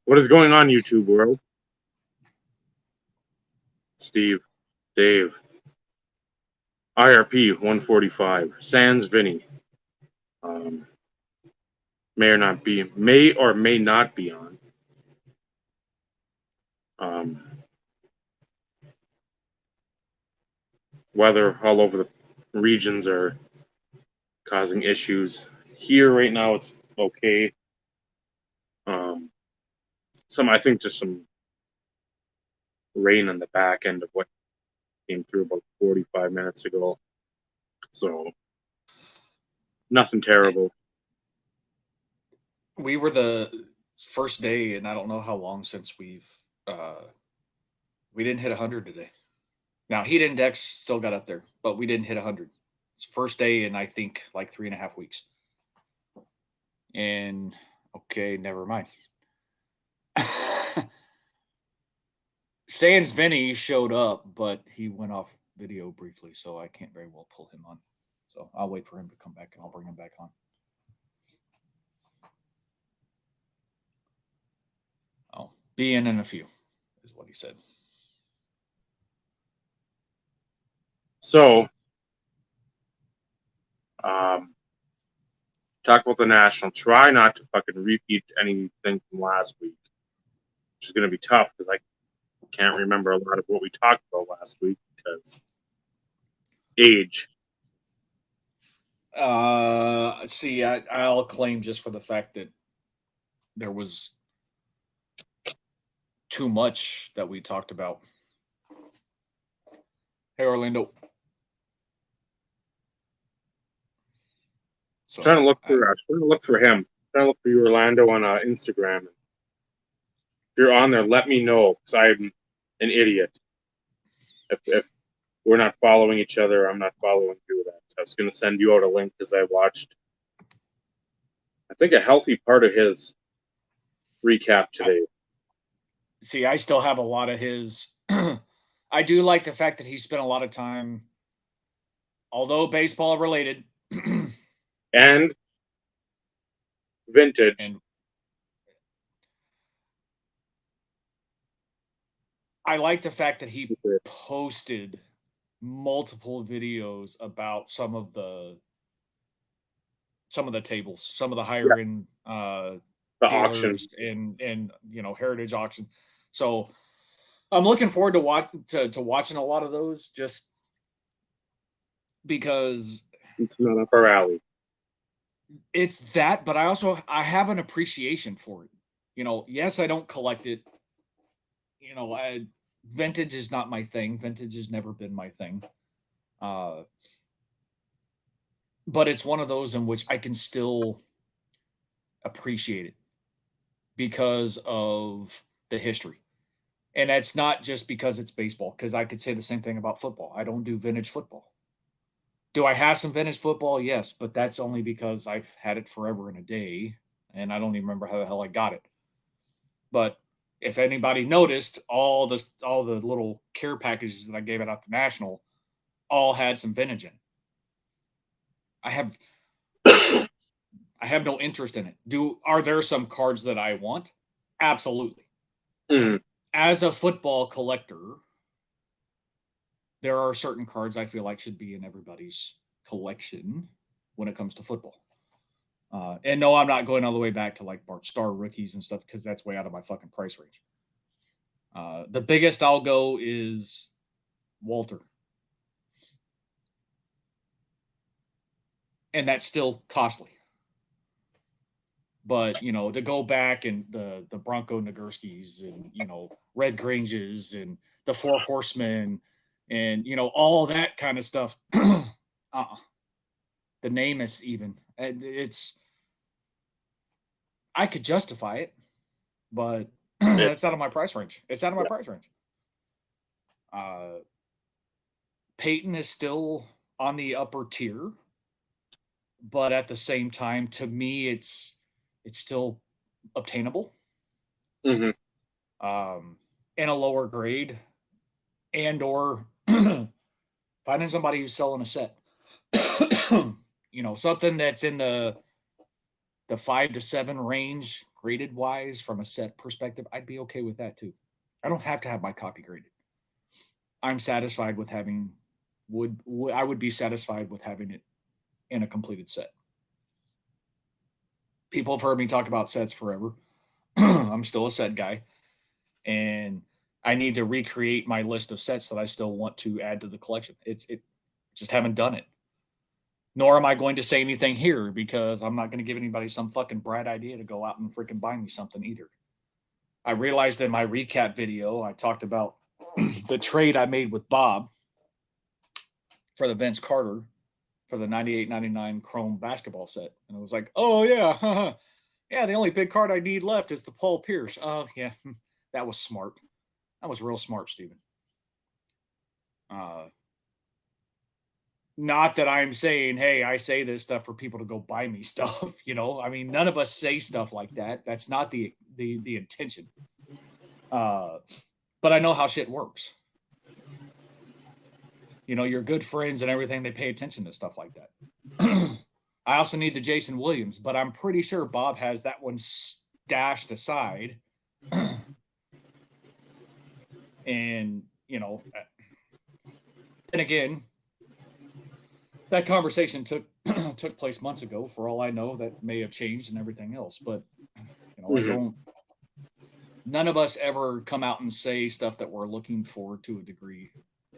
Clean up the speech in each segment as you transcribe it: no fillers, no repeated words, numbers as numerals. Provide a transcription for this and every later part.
What is going on, YouTube world? Steve, Dave, IRP 145, Sans Vinny. May or may not be on. Weather all over the regions are causing issues. Here right now it's okay. I think just some rain on the back end of what came through about 45 minutes ago. So nothing terrible. We were the first day, and I don't know how long since we didn't hit 100 today. Now, heat index still got up there, but we didn't hit 100. It's first day in, I think, like 3.5 weeks. And, okay, never mind. Sans Vinny showed up, but he went off video briefly, so I can't very well pull him on. So I'll wait for him to come back, and I'll bring him back on. Oh, be in a few, is what he said. So, talk about the National. Try not to fucking repeat anything from last week, which is going to be tough because I can't remember a lot of what we talked about last week because age. See, I'll claim just for the fact that there was too much that we talked about. Hey, Orlando. So trying to look for him. Trying to look for you, Orlando, on Instagram. If you're on there, let me know because I'm an idiot. If we're not following each other, I'm not following you. That so I was going to send you out a link because I watched, I think, a healthy part of his recap today. See, I still have a lot of his. I do like the fact that he spent a lot of time, although baseball related, and vintage. And I like the fact that he posted multiple videos about some of the tables, some of the higher end dealers and heritage auction. So I'm looking forward to watching a lot of those just because it's not up our alley. It's that, but I have an appreciation for it. Yes, I don't collect it. Vintage is not my thing. Vintage has never been my thing. But it's one of those in which I can still appreciate it because of the history. And that's not just because it's baseball, because I could say the same thing about football. I don't do vintage football. Do I have some vintage football? Yes, but that's only because I've had it forever and a day, and I don't even remember how the hell I got it. But if anybody noticed, all the little care packages that I gave it out to National all had some vintage in it. I have no interest in it. Are there some cards that I want? Absolutely. Mm. As a football collector, there are certain cards I feel like should be in everybody's collection when it comes to football. And no, I'm not going all the way back to like Bart Starr rookies and stuff because that's way out of my fucking price range. The biggest I'll go is Walter. And that's still costly. But, to go back and the Bronco Nagurskis and, Red Granges and the Four Horsemen and, all that kind of stuff. The name is even. I could justify it, but it's out of my price range. It's out of my price range. Peyton is still on the upper tier, but at the same time, to me, it's still obtainable. Mm-hmm. In a lower grade, or finding somebody who's selling a set. Something that's in the 5 to 7 range graded wise from a set perspective, I'd be okay with that too. I don't have to have my copy graded. I'm satisfied with having I would be satisfied with having it in a completed set. People have heard me talk about sets forever. I'm still a set guy, and I need to recreate my list of sets that I still want to add to the collection. It just haven't done it. Nor am I going to say anything here because I'm not going to give anybody some fucking bright idea to go out and freaking buy me something either. I realized in my recap video, I talked about the trade I made with Bob for the Vince Carter for the 98-99 Chrome basketball set. And it was like, oh, yeah. Yeah, the only big card I need left is the Paul Pierce. Oh, yeah. That was smart. That was real smart, Steven. Not that I'm saying, hey, I say this stuff for people to go buy me stuff. I mean, none of us say stuff like that. That's not the intention. But I know how shit works. You're good friends and everything. They pay attention to stuff like that. I also need the Jason Williams, but I'm pretty sure Bob has that one stashed aside. And, then again, that conversation took place months ago. For all I know, that may have changed and everything else. But, I don't. None of us ever come out and say stuff that we're looking for to a degree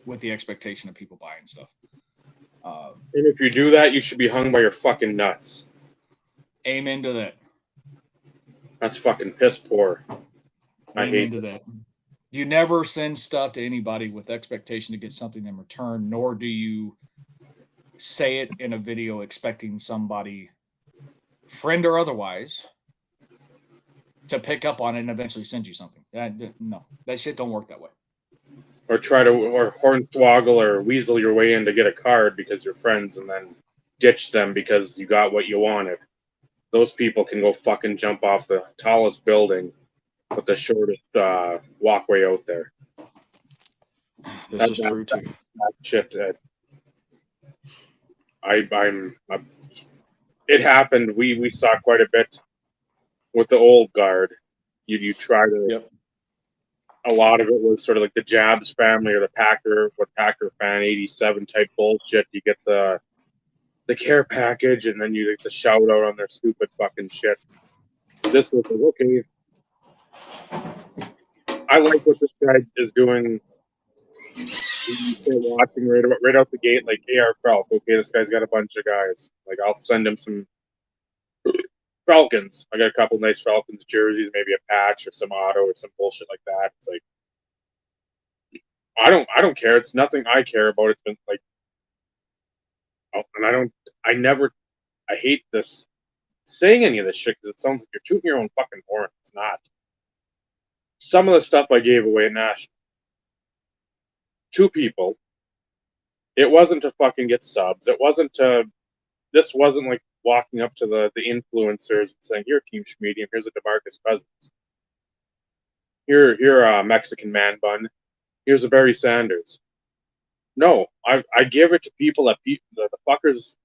with the expectation of people buying stuff. And if you do that, you should be hung by your fucking nuts. Amen to that. That's fucking piss poor. I hate to that. You never send stuff to anybody with expectation to get something in return, nor do you say it in a video expecting somebody, friend or otherwise, to pick up on it and eventually send you something. No, that shit don't work that way. Or hornswoggle or weasel your way in to get a card because you're friends and then ditch them because you got what you wanted. Those people can go fucking jump off the tallest building with the shortest walkway out there. This is true too. That shit. It happened. We saw quite a bit with the old guard. You try to. Yep. A lot of it was sort of like the Jabs family or the Packer fan 87 type bullshit. You get the care package and then you get the shout out on their stupid fucking shit. This was like, okay, I like what this guy is doing. Watching right out the gate, like AR Felk. Okay, this guy's got a bunch of guys. Like, I'll send him some Falcons. I got a couple nice Falcons jerseys, maybe a patch or some auto or some bullshit like that. It's like, I don't care. It's nothing I care about. It's been like, and I hate this saying any of this shit because it sounds like you're tooting your own fucking horn. It's not. Some of the stuff I gave away at National, 2 people. It wasn't to fucking get subs. It wasn't to. This wasn't like walking up to the influencers and saying, "Here, Team Schmedium, here's a DeMarcus Cousins. Here, a Mexican man bun. Here's a Barry Sanders." No, I give it to people that the fuckers,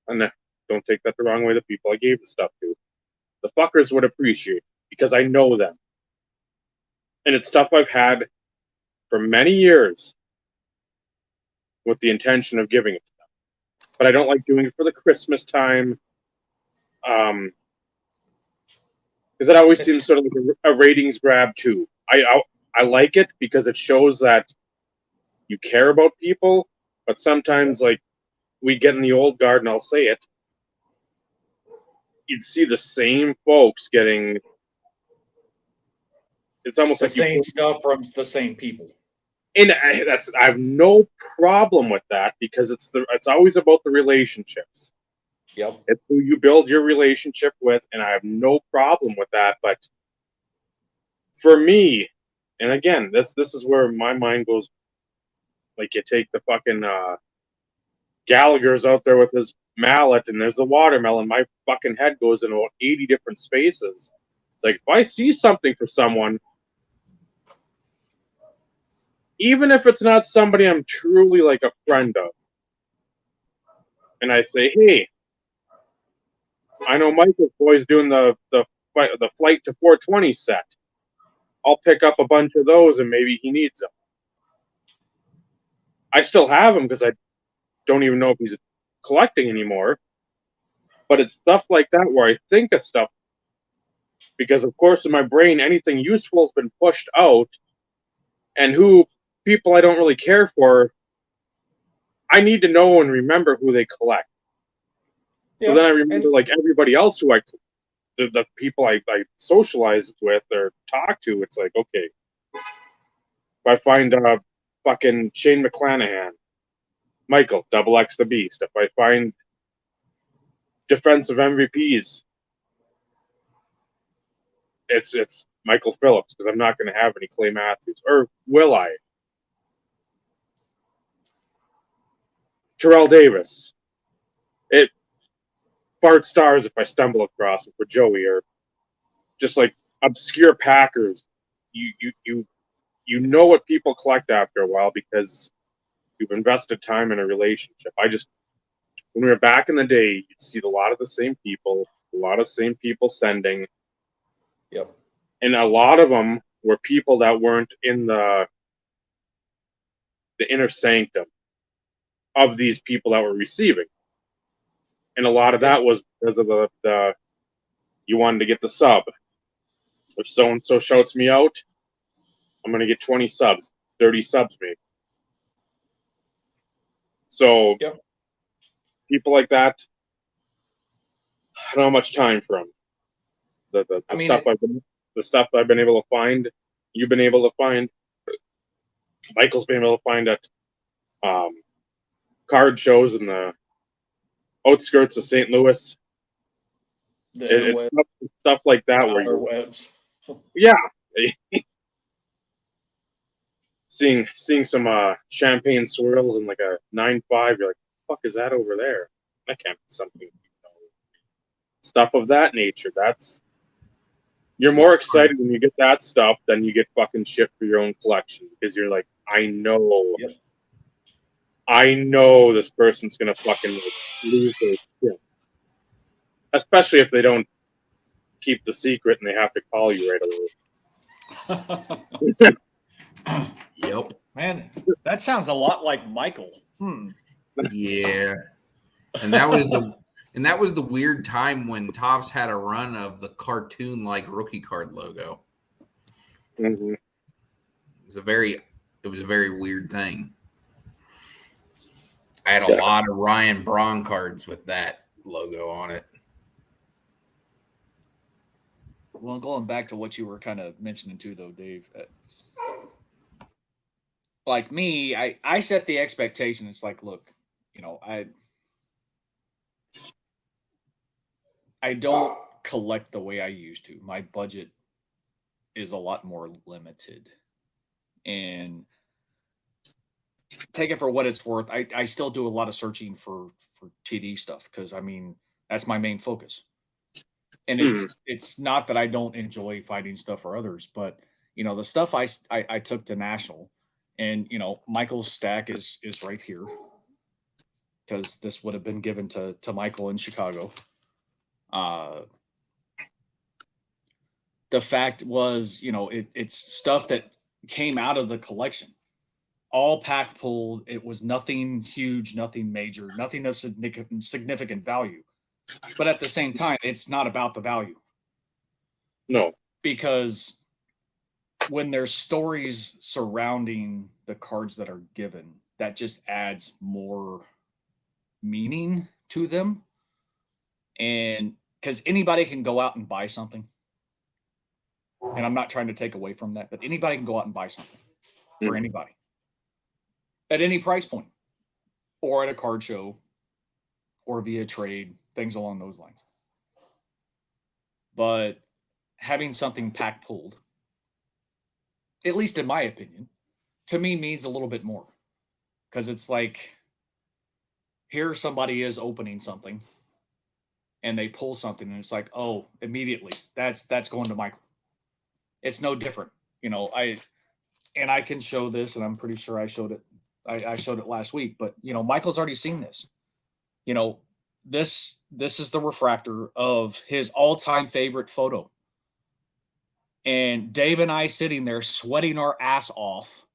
and don't take that the wrong way. The people I gave the stuff to, the fuckers would appreciate because I know them, and it's stuff I've had for many years with the intention of giving it to them. But I don't like doing it for the Christmas time, because it always seems sort of like a ratings grab too. I like it because it shows that you care about people, but sometimes, like, we get in the old guard, and I'll say it, you'd see the same folks getting. It's almost the like same stuff from the same people. And I have no problem with that because it's always about the relationships. Yep. It's who you build your relationship with, and I have no problem with that. But for me, and again, this is where my mind goes. Like, you take the fucking Gallagher's out there with his mallet, and there's the watermelon. My fucking head goes in about 80 different spaces. It's like, if I see something for someone, even if it's not somebody I'm truly like a friend of, and I say, hey, I know Michael's boy's doing the the Flight to 420 set. I'll pick up a bunch of those, and maybe he needs them. I still have him because I don't even know if he's collecting anymore. But it's stuff like that where I think of stuff because, of course, in my brain, anything useful has been pushed out, and who people I don't really care for, I need to know and remember who they collect. So then I remember like everybody else who the people I socialize with or talk to. It's like, okay, if I find fucking Shane McClanahan, Michael Double X the Beast. If I find defensive MVPs, it's Michael Phillips because I'm not going to have any Clay Matthews, or will I? Terrell Davis. It Bart Stars if I stumble across it for Joey, or just like obscure Packers. You know what people collect after a while because you've invested time in a relationship. When we were back in the day, you'd see a lot of the same people, sending. Yep. And a lot of them were people that weren't in the inner sanctum of these people that were receiving. And a lot of that was because of the you wanted to get the sub. If so-and-so shouts me out, I'm going to get 20 subs, 30 subs maybe. So people like that, I don't have much time for them. The stuff I've been able to find, you've been able to find, Michael's been able to find at card shows in the outskirts of St. Louis. It's stuff like that where you're webs. Yeah. seeing some champagne swirls and like a 9.5, you're like, fuck is that over there? That can't be something. Stuff of that nature. You're more excited when you get that stuff than you get fucking shit for your own collection because you're like, I know this person's gonna fucking lose their shit. Especially if they don't keep the secret and they have to call you right away. Yep. Man, that sounds a lot like Michael. Yeah. And that was the weird time when Topps had a run of the cartoon like rookie card logo. Mm-hmm. It was a very weird thing. I had a lot of Ryan Braun cards with that logo on it. Well, going back to what you were kind of mentioning too, though, Dave. Like me, I set the expectation. It's like, look, I don't collect the way I used to. My budget is a lot more limited. And take it for what it's worth. I still do a lot of searching for TD stuff because that's my main focus. And it's not that I don't enjoy finding stuff for others, but the stuff I took to National, and Michael's stack is right here because this would have been given to Michael in Chicago. The fact was, it's stuff that came out of the collection, all pack pulled. It was nothing huge, nothing major, nothing of significant value. But at the same time, it's not about the value. No. Because when there's stories surrounding the cards that are given, that just adds more meaning to them. And because anybody can go out and buy something. And I'm not trying to take away from that, but anybody can go out and buy something for anybody at any price point or at a card show or via trade, things along those lines. But having something pack pulled, at least in my opinion, to me means a little bit more. Because it's like, here somebody is opening something and they pull something and it's like, oh, immediately, that's going to Michael. It's no different. I can show this, and I'm pretty sure I showed it. I showed it last week, but Michael's already seen this. This is the refractor of his all-time favorite photo And Dave and I sitting there sweating our ass off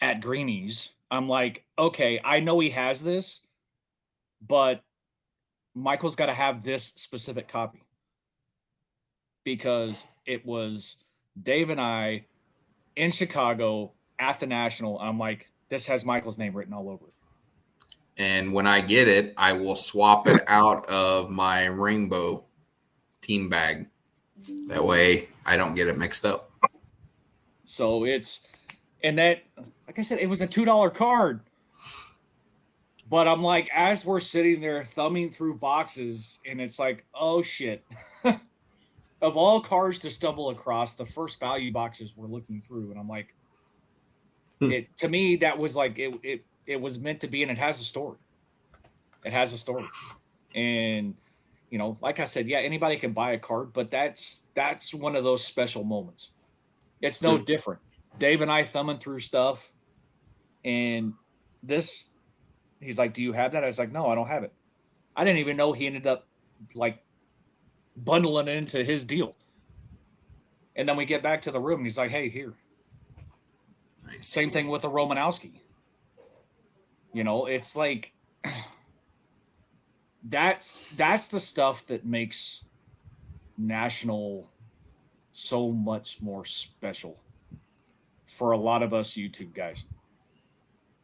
at Greenies. I'm like, okay, I know he has this, but Michael's got to have this specific copy because it was Dave and I in Chicago at the National. I'm like, this has Michael's name written all over it. And when I get it, I will swap it out of my rainbow team bag. That way I don't get it mixed up. So and that, like I said, it was a $2 card. But I'm like, as we're sitting there thumbing through boxes, and it's like, oh shit. Of all cards to stumble across, the first value boxes we're looking through. And I'm like, to me, that was like, it was meant to be, and it has a story. It has a story. And, like I said, yeah, anybody can buy a card, but that's one of those special moments. It's no different. Dave and I thumbing through stuff, and he's like, do you have that? I was like, no, I don't have it. I didn't even know he ended up like bundling it into his deal. And then we get back to the room, and he's like, hey, here. Nice. Same thing with the Romanowski. It's like that's the stuff that makes National so much more special for a lot of us YouTube guys.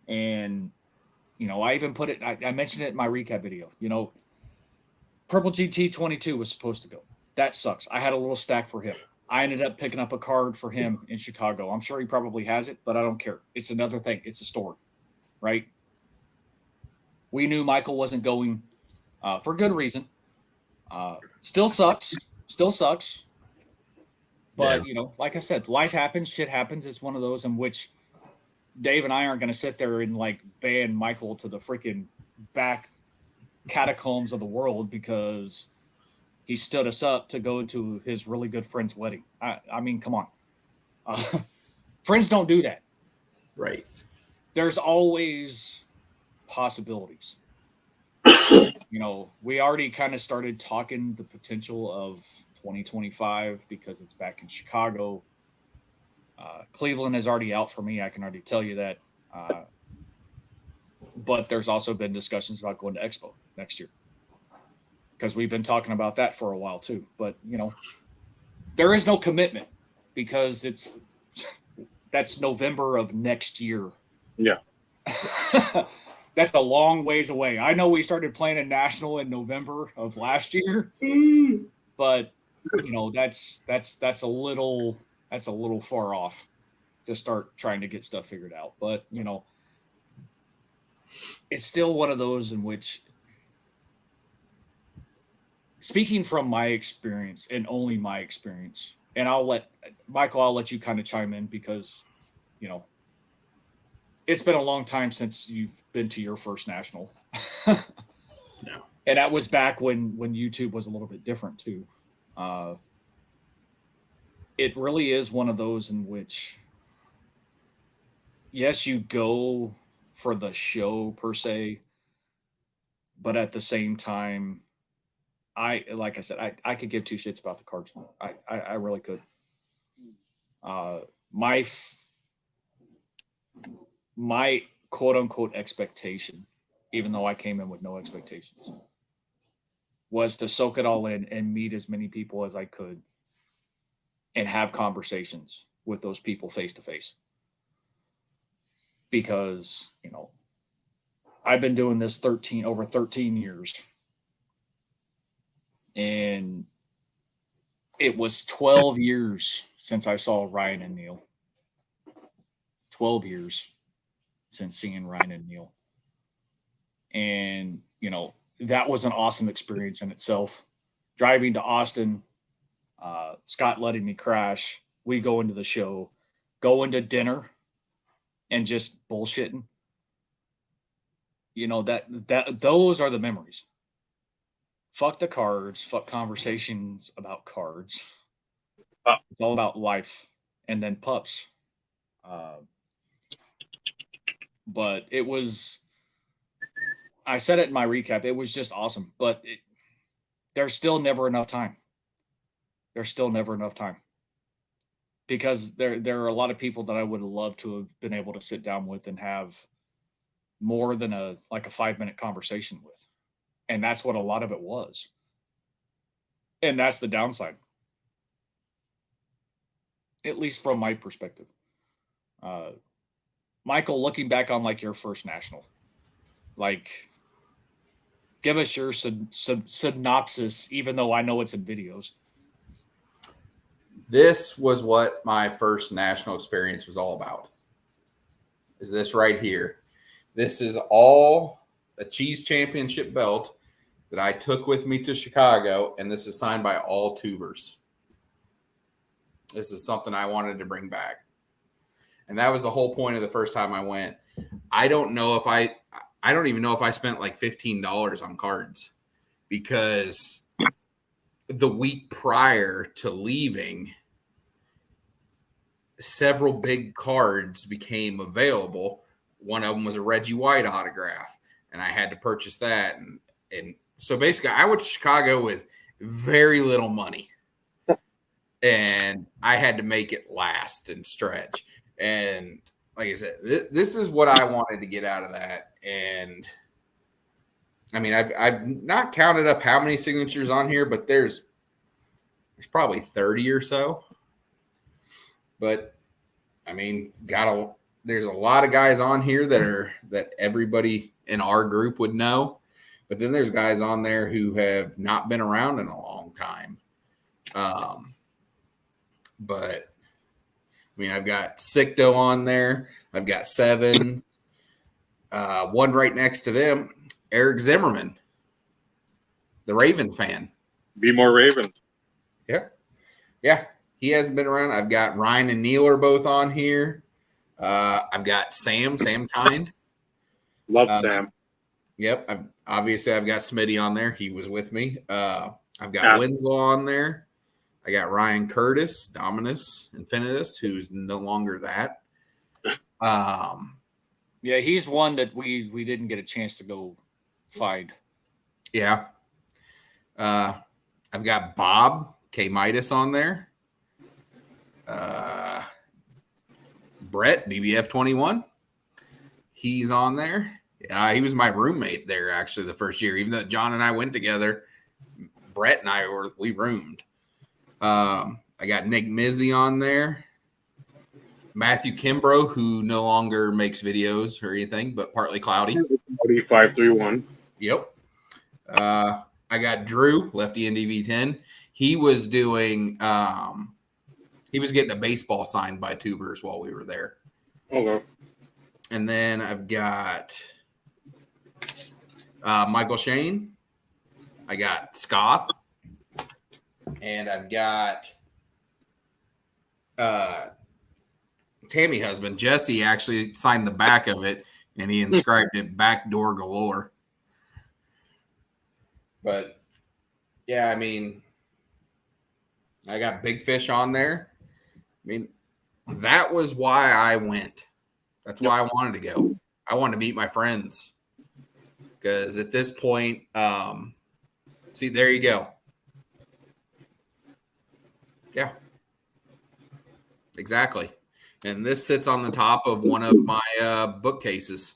And I even put it, I mentioned it in my recap video. Purple GT 22 was supposed to go. That sucks. I had a little stack for him. I ended up picking up a card for him in Chicago. I'm sure he probably has it, but I don't care. It's another thing. It's a story, right? We knew Michael wasn't going for good reason. Still sucks. But, like I said, life happens. Shit happens. It's one of those in which Dave and I aren't going to sit there and like ban Michael to the freaking back catacombs of the world because he stood us up to go to his really good friend's wedding. I mean, come on. Friends don't do that. Right. There's always possibilities. We already kind of started talking the potential of 2025 because it's back in Chicago. Cleveland is already out for me. I can already tell you that. But there's also been discussions about going to Expo next year because we've been talking about that for a while too. But, there is no commitment because that's November of next year. Yeah. That's a long ways away. I know we started playing a national in November of last year, but that's a little far off to start trying to get stuff figured out. But, it's still one of those in which, speaking from my experience and only my experience, and I'll let you kind of chime in because, it's been a long time since you've been to your first national. No. And that was back when YouTube was a little bit different too. It really is one of those in which, yes, you go for the show per se, but at the same time, like I said, I could give two shits about the cards. I really could. My quote unquote expectation, even though I came in with no expectations, was to soak it all in and meet as many people as I could and have conversations with those people face to face. Because, I've been doing this over 13 years. And it was 12 years since I saw Ryan and Neil. 12 years since seeing Ryan and Neil. And, that was an awesome experience in itself. Driving to Austin, Scott letting me crash. We go into the show, go into dinner, and just bullshitting. Those are the memories. Fuck the cards, fuck conversations about cards. It's all about life and then pups. But it was, I said it in my recap, it was just awesome. But there's still never enough time. because there are a lot of people that I would have loved to have been able to sit down with and have more than a 5-minute conversation with. And that's what a lot of it was. And that's the downside. At least from my perspective. Michael, looking back on like your first national, like give us your synopsis, even though I know it's in videos. This was what my first national experience was all about. Is this right here. This is all a cheese championship belt that I took with me to Chicago, and this is signed by all tubers. This is something I wanted to bring back. And that was the whole point of the first time I went. I don't even know if I spent like $15 on cards, because the week prior to leaving, several big cards became available. One of them was a Reggie White autograph, and I had to purchase that. And so basically I went to Chicago with very little money, and I had to make it last and stretch. And like I said, this is what I wanted to get out of that. And I mean, I've not counted up how many signatures on here, but there's probably 30 or so. But I mean, there's a lot of guys on here that everybody in our group would know. But then there's guys on there who have not been around in a long time. But I mean, I've got Sicto on there. I've got Sevens. One right next to them, Eric Zimmerman, the Ravens fan. Be more Ravens. Yeah. He hasn't been around. I've got Ryan and Neil are both on here. I've got Sam Kind. Love Sam. Yep. I've got Smitty on there. He was with me. I've got Winslow on there. I got Ryan Curtis, Dominus Infinitus, who's no longer that. Yeah, he's one that we didn't get a chance to go find. Yeah. I've got Bob K. Midas on there. Brett, BBF 21. He's on there. He was my roommate there actually the first year. Even though John and I went together, Brett and we roomed. I got Nick Mizzy on there. Matthew Kimbrough, who no longer makes videos or anything, but Partly Cloudy. 531. Yep. I got Drew, Lefty NDV10. He was doing he was getting a baseball signed by tubers while we were there. Okay. And then I've got Michael Shane. I got Scoth. And I've got Tammy husband. Jesse actually signed the back of it, and he inscribed it "Backdoor Galore." But yeah, I mean, I got Big Fish on there. I mean, that was why I went. That's why I wanted to go. I wanted to meet my friends, because at this point, see, there you go. Yeah, exactly. And this sits on the top of one of my bookcases.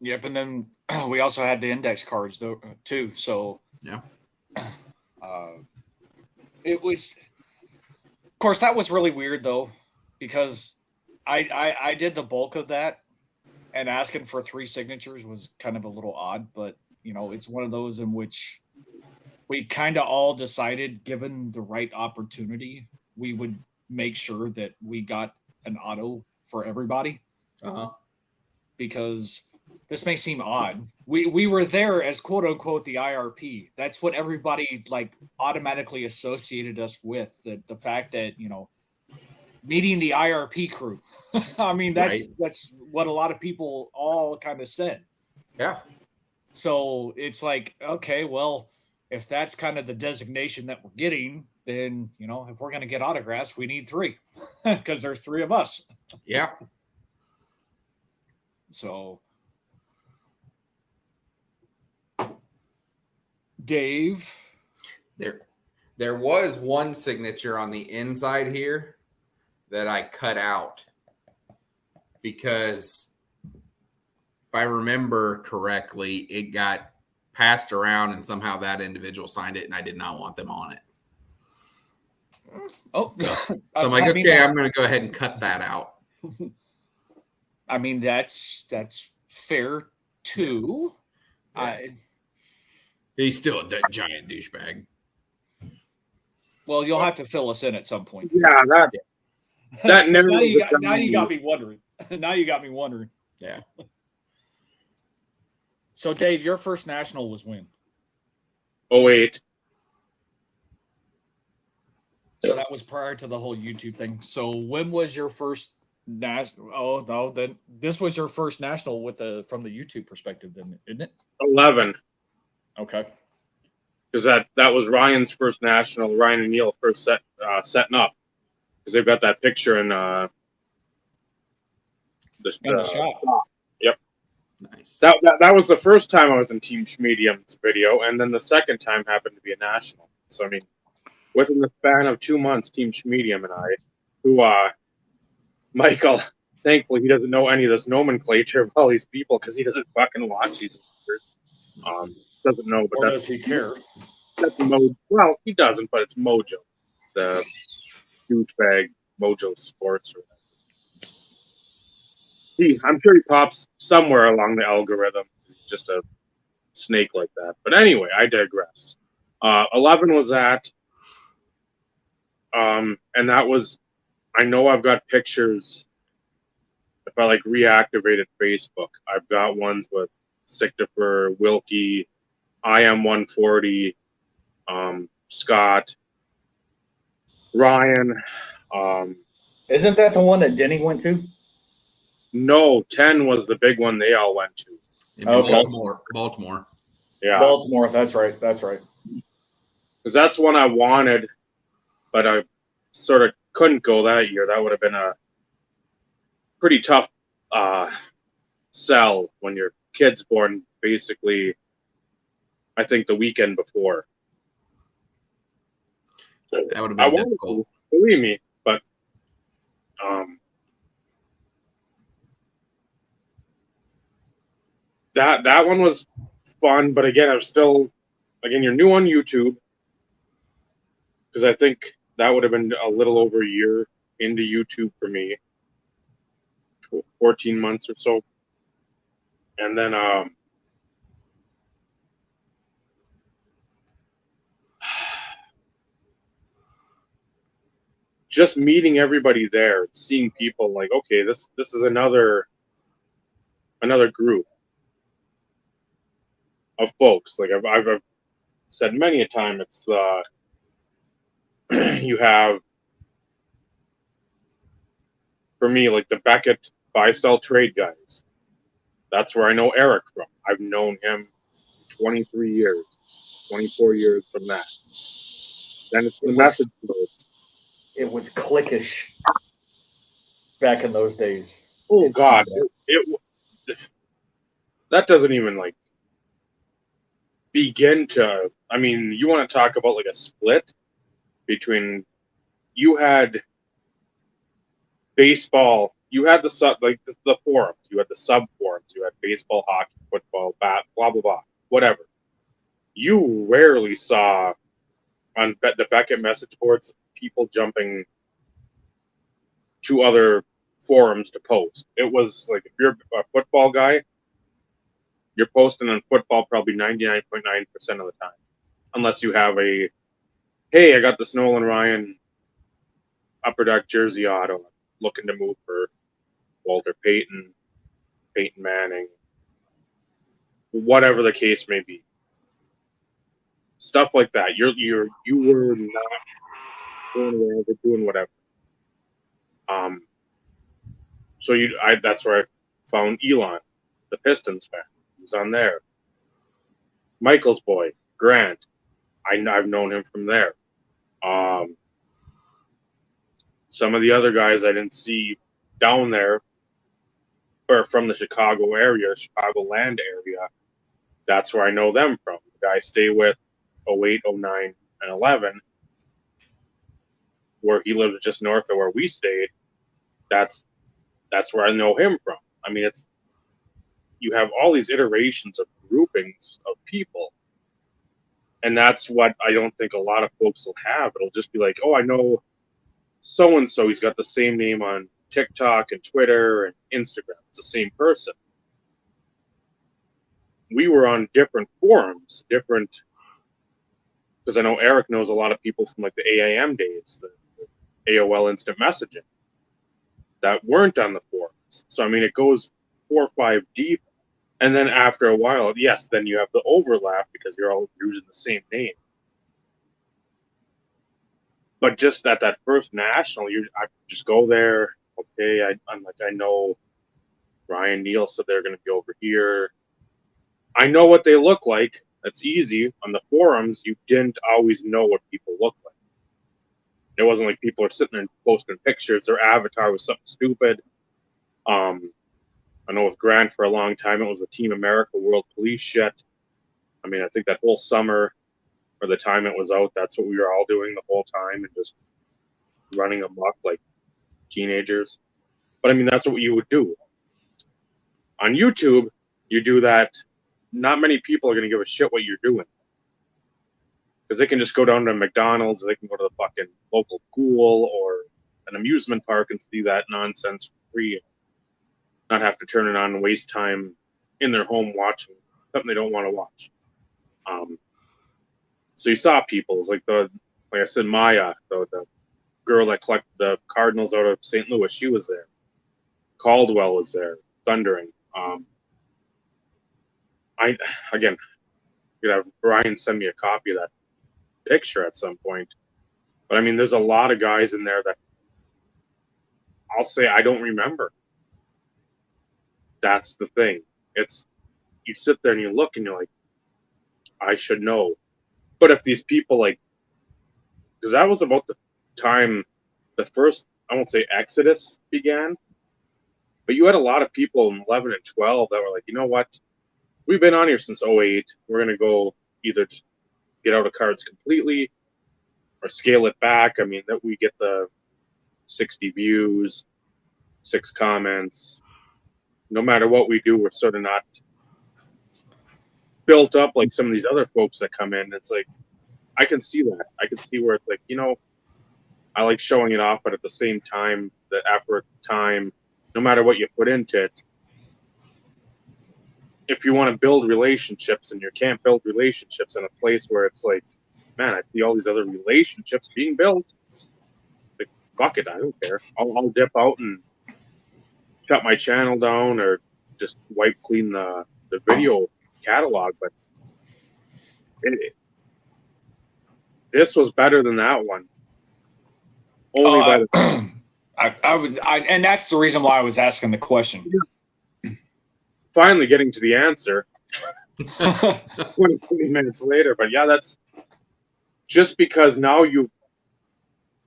Yep, and then we also had the index cards too. So yeah, it was. Of course, that was really weird though, because I did the bulk of that, and asking for 3 signatures was kind of a little odd. But it's one of those in which we kind of all decided, given the right opportunity, we would make sure that we got an auto for everybody. Because this may seem odd. We were there as quote unquote the IRP. That's what everybody automatically associated us with. The fact that, meeting the IRP crew. I mean, that's what a lot of people all kind of said. Yeah. So it's like, okay, well, if that's kind of the designation that we're getting, then, if we're going to get autographs, we need 3 because there's 3 of us. Yeah. So, Dave. There was one signature on the inside here that I cut out because if I remember correctly, it got passed around and somehow that individual signed it and I did not want them on it. Oh, so I'm like, okay, I'm going to go ahead and cut that out. I mean, that's fair too. Yeah. He's still a giant douchebag. Well, you'll have to fill us in at some point. Yeah, that never. now you got me wondering. Now you got me wondering. Yeah. So, Dave, your first national was when? 08. So that was prior to the whole YouTube thing. So when was your first national? Oh no, then this was your first national from the YouTube perspective, then, isn't it? 11. Okay. Because that was Ryan's first national. Ryan and Neil first setting up because they've got that picture in the shop. Yep. Nice. That was the first time I was in Team Schmedium's video, and then the second time happened to be a national. So I mean, within the span of 2 months, Team Schmedium and I, who Michael, thankfully he doesn't know any of this nomenclature of all these people because he doesn't fucking watch these. Doesn't know, but does he care? That's Mojo. Well, he doesn't, but it's Mojo, the douchebag Mojo Sports. I'm sure he pops somewhere along the algorithm. He's just a snake like that. But anyway, I digress. 11 was that, and that was. I know I've got pictures. If I reactivated Facebook, I've got ones with Sichtifer, Wilkie, IM 140, Scott, Ryan. Isn't that the one that Denny went to? No, 10 was the big one they all went to. Baltimore. Yeah. Baltimore, that's right. Because that's one I wanted, but I sort of couldn't go that year. That would have been a pretty tough sell when your kid's born basically, I think, the weekend before. That would have been difficult. Believe me, but that one was fun. But again, you're new on YouTube because I think that would have been a little over a year into YouTube for me, 14 months or so, and then just meeting everybody there, seeing people okay, this is another group of folks. I've said many a time, it's you have, for me, the Beckett buy-sell trade guys. That's where I know Eric from. I've known him 23 years, 24 years from that. Then it's the message board. It was cliquish back in those days. Oh God, that doesn't even begin to. I mean, you want to talk about a split between, you had baseball, you had the forums, you had the sub forums, you had baseball, hockey, football, blah blah blah, whatever. You rarely saw on the Beckett message boards people jumping to other forums to post. It was if you're a football guy, you're posting on football probably 99.9% of the time, unless you have hey, I got this Nolan Ryan upper deck jersey auto, looking to move for Walter Payton, Peyton Manning, whatever the case may be. Stuff like that. You were not going away, doing whatever. So that's where I found Elon, the Pistons fan. He was on there. Michael's boy, Grant. I've known him from there. Some of the other guys I didn't see down there, or from the Chicago area, Chicagoland area. That's where I know them from. The guy I stay with 08, 09, and 11. where he lives just north of where we stayed, that's where I know him from. I mean, you have all these iterations of groupings of people, and that's what I don't think a lot of folks will have. It'll just be like, oh, I know so and so. He's got the same name on TikTok and Twitter and Instagram. It's the same person. We were on different forums, different, because I know Eric knows a lot of people from like the AIM days, the AOL Instant Messaging, that weren't on the forums. So I mean, it goes 4 or 5 deep, and then after a while, yes, then you have the overlap because you're all using the same name. But just at that first national, I just go there. Okay, I'm like, I know Ryan Neal said they're going to be over here. I know what they look like. That's easy. On the forums, you didn't always know what people looked like. It wasn't like people are sitting there posting pictures. Their avatar was something stupid. I know with Grant for a long time, it was the Team America World Police shit. I mean, I think that whole summer or the time it was out, that's what we were all doing the whole time and just running amok like teenagers. But I mean, that's what you would do. On YouTube, you do that. Not many people are going to give a shit what you're doing. Because they can just go down to McDonald's, they can go to the fucking local pool or an amusement park and see that nonsense for free. And not have to turn it on and waste time in their home watching something they don't want to watch. So you saw people, like I said, Maya, the girl that collected the Cardinals out of St. Louis, she was there. Caldwell was there, thundering. Again, you have Brian send me a copy of that picture at some point. But I mean, there's a lot of guys in there that I'll say I don't remember. That's the thing. It's you sit there and you look and you're like, I should know. But if these people because that was about the time the first, I won't say Exodus began, but you had a lot of people in 11 and 12 that were like, you know what? We've been on here since 08. We're going to go either just get out of cards completely or scale it back. I mean, that we get the 60 views, 6 comments. No matter what we do, we're sort of not built up like some of these other folks that come in. It's like, I can see that. I can see where it's like, I like showing it off, but at the same time, the effort, time, no matter what you put into it, if you want to build relationships and you can't build relationships in a place where it's like, man, I see all these other relationships being built. Like, fuck it, I don't care. I'll dip out and shut my channel down or just wipe clean the video catalog. But this was better than that one. Only by the and that's the reason why I was asking the question. Finally getting to the answer 20 minutes later. But yeah, that's just because now and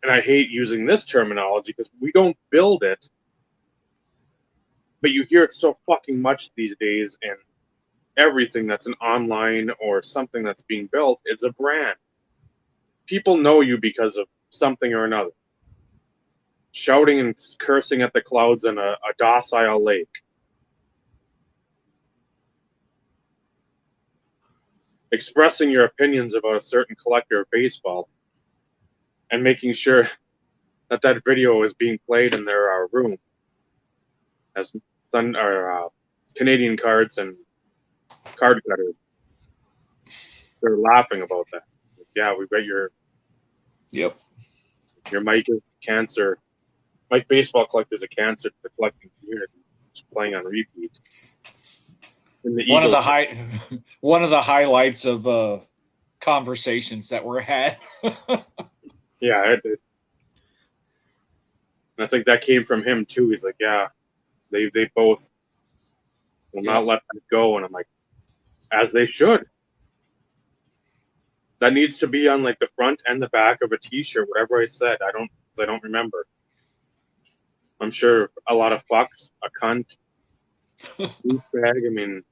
I hate using this terminology because we don't build it, but you hear it so fucking much these days, and everything that's an online or something that's being built, it's a brand. People know you because of something or another. Shouting and cursing at the clouds in a docile lake. Expressing your opinions about a certain collector of baseball and making sure that video is being played in their room as Canadian cards and card cutters. They're laughing about that. Yeah, we bet your Mike is cancer. Mike Baseball Collector is a cancer to the collecting community. Just playing on repeat. One of the highlights of conversations that were had. Yeah, it did. And I think that came from him too. He's like, yeah, they both will not let that go. And I'm like, as they should. That needs to be on like the front and the back of a T-shirt. Whatever I said, I don't remember. I'm sure a lot of fucks, a cunt, douchebag. I mean,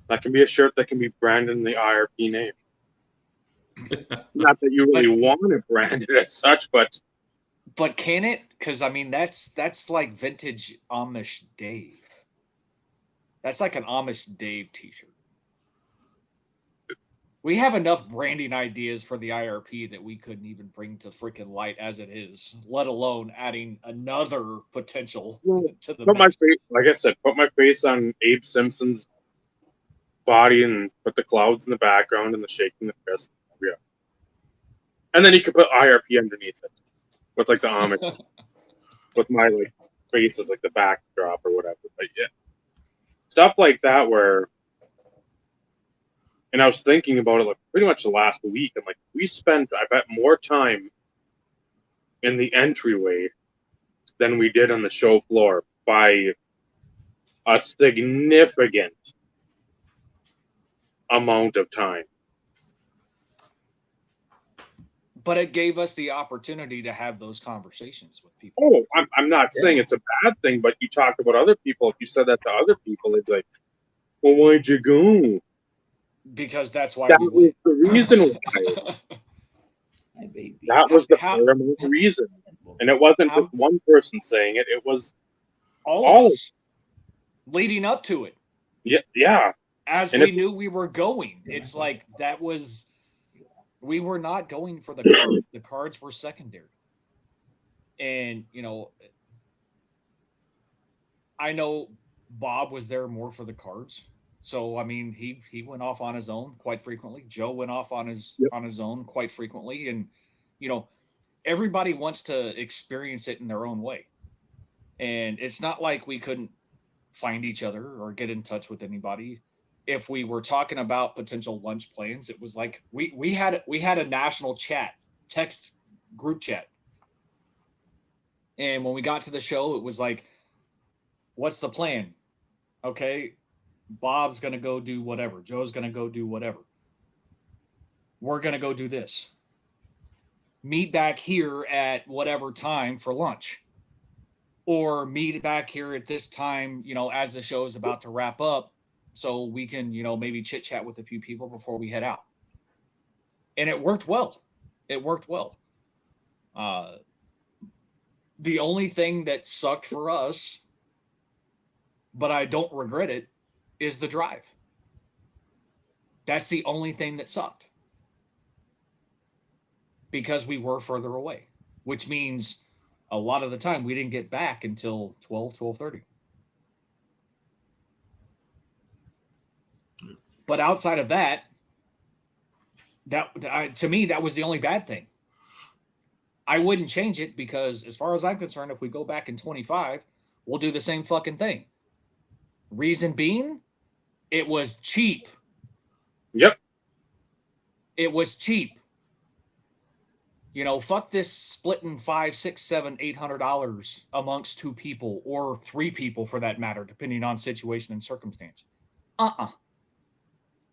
that can be a shirt that can be branded in the IRP name. Not that you really want it branded as such, but But can it? Because I mean, that's like vintage Amish Dave. That's like an Amish Dave T-shirt. We have enough branding ideas for the IRP that we couldn't even bring to freaking light as it is, let alone adding another potential to the Put my mix. face, like I said, put my face on Abe Simpson's body and put the clouds in the background and the shaking the fist. Yeah. And then you could put IRP underneath it with like the Amish, with my like face as like the backdrop or whatever. But yeah, stuff like that where. And I was thinking about it like pretty much the last week. And like we spent, I bet, more time in the entryway than we did on the show floor by a significant amount of time. But it gave us the opportunity to have those conversations with people. Oh, I'm not saying it's a bad thing, but you talk about other people. If you said that to other people, they'd be like, well, why'd you go? Because that's why That we was went. the reason why. That was the paramount reason. And it wasn't just one person saying it, it was all of us leading up to it. Yeah. As we knew we were going. It's like that was, we were not going for the card. The cards were secondary. And, you know, I know Bob was there more for the cards. So I mean, he went off on his own quite frequently. Joe went off on his own quite frequently, and you know, everybody wants to experience it in their own way. And it's not like we couldn't find each other or get in touch with anybody. If we were talking about potential lunch plans, it was like we had a national chat, text group chat. And when we got to the show, it was like, what's the plan? Okay, Bob's going to go do whatever. Joe's going to go do whatever. We're going to go do this. Meet back here at whatever time for lunch. Or meet back here at this time, you know, as the show is about to wrap up, so we can, you know, maybe chit chat with a few people before we head out. And it worked well. It worked well. The only thing that sucked for us, but I don't regret it, is the drive. That's the only thing that sucked. Because we were further away, which means a lot of the time we didn't get back until 12:30. But outside of that, to me, that was the only bad thing. I wouldn't change it because as far as I'm concerned, if we go back in 25, we'll do the same fucking thing. Reason being, it was cheap. Yep. It was cheap. You know, fuck this splitting $500, $600, $700, $800 amongst two people or three people for that matter, depending on situation and circumstance.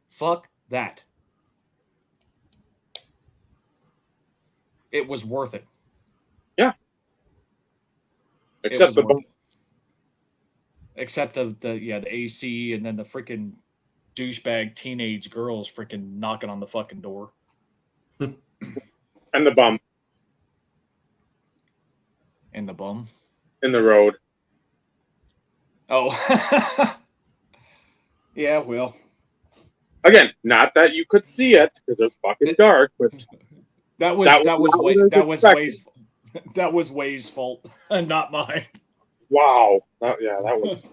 Fuck that. It was worth it. Yeah. Except the bump. Except the AC and then the freaking douchebag teenage girls freaking knocking on the fucking door. And the bump. And the bum. In the road. Oh. Yeah, well. Again, not that you could see it because it's fucking dark, but that was Way's fault and not mine. Wow. That was.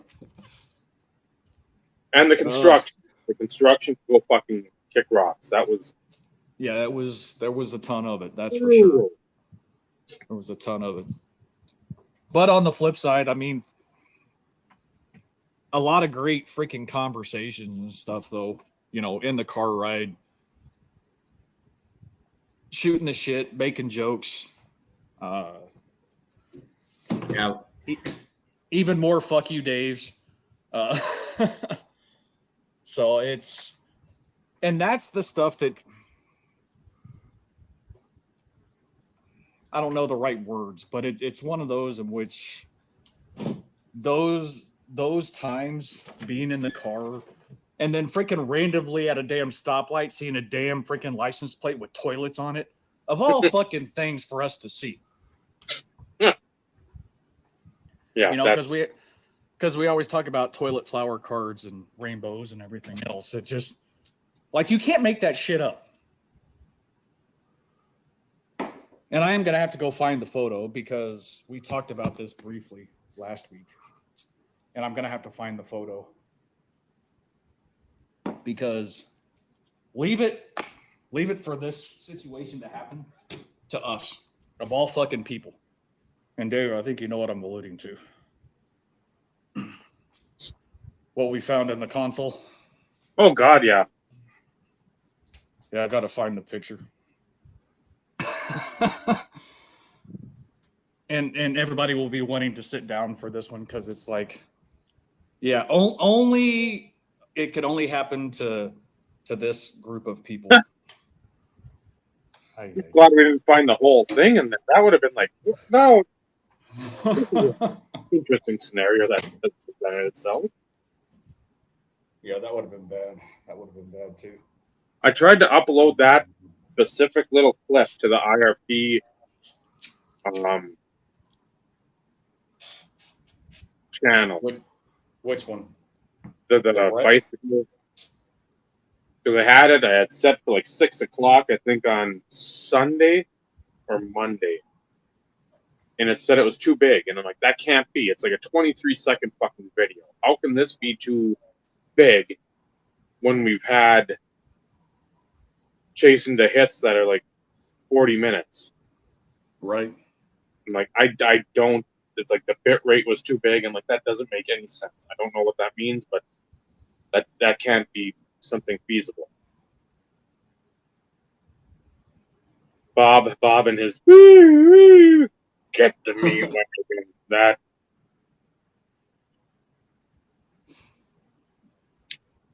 And the construction. The construction will fucking kick rocks. That was. Yeah, there was a ton of it. That's for sure. There was a ton of it. But on the flip side, I mean, a lot of great freaking conversations and stuff, though, you know, in the car ride. Shooting the shit, making jokes. Yeah. Even more fuck you, Daves. So and that's the stuff that, I don't know the right words, but it's one of those in which those times being in the car and then freaking randomly at a damn stoplight seeing a damn freaking license plate with toilets on it, of all fucking things for us to see. Yeah, because we always talk about toilet flower cards and rainbows and everything else. It just like you can't make that shit up. And I am going to have to go find the photo because we talked about this briefly last week. And I'm going to have to find the photo. Because leave it for this situation to happen to us, of all fucking people. And Dave, I think you know what I'm alluding to. What we found in the console. Oh God, yeah. Yeah, I got to find the picture. and everybody will be wanting to sit down for this one because it's like, yeah, only it could only happen to this group of people. Glad we didn't find the whole thing, and that would have been like, no. Interesting scenario that presented itself. Yeah, that would have been bad. That would have been bad too. I tried to upload that specific little clip to the IRP channel. Which one? The bicycle. Because I had set for like 6 o'clock, I think, on Sunday or Monday. And it said it was too big. And I'm like, that can't be. It's like a 23-second fucking video. How can this be too big when we've had chasing the hits that are like 40 minutes? Right. I'm like, I don't, it's like the bit rate was too big. And like, that doesn't make any sense. I don't know what that means, but that can't be something feasible. Bob and his woo, get to me when that.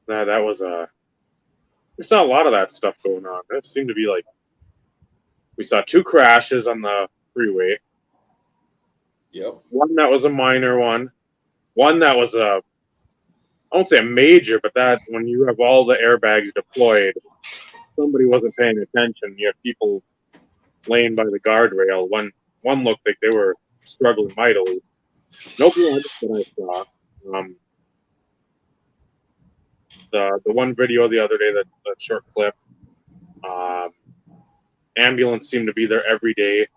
No, that was we saw a lot of that stuff going on. It seemed to be like we saw 2 crashes on the freeway. Yep. One that was a minor one. One that was I won't say a major, but that when you have all the airbags deployed, somebody wasn't paying attention. You have people laying by the guardrail. One looked like they were struggling mightily. No blood that I saw. The one video the other day, that short clip, ambulance seemed to be there every day,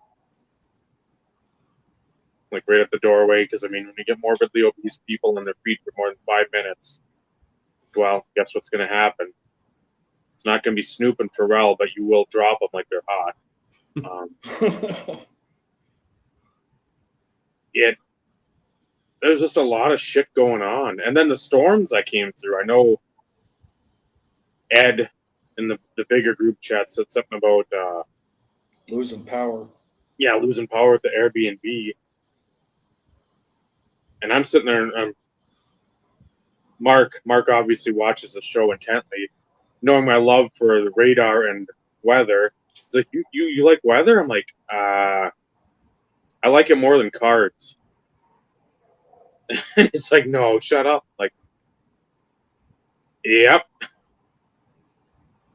like right at the doorway. Because I mean, when you get morbidly obese people on their feet for more than 5 minutes, well, guess what's going to happen? It's not going to be Snoop and Pharrell, but you will drop them like they're hot. There's just a lot of shit going on, and then the storms that came through. I know Ed in the bigger group chat said something about losing power. Yeah, losing power at the Airbnb. And I'm sitting there, and Mark obviously watches the show intently, knowing my love for the radar and weather. It's like, you like weather? I'm like, I like it more than cards. And it's like, no, shut up. Like, yep.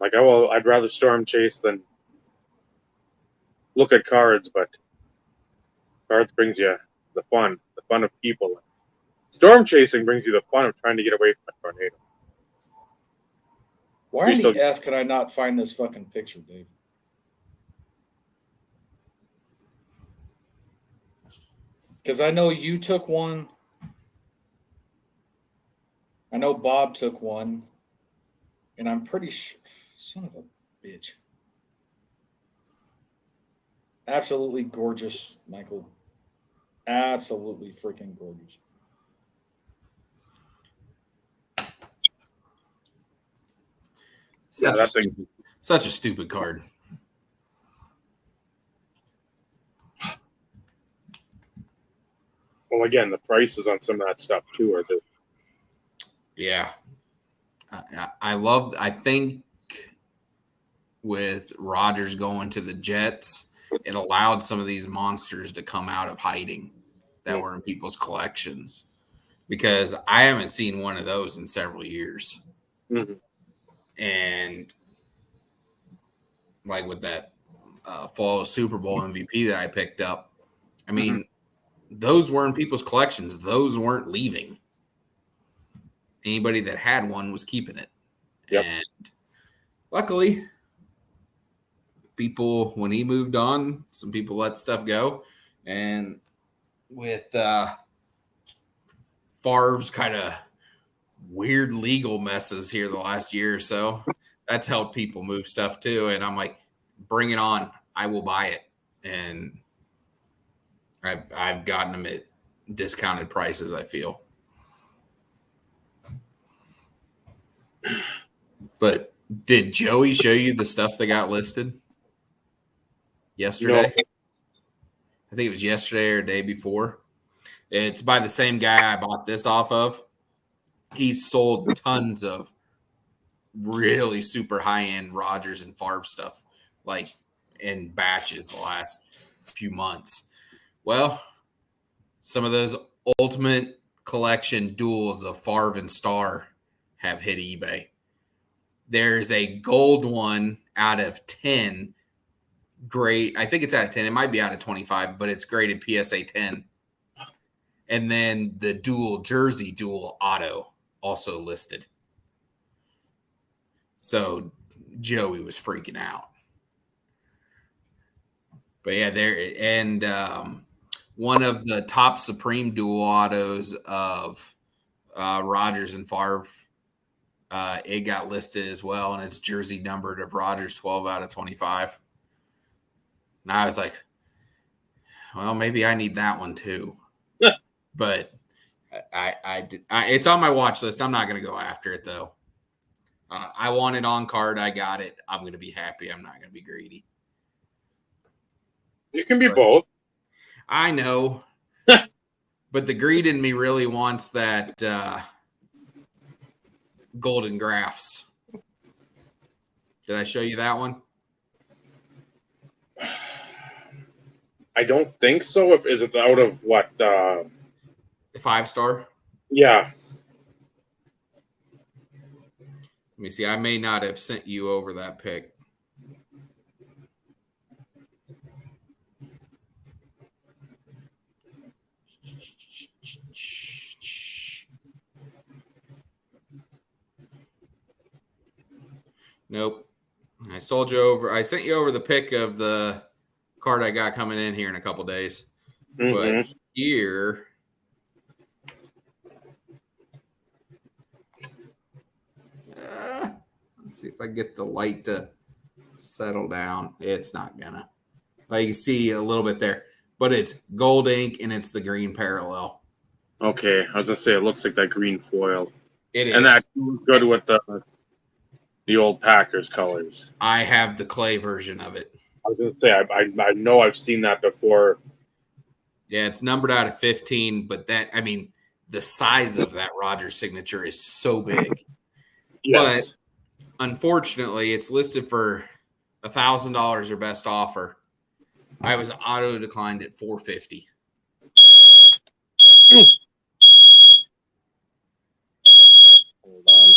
Like, I'd rather storm chase than look at cards, but cards brings you the fun of people. Storm chasing brings you the fun of trying to get away from a tornado. Why in the F could I not find this fucking picture, Dave? Because I know you took one. I know Bob took one. And I'm pretty sure. Son of a bitch. Absolutely gorgeous, Michael. Absolutely freaking gorgeous. Such a stupid card. Well, again, the prices on some of that stuff too are just. Yeah, I think with Rodgers going to the Jets, it allowed some of these monsters to come out of hiding that were in people's collections, because I haven't seen one of those in several years. Mm-hmm. And like with that fall Super Bowl MVP that I picked up, I mean, those were in people's collections. Those weren't leaving. Anybody that had one was keeping it. Yep. And luckily, people, when he moved on, some people let stuff go. And with Favre's kind of weird legal messes here the last year or so, that's helped people move stuff too. And I'm like, bring it on. I will buy it. And I've gotten them at discounted prices, I feel. But did Joey show you the stuff that got listed yesterday? No. I think it was yesterday or the day before. It's by the same guy I bought this off of. He's sold tons of really super high-end Rodgers and Favre stuff, like in batches the last few months. Well, some of those ultimate collection duels of Favre and Star have hit eBay. There's a gold one out of 10. Great. I think it's out of 10. It might be out of 25, but it's graded PSA 10. And then the jersey dual auto also listed. So Joey was freaking out. But yeah, there, and one of the top Supreme dual autos of Rodgers and Favre, it got listed as well, and it's jersey numbered of Rodgers 12 out of 25. And I was like, well, maybe I need that one too. But it's on my watch list. I'm not going to go after it though. I want it on card. I got it. I'm going to be happy. I'm not going to be greedy. You can be both. I know. But the greed in me really wants that golden graphs. Did I show you that one? I don't think so. Is it out of what? 5-star? Yeah. Let me see. I may not have sent you over that pic. Nope. I sent you over the pic of the card I got coming in here in a couple days. Mm-hmm. But here, let's see if I get the light to settle down. It's not gonna. Well, you can see a little bit there, but it's gold ink and it's the green parallel. Okay, I was gonna say it looks like that green foil. It is, and that's good with the old Packers colors. I have the clay version of it. I was gonna say I know I've seen that before. Yeah, it's numbered out of 15, but the size of that Rodgers signature is so big. Yes. But unfortunately, it's listed for $1,000 or best offer. I was auto declined at $450. Hold on.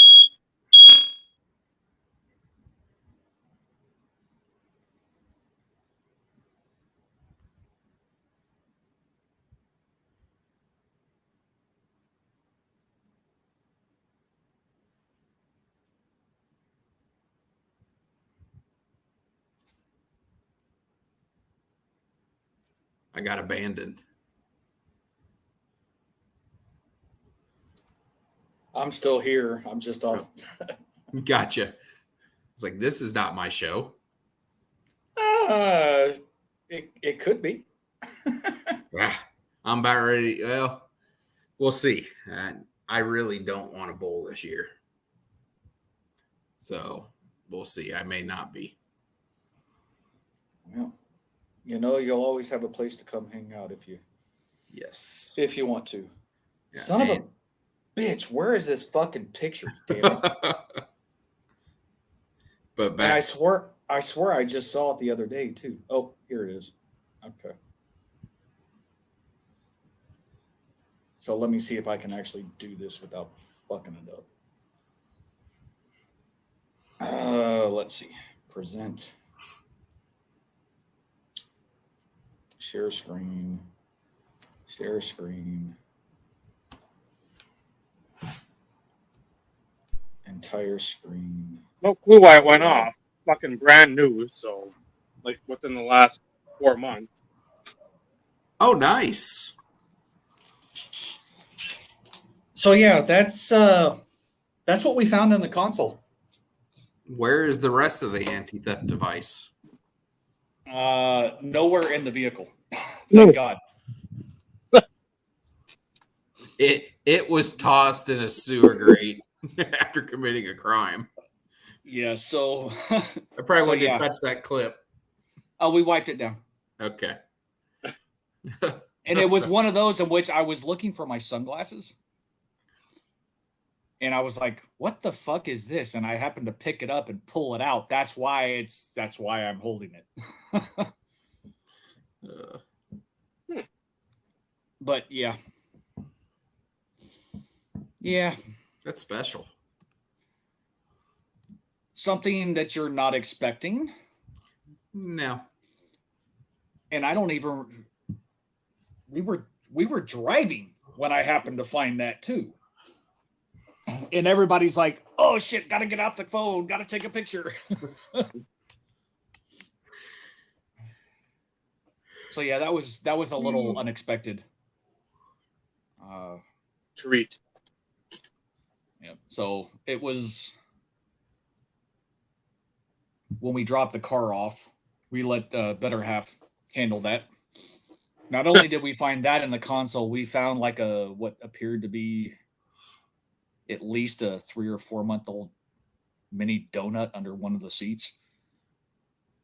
I got abandoned. I'm still here. I'm just off. Gotcha. It's like, this is not my show. It could be. I'm about ready. Well, we'll see. I really don't want to bowl this year. So we'll see. I may not be. Well, you'll always have a place to come hang out if you want to. Yeah, Son of a bitch, where is this fucking picture? Damn it. But and I swear I just saw it the other day too. Oh, here it is. Okay. So let me see if I can actually do this without fucking it up. Let's see. Present. Share screen. Share screen. Entire screen. No clue why it went off. Fucking brand new, so like within the last 4 months. Oh, nice. So yeah, that's what we found in the console. Where is the rest of the anti-theft device? Nowhere in the vehicle. No. Thank God. It was tossed in a sewer grate after committing a crime. Yeah, so I probably So, wouldn't yeah. have touched that clip. we wiped it down. Okay. And it was one of those in which I was looking for my sunglasses. And I was like, what the fuck is this? And I happened to pick it up and pull it out. That's why I'm holding it. But yeah. Yeah. That's special. Something that you're not expecting. No. And I don't even we were driving when I happened to find that too. And everybody's like, oh shit, gotta get out the phone, gotta take a picture. So yeah, that was a little unexpected. Treat. Yeah. So it was when we dropped the car off, we let Better Half handle that. Not only did we find that in the console, we found like what appeared to be at least a 3 or 4 month old mini donut under one of the seats.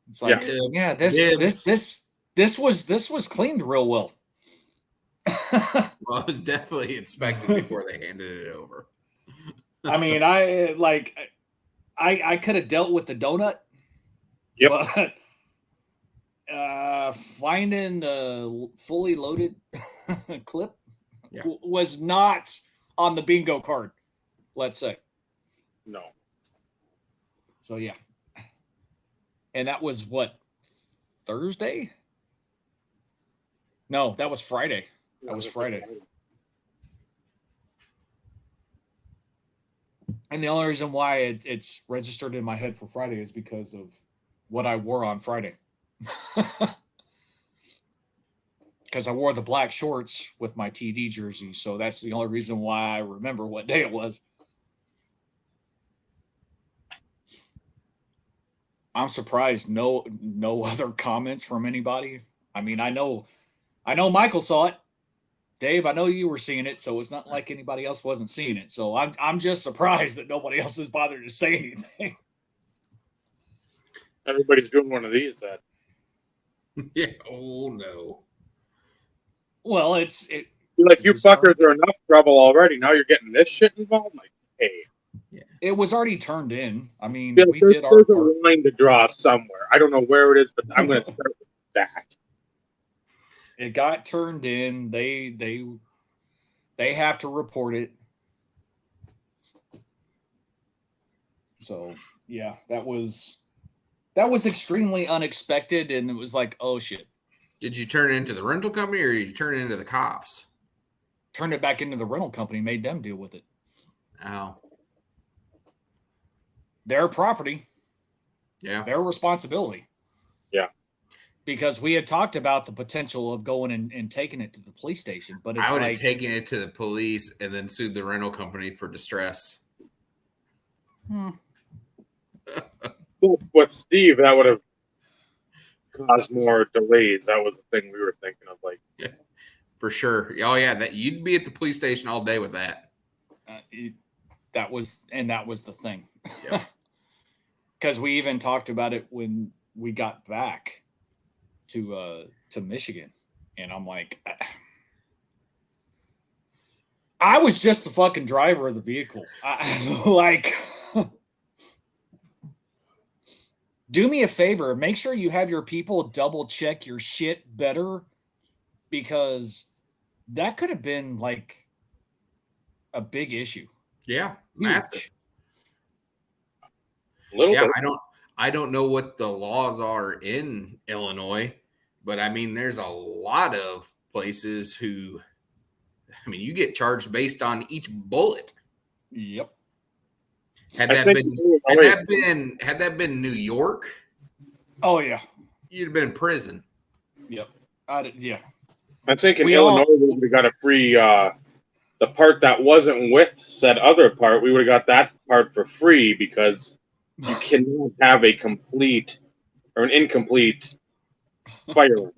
It's like, yeah, this was cleaned real well. Well, it was definitely inspected before they handed it over. I mean, I could have dealt with the donut. Yep. But finding the fully loaded clip was not on the bingo card, let's say. No. So yeah. And that was what, Thursday? No, that was Friday. That was Friday. And the only reason why it's registered in my head for Friday is because of what I wore on Friday. Because I wore the black shorts with my TD jersey. So that's the only reason why I remember what day it was. I'm surprised no other comments from anybody. I mean, I know Michael saw it. Dave, I know you were seeing it, so it's not like anybody else wasn't seeing it. So I'm just surprised that nobody else has bothered to say anything. Everybody's doing one of these. Yeah. Oh no. Well, You're like, you fuckers are enough trouble already. Now you're getting this shit involved. Like, hey. Yeah. It was already turned in. I mean, yeah, we did our part. There's a line to draw somewhere. I don't know where it is, but I'm going to start with that. It got turned in. They have to report it. So yeah, that was extremely unexpected, and it was like, oh shit. Did you turn it into the rental company or did you turn it into the cops? Turned it back into the rental company, made them deal with it. Oh. Their property. Yeah. Their responsibility. Yeah. Because we had talked about the potential of going and taking it to the police station, but it's I would like have taken it to the police and then sued the rental company for distress. With Steve, that would have caused more delays. That was the thing we were thinking of. Like, yeah, for sure. Oh yeah, that you'd be at the police station all day with that. That was the thing. Yep. Because we even talked about it when we got back to Michigan, and I'm like, I was just the fucking driver of the vehicle. Do me a favor, make sure you have your people double check your shit better, because that could have been like a big issue. Yeah, massive. Little bit. I don't know what the laws are in Illinois, but I mean, there's a lot of places who, I mean, you get charged based on each bullet. Yep. Had I that think been it was- had that been New York, Oh yeah. you'd have been in prison. Yep. Yeah. I think in We Illinois all- we would have got a free the part that wasn't with said other part. We would have got that part for free because you cannot have a complete or an incomplete firearm.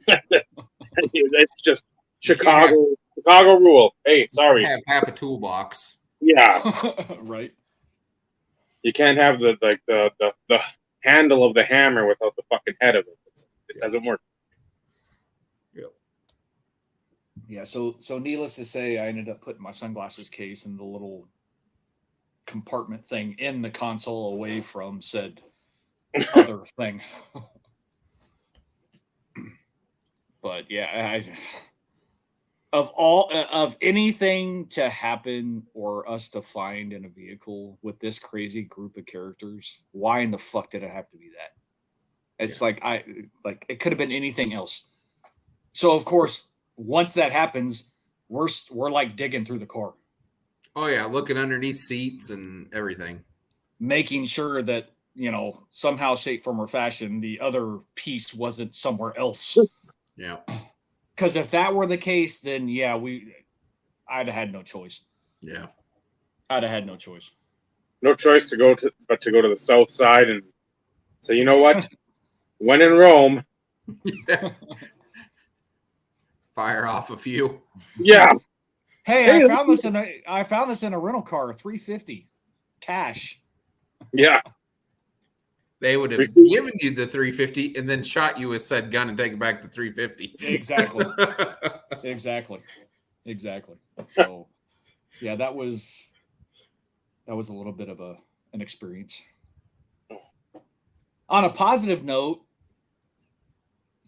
It's just You can't Chicago rule. Hey, sorry. have half a toolbox. Yeah, right. you can't have the handle of the hammer without the fucking head of it. It doesn't work. Yeah. So needless to say, I ended up putting my sunglasses case in the little compartment thing in the console away from said other thing. But yeah, of anything to happen or us to find in a vehicle with this crazy group of characters, why in the fuck did it have to be that? It's like it could have been anything else. So of course, once that happens, we're like digging through the car, Oh yeah, looking underneath seats and everything. making sure that somehow, shape, form, or fashion, the other piece wasn't somewhere else. Yeah. Because if that were the case, then yeah, I'd have had no choice. Yeah. I'd have had no choice. No choice but to go to the south side and say, you know what? When in Rome, Fire off a few. yeah. Hey, I found this in a rental car, $350 cash. Yeah. They would have given you the 350 and then shot you with said gun and taken back the 350. Exactly. Exactly. So, yeah, that was a little bit of an experience. On a positive note,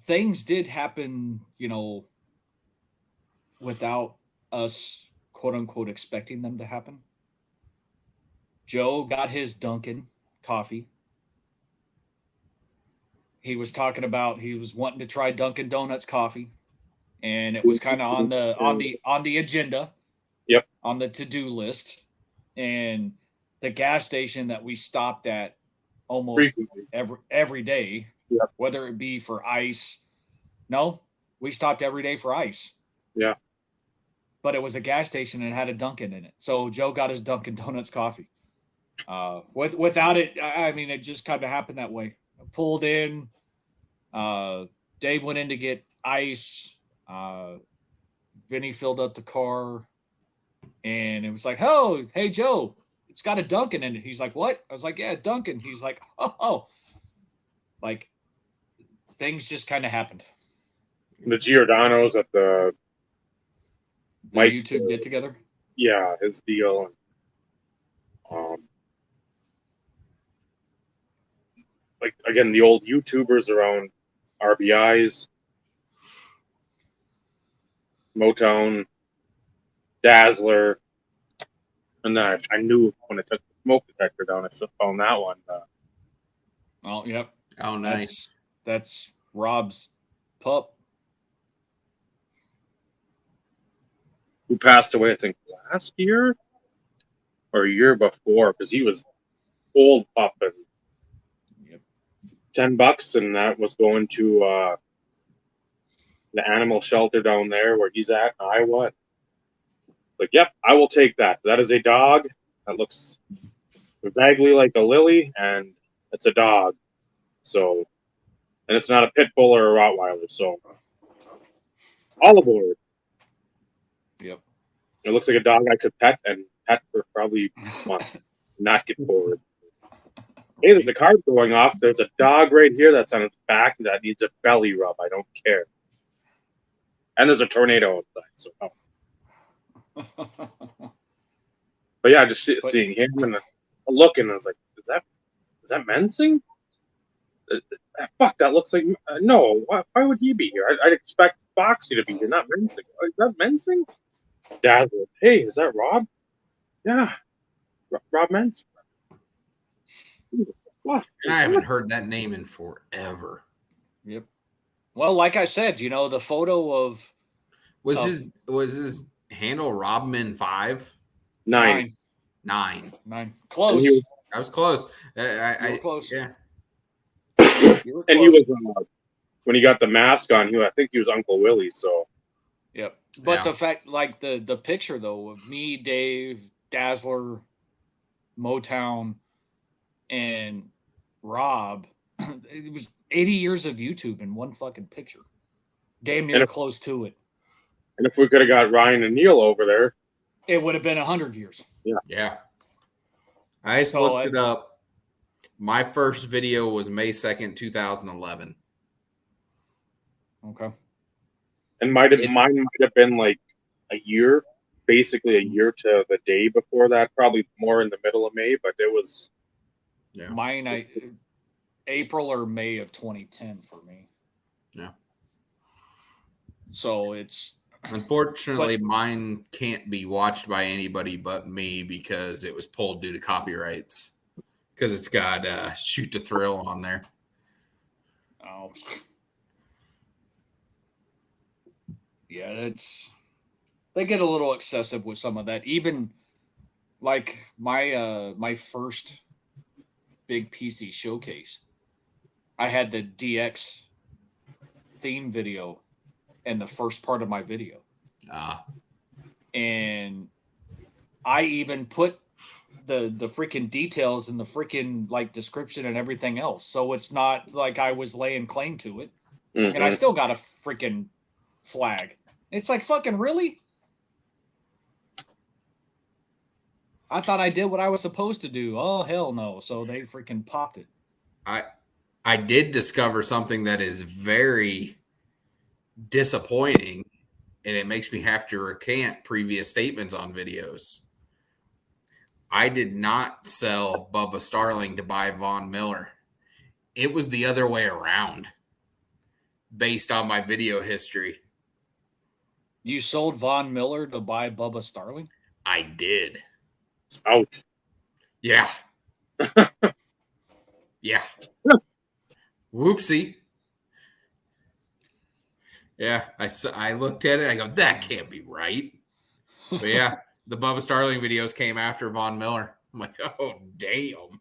things did happen, without us, quote unquote, expecting them to happen. Joe got his Dunkin' coffee. He was talking about he was wanting to try Dunkin' Donuts coffee, and it was kind of on the agenda. Yep. On the to-do list. And the gas station that we stopped at almost every day, yep. Whether it be for ice. No, we stopped every day for ice. Yeah. But it was a gas station and it had a Dunkin' in it. So Joe got his Dunkin' Donuts coffee. Without it, I mean, it just kind of happened that way. I pulled in. Dave went in to get ice. Vinny filled up the car. And it was like, oh, hey, Joe, it's got a Dunkin' in it. He's like, what? I was like, yeah, Dunkin'. He's like, oh. Like, things just kind of happened. The Giordano's at the YouTube get together. Yeah, his deal. Like again, the old YouTubers around RBI's, Motown, Dazzler, and then I knew when I took the smoke detector down, I still found that one. Oh, yep. Oh, nice. That's Rob's pup. Who passed away, I think, last year or a year before, because he was old pup and yep. $10, and that was going to the animal shelter down there where he's at in Iowa. Like, yep, I will take that. That is a dog that looks vaguely like a Lily, and it's a dog. So, and it's not a pit bull or a Rottweiler. So, all aboard. Yep. It looks like a dog I could pet for probably a month, not get forward. Hey, there's a card going off. There's a dog right here that's on its back that needs a belly rub. I don't care. And there's a tornado outside. So, but yeah, just seeing him and looking, I was like, is that Mensing? Fuck, that looks like no. Why would he be here? I'd expect Foxy to be here, not Mensing. Is that Mensing? Dazzler. Hey, is that Rob? Yeah, Rob Mensing. What? I haven't heard that name in forever. Yep. Well, like I said, the photo of Was of his handle Robman 5? 9. 9. 9. And Close. I was close. You were close. Yeah. You were and he close. was when he got the mask on. I think he was Uncle Willie. So Yep. But Yeah. the fact, like the picture though of me, Dave, Dazzler, Motown, and Rob, it was 80 years of YouTube in one fucking picture. Damn near close to it. and if we could have got Ryan and Neil over there, It would have been 100 years. Yeah. I just looked it up. My first video was May 2nd, 2011. Okay. and mine might have been like a year, basically a year to the day before that, probably more in the middle of May, but it was. Yeah. Mine, April or May of 2010 for me. Yeah. So it's unfortunately mine can't be watched by anybody but me because it was pulled due to copyrights. Because it's got Shoot to Thrill on there. Oh. Yeah, they get a little excessive with some of that. Even like my first big PC showcase, I had the DX theme video in the first part of my video. And I even put the freaking details in the freaking like description and everything else. So it's not like I was laying claim to it. Mm-hmm. And I still got a freaking flag. It's like, fucking really? I thought I did what I was supposed to do. Oh, hell no. So they freaking popped it. I did discover something that is very disappointing, and it makes me have to recant previous statements on videos. I did not sell Bubba Starling to buy Von Miller. It was the other way around based on my video history. You sold Von Miller to buy Bubba Starling? I did. Ouch. Yeah. Yeah. Whoopsie. Yeah. I looked at it. I go, that can't be right. But yeah, the Bubba Starling videos came after Von Miller. I'm like, oh, damn.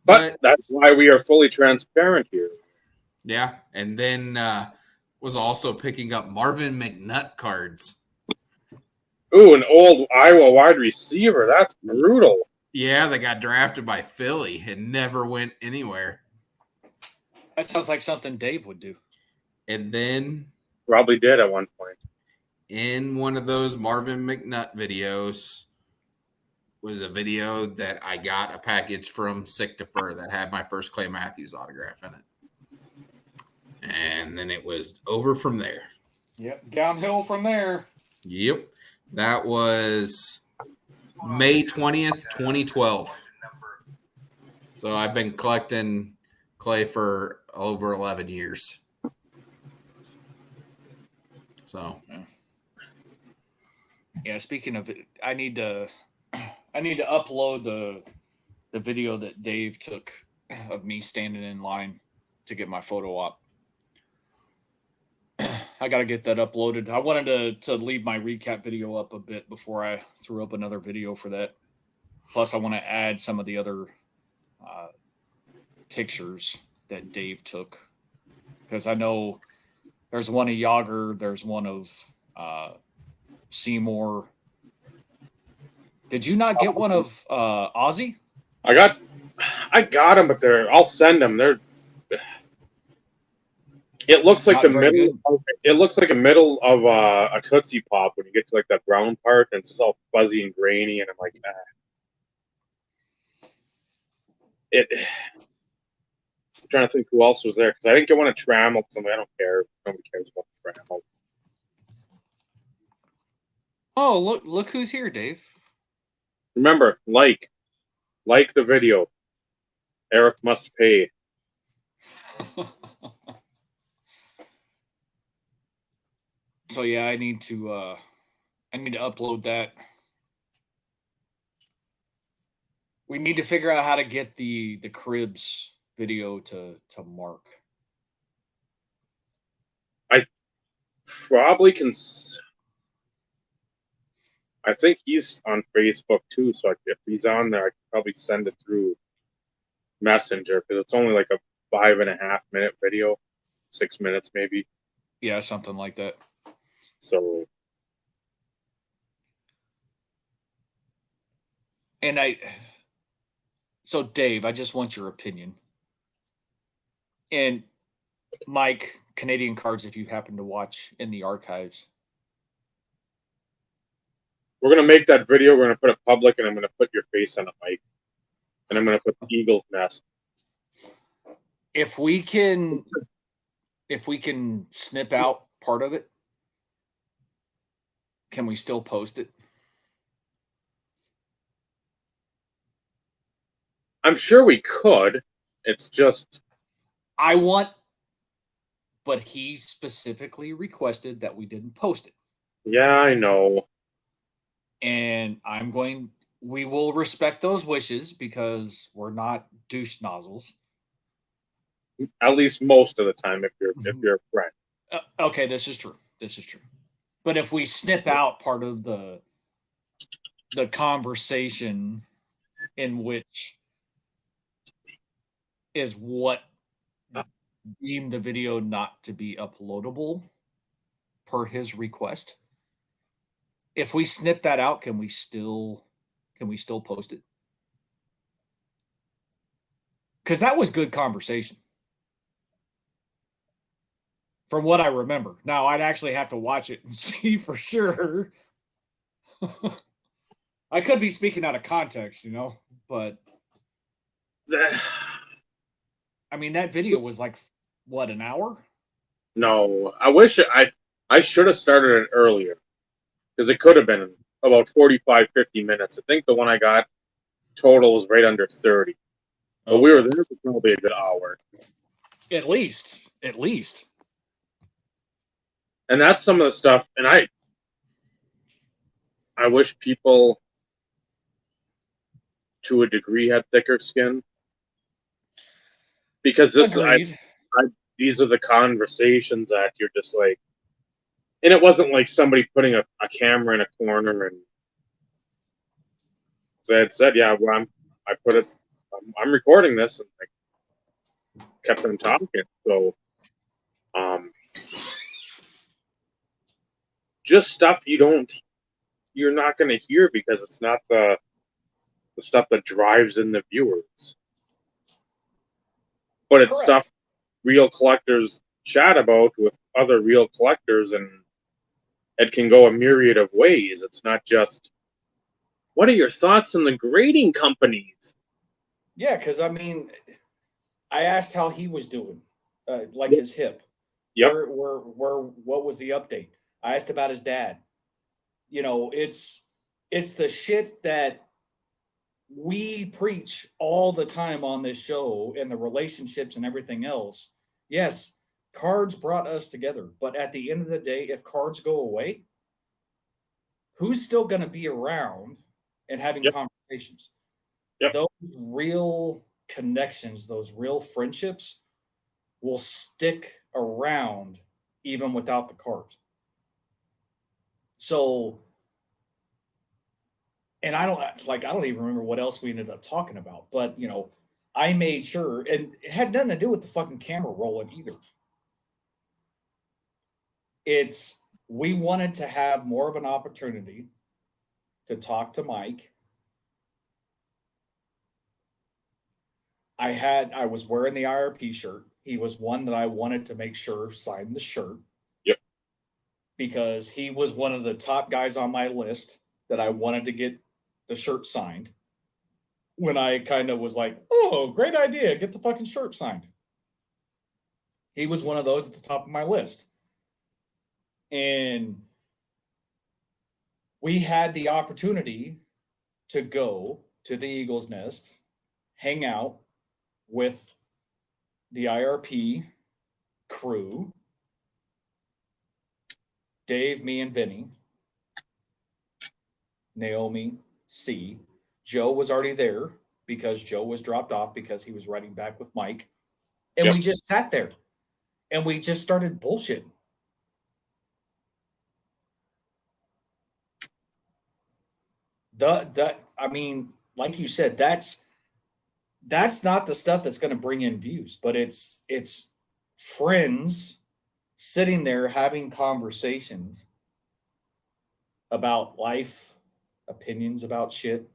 But that's why we are fully transparent here. Yeah. And then was also picking up Marvin McNutt cards. Ooh, an old Iowa wide receiver. That's brutal. Yeah, they got drafted by Philly and never went anywhere. That sounds like something Dave would do. And then probably did at one point. In one of those Marvin McNutt videos was a video that I got a package from Sick to Fur that had my first Clay Matthews autograph in it. And then it was over from there. Yep, downhill from there. Yep. That was May 20th, 2012. So I've been collecting Clay for over 11 years. So, yeah, speaking of it, I need to upload the video that Dave took of me standing in line to get my photo op. I got to get that uploaded. I wanted to leave my recap video up a bit before I threw up another video for that. Plus, I want to add some of the other pictures that Dave took, because I know there's one of Yager, there's one of Seymour. Did you not get one of Ozzy? I got them, but I'll send them. It looks like it looks like a middle of a Tootsie Pop when you get to like that brown part, and it's just all fuzzy and grainy, and I'm like, I'm trying to think who else was there, because I didn't get one of Trammell, because I don't care. Nobody cares about Trammell. Oh, look who's here, Dave. Remember, like the video. Eric must pay. So yeah, I need to upload that. We need to figure out how to get the Cribs video to Mark. probably can. I think he's on Facebook too, so if he's on there, I can probably send it through Messenger because it's only like a 5.5 minute video, 6 minutes maybe. Yeah, something like that. So, and so Dave, I just want your opinion. And Mike, Canadian Cards, if you happen to watch in the archives. we're gonna make that video. We're gonna put it public, and I'm gonna put your face on it, Mike, and I'm gonna put the Eagles nest. If we can snip out part of it, can we still post it? I'm sure we could. It's just but he specifically requested that we didn't post it. Yeah, I know. And we will respect those wishes because we're not douche nozzles. At least most of the time, if you're a friend. Okay, this is true. But if we snip out part of the conversation in which is what deemed the video not to be uploadable per his request, if we snip that out, can we still post it? Because that was good conversation. From what I remember. Now, I'd actually have to watch it and see for sure. I could be speaking out of context, but I mean, that video was like, what, an hour? No, I wish I should have started it earlier because it could have been about 45, 50 minutes. I think the one I got total was right under 30. But we were there for probably a good hour. At least. And that's some of the stuff. And I wish people, to a degree, had thicker skin. Because these are the conversations that you're just like, and it wasn't like somebody putting a camera in a corner and they had said, yeah, well, I'm recording this, and I kept them talking. So, just stuff you're not going to hear because it's not the stuff that drives in the viewers. But it's stuff real collectors chat about with other real collectors, and it can go a myriad of ways. It's not just, what are your thoughts on the grading companies? Yeah, because I mean, I asked how he was doing, like his hip. Yep. What was the update? I asked about his dad. It's the shit that we preach all the time on this show, and the relationships and everything else. Yes, cards brought us together, but at the end of the day, if cards go away, who's still going to be around and having conversations? Yep. Those real connections, those real friendships will stick around even without the cards. So, and I don't even remember what else we ended up talking about, but I made sure, and it had nothing to do with the fucking camera rolling either. We wanted to have more of an opportunity to talk to Mike. I was wearing the IRP shirt. He was one that I wanted to make sure signed the shirt. Yep. Because he was one of the top guys on my list that I wanted to get the shirt signed. When I kind of was like, oh, great idea, get the fucking shirt signed. He was one of those at the top of my list. And we had the opportunity to go to the Eagles Nest, hang out with the IRP crew, Dave, me, and Vinny, Naomi, C. Joe was already there because Joe was dropped off because he was riding back with Mike. And we just sat there and we just started bullshitting. I mean, like you said, that's not the stuff that's going to bring in views, but it's friends sitting there having conversations about life, opinions about shit.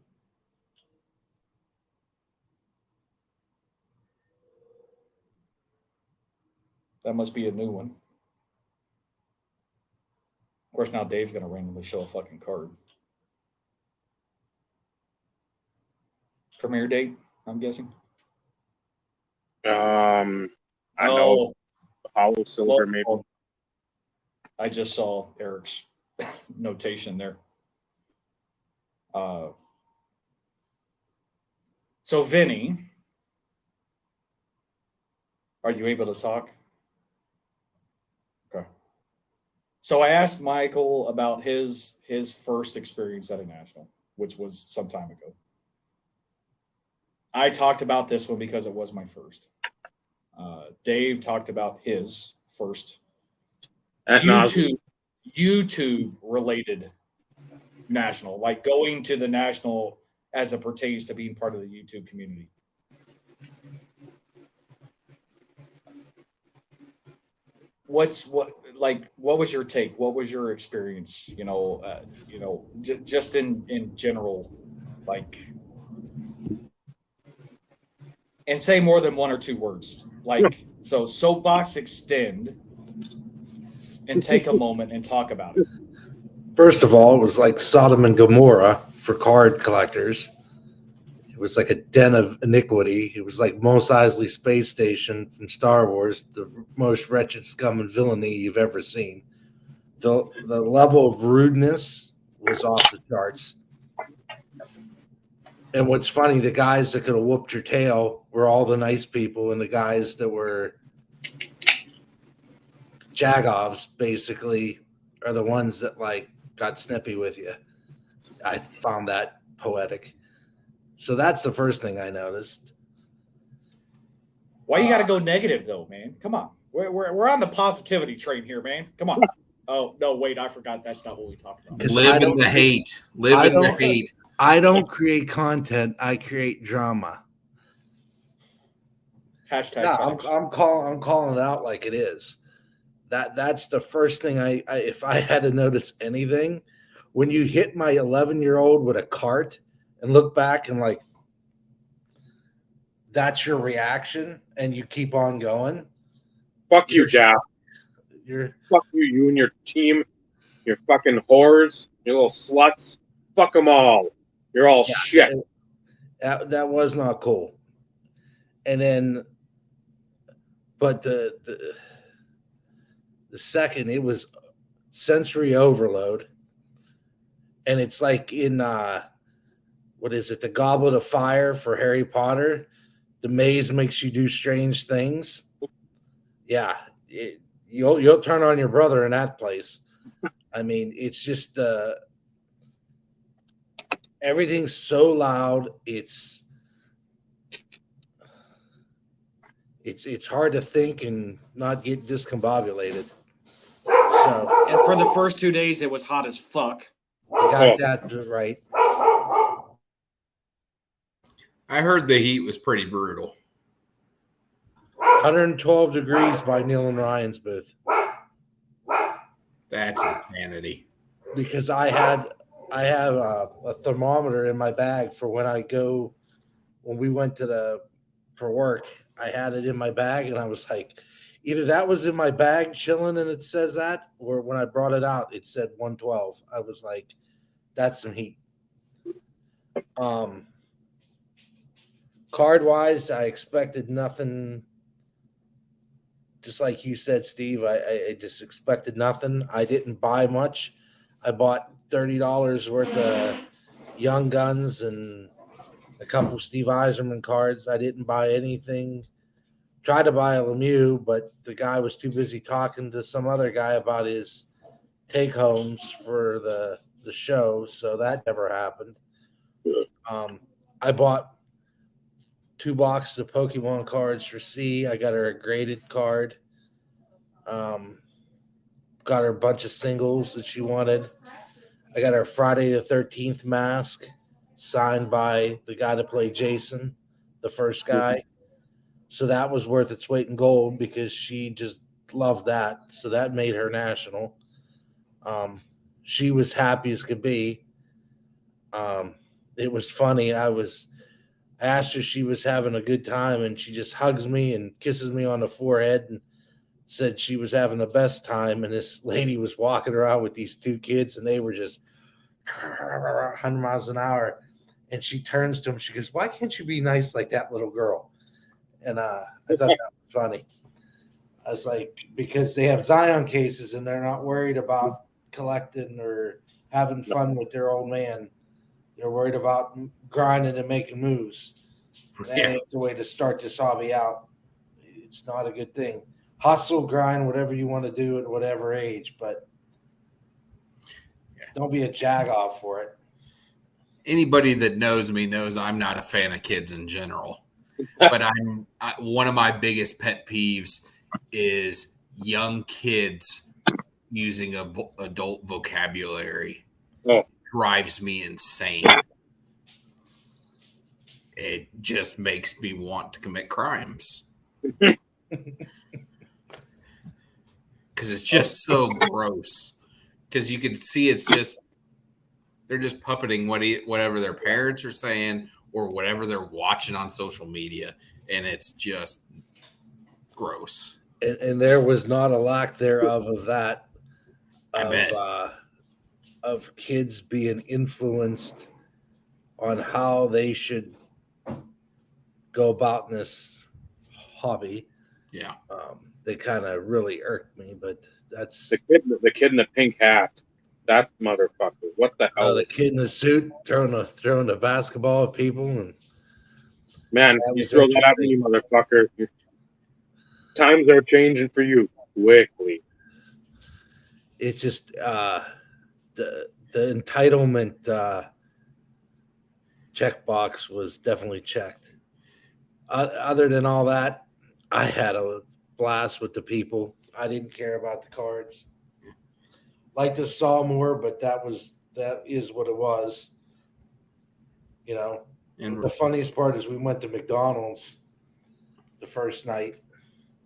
That must be a new one. Of course, now Dave's going to randomly show a fucking card. Premiere date, I'm guessing. I know Oh, Hollow Silver, maybe. well, I just saw Eric's notation there. So, Vinny, are you able to talk? Okay. So I asked Michael about his first experience at a national, which was some time ago. I talked about this one because it was my first. Dave talked about his first At nauseam. YouTube related national, like going to the national as it pertains to being part of the YouTube community. What was your take? What was your experience? Just in general, like, and say more than one or two words. Like, so soapbox extend and take a moment and talk about it. First of all, it was like Sodom and Gomorrah for card collectors. It was like a den of iniquity. It was like Mos Eisley Space Station from Star Wars, the most wretched scum and villainy you've ever seen. The level of rudeness was off the charts. And what's funny, the guys that could have whooped your tail were all the nice people, and the guys that were jagoffs basically are the ones that like got snippy with you. I found that poetic. So that's the first thing I noticed. Why you got to go negative though, man? Come on, we're on the positivity train here, man. Come on. Oh no, wait, I forgot. That's not what we talked about. Live in the hate. Live in the hate. I don't create content. I create drama. Hashtag. No, I'm calling it out like it is. That's the first thing I if I had to notice anything, when you hit my 11-year-old with a cart and look back and like that's your reaction and you keep on going. Fuck you, Jack. Fuck you, you and your team. You're fucking whores. You little sluts. Fuck them all. You're all shit. That was not cool. And then, but the second, it was sensory overload. And it's like in, what is it? The Goblet of Fire for Harry Potter. The maze makes you do strange things. Yeah. You'll turn on your brother in that place. I mean, it's just everything's so loud. It's hard to think and not get discombobulated. So, and for the first 2 days, it was hot as fuck. You got that right. I heard the heat was pretty brutal. 112 degrees by Neil and Ryan's booth. That's insanity. Because I have a thermometer in my bag for when we went for work. I had it in my bag and I was like, either that was in my bag chilling and it says that, or when I brought it out, it said 112. I was like, that's some heat. Card wise, I expected nothing. Just like you said, Steve, I just expected nothing. I didn't buy much. I bought $30 worth of Young Guns and a couple Steve Eiserman cards. I didn't buy anything. Tried to buy a Lemieux, but the guy was too busy talking to some other guy about his take homes for the show, so that never happened. I bought 2 boxes of Pokemon cards for C. I got her a graded card. Got her a bunch of singles that she wanted. I got our Friday the 13th mask signed by the guy that played Jason, the first guy. So that was worth its weight in gold because she just loved that. So that made her national. She was happy as could be. It was funny. I asked her if she was having a good time, and she just hugs me and kisses me on the forehead and said she was having the best time. And this lady was walking around with these two kids, and they were just 100 miles an hour. And she turns to him. She goes, "Why can't you be nice like that little girl?" And I thought that was funny. I was like, because they have Zion cases, and they're not worried about collecting or having fun with their old man. They're worried about grinding and making moves. That ain't the way to start this hobby out. It's not a good thing. Hustle, grind, whatever you want to do at whatever age, but don't be a jag-off for it. Anybody that knows me knows I'm not a fan of kids in general. But one of my biggest pet peeves is young kids using adult vocabulary. Oh. Drives me insane. It just makes me want to commit crimes. Because it's just so gross. Because you can see they're just puppeting whatever their parents are saying or whatever they're watching on social media. And it's just gross. And there was not a lack thereof of that. Of kids being influenced on how they should go about in this hobby. Yeah. They kind of really irked me, but that's the kid in the pink hat. That motherfucker. What the hell? the kid in the suit throwing the basketball at people, and man, you throw that at me, motherfucker. Times are changing for you quickly. It just the entitlement checkbox was definitely checked. Other than all that, I had a blast with the people. I didn't care about the cards. Like to saw more, but that is what it was. You know, and the funniest part is we went to McDonald's the first night,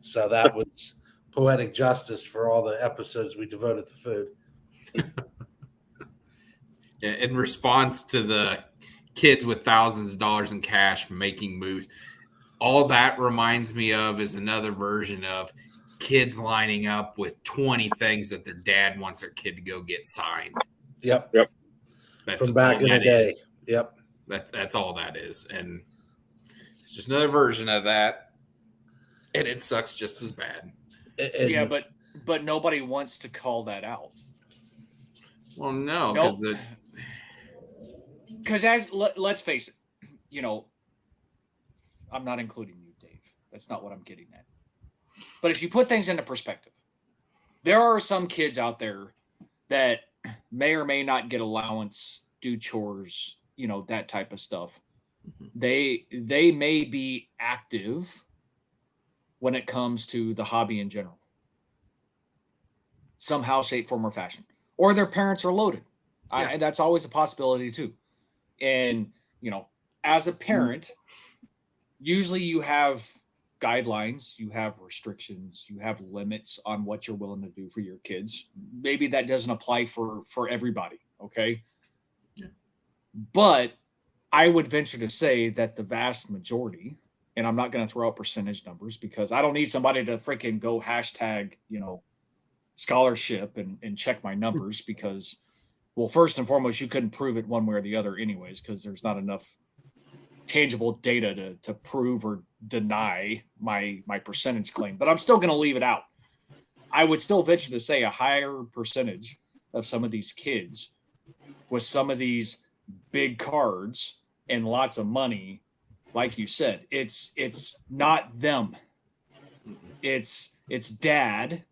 so that was poetic justice for all the episodes we devoted to food. Yeah, in response to the kids with thousands of dollars in cash making moves, all that reminds me of is another version of kids lining up with 20 things that their dad wants their kid to go get signed. Yep. That's from back in the day. Is. Yep. That's all that is. And it's just another version of that. And it sucks just as bad. Yeah, but nobody wants to call that out. Well, no, because let's face it, you know, I'm not including you, Dave. That's not what I'm getting at. But if you put things into perspective, there are some kids out there that may or may not get allowance, do chores, you know, that type of stuff. They may be active when it comes to the hobby in general. Somehow, shape, form, or fashion. Or their parents are loaded. Yeah. That's always a possibility too. And, you know, as a parent, usually you have guidelines, you have restrictions, you have limits on what you're willing to do for your kids. Maybe that doesn't apply for everybody, okay? Yeah. But I would venture to say that the vast majority, and I'm not going to throw out percentage numbers because I don't need somebody to freaking go hashtag, you know, scholarship and check my numbers because, well, first and foremost, you couldn't prove it one way or the other anyways because there's not enough tangible data to prove or deny my percentage claim, but I'm still going to leave it out. I would still venture to say a higher percentage of some of these kids with some of these big cards and lots of money, like you said, it's not them. It's dad,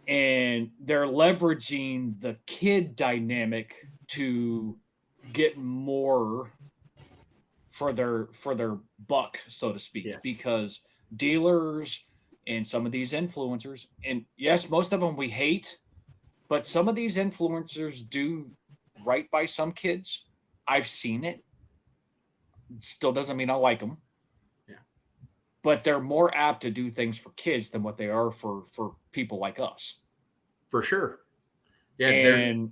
and they're leveraging the kid dynamic to get more for their buck, so to speak. Yes. Because dealers and some of these influencers, and yes, most of them we hate, but some of these influencers do right by some kids. I've seen it. Still doesn't mean I like them. Yeah. But they're more apt to do things for kids than what they are for people like us. For sure. Yeah, And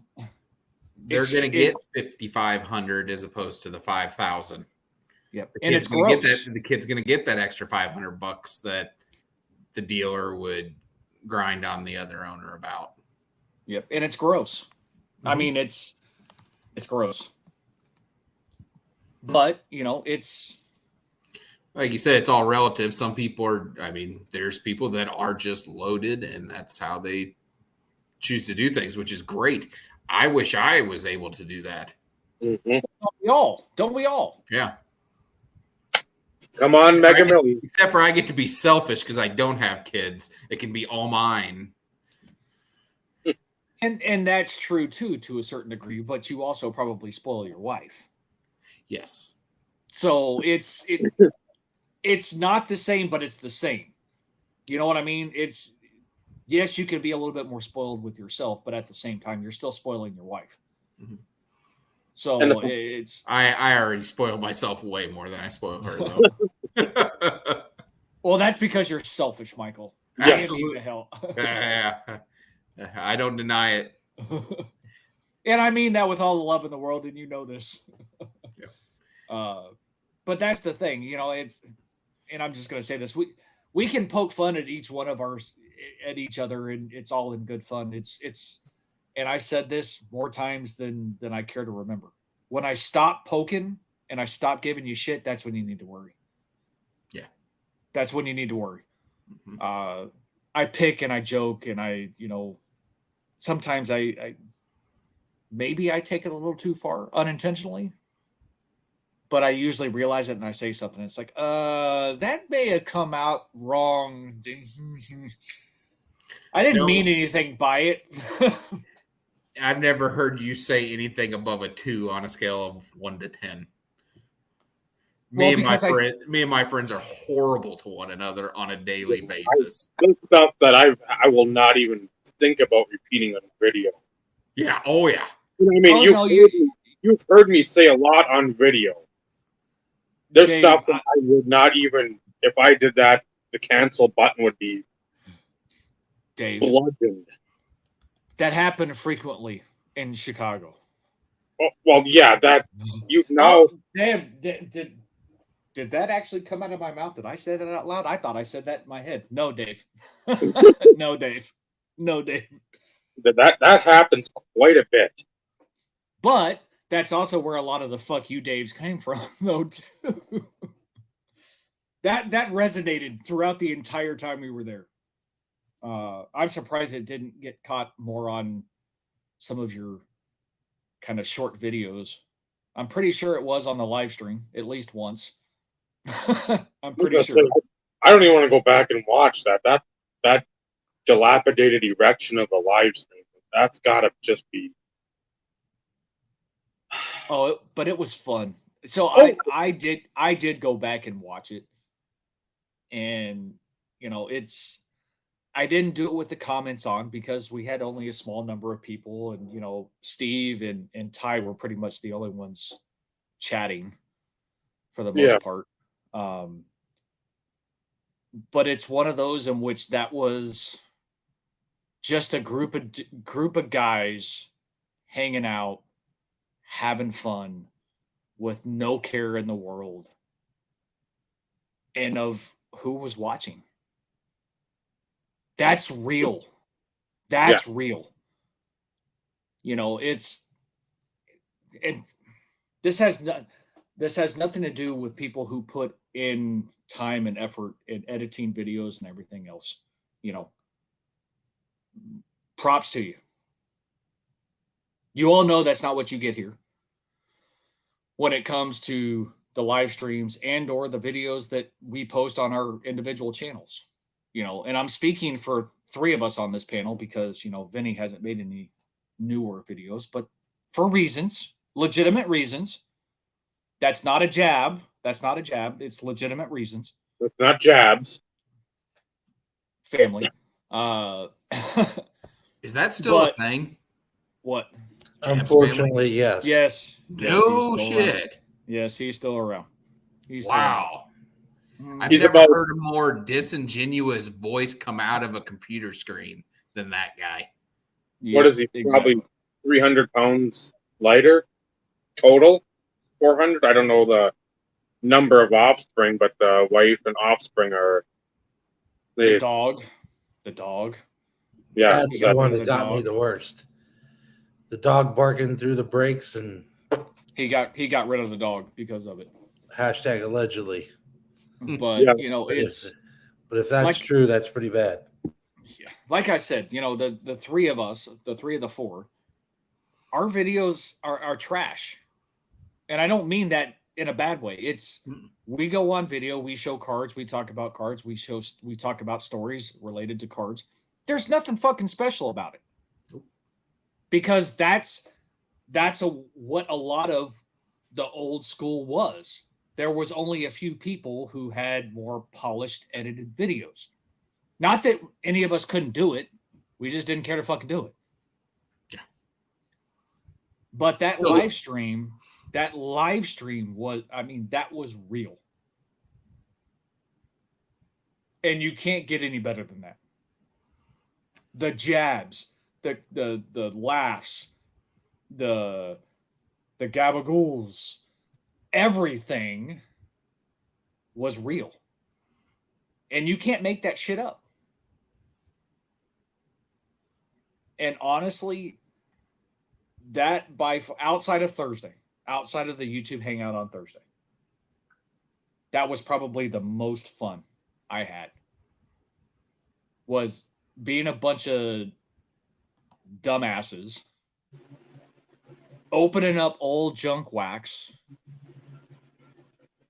they're going to get 5,500 as opposed to the 5,000. Yep. The And kid's it's gonna get gross. that, the kid's going to get that extra $500 that the dealer would grind on the other owner about. Yep. And it's gross. I mean, it's gross. But, you know, it's like you said, it's all relative. Some people are, I mean, there's people that are just loaded and that's how they choose to do things, which is great. I wish I was able to do that. Mm-hmm. Don't we all? Yeah. Come on, Mega Millions. Except for I get to be selfish because I don't have kids. It can be all mine. And that's true too, to a certain degree, but you also probably spoil your wife. Yes. So it's not the same, but it's the same. You know what I mean? It's yes, you can be a little bit more spoiled with yourself, but at the same time, you're still spoiling your wife. Mm-hmm. So it's I already spoiled myself way more than I spoil her though. Well, that's because you're selfish, Michael. Absolutely. The hell. I don't deny it. And I mean that with all the love in the world, and you know this. Yeah. But that's the thing, you know, and I'm just going to say this. We can poke fun at each one of ours, at each other, and it's all in good fun. It's and I've said this more times than I care to remember. When I stop poking and I stop giving you shit, that's when you need to worry. Yeah. That's when you need to worry. Mm-hmm. I pick and I joke and I, you know, sometimes I maybe I take it a little too far unintentionally, but I usually realize it and I say something. It's like, that may have come out wrong. I didn't mean anything by it. I've never heard you say anything above a 2 on a scale of 1 to 10. Me and my friends are horrible to one another on a daily basis. There's stuff that I will not even think about repeating on video. Yeah. Oh yeah. You know what I mean? You've heard me say a lot on video. There's Dave, stuff that I would not even, if I did that, the cancel button would be bludgeoned. That happened frequently in Chicago. Oh, well, yeah, that you know. Damn, did that actually come out of my mouth? Did I say that out loud? I thought I said that in my head. No, Dave. No, Dave. That happens quite a bit. But that's also where a lot of the fuck you Daves came from, though, too. That resonated throughout the entire time we were there. I'm surprised it didn't get caught more on some of your kind of short videos. I'm pretty sure it was on the live stream at least once. I'm pretty sure. I don't even want to go back and watch that. That dilapidated erection of the live stream. That's got to just be. Oh, but it was fun. So I did go back and watch it, and you know I didn't do it with the comments on because we had only a small number of people, and you know Steve and Ty were pretty much the only ones chatting for the most part. But it's one of those in which that was just a group of guys hanging out, having fun, with no care in the world, and of who was watching. That's real. That's real. You know, this has nothing to do with people who put in time and effort in editing videos and everything else. You know, props to you. You all know that's not what you get here when it comes to the live streams and or the videos that we post on our individual channels. You know, and I'm speaking for 3 of us on this panel because, you know, Vinny hasn't made any newer videos, but for reasons, legitimate reasons. That's not a jab. It's legitimate reasons. It's not jabs. Family. Is that still a thing? What? Champs Unfortunately, yes. Yes. No he's still around. shit. Yes, he's still around. He's still around. Wow. I've He's never about- heard a more disingenuous voice come out of a computer screen than that guy. Yeah, What is he? exactly. Probably 300 pounds lighter total. 400. I don't know the number of offspring, but the wife and offspring are. The dog. The dog. Yeah, That's got the one rid of that the got me dog. the worst. The dog barking through the brakes and He got rid of the dog because of it. hashtag allegedly. But Yeah. you know, But it's if that's like- true, that's pretty bad. yeah, like I said, you know, the three of us, the three of the four, our videos are trash. And I don't mean that in a bad way. It's we go on video, we show cards, we talk about cards, we talk about stories related to cards. There's nothing fucking special about it. Because that's what a lot of the old school was. There was only a few people who had more polished edited videos. Not that any of us couldn't do it. We just didn't care to fucking do it. Yeah. But that Still live stream was, I mean, that was real. And you can't get any better than that. The jabs, the laughs, the gabagools, everything was real. And you can't make that shit up. And honestly, that outside of Thursday, outside of the YouTube Hangout on Thursday, that was probably the most fun I had. Was being a bunch of dumbasses opening up old junk wax,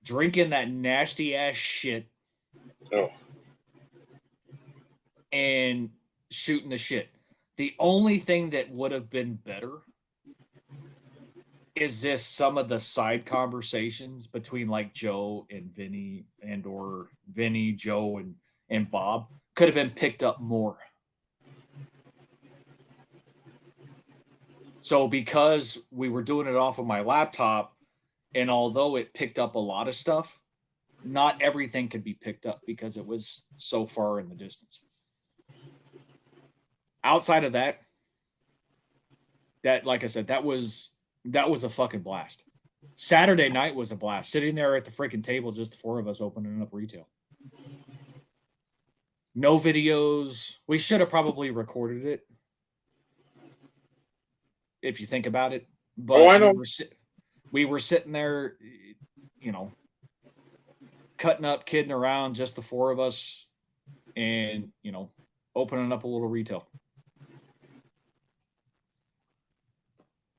drinking that nasty ass shit, Oh. and shooting the shit. The only thing that would have been better is if some of the side conversations between like Joe and Vinny or Vinny, Joe, and Bob could have been picked up more. So because we were doing it off of my laptop, and although it picked up a lot of stuff, not everything could be picked up because it was so far in the distance. Outside of that, like I said, that was a fucking blast. Saturday night was a blast. Sitting there at the freaking table, just the four of us opening up retail. No videos. We should have probably recorded it, if you think about it. But I know. we were sitting there, you know, cutting up, kidding around, just the four of us, and, you know, opening up a little retail.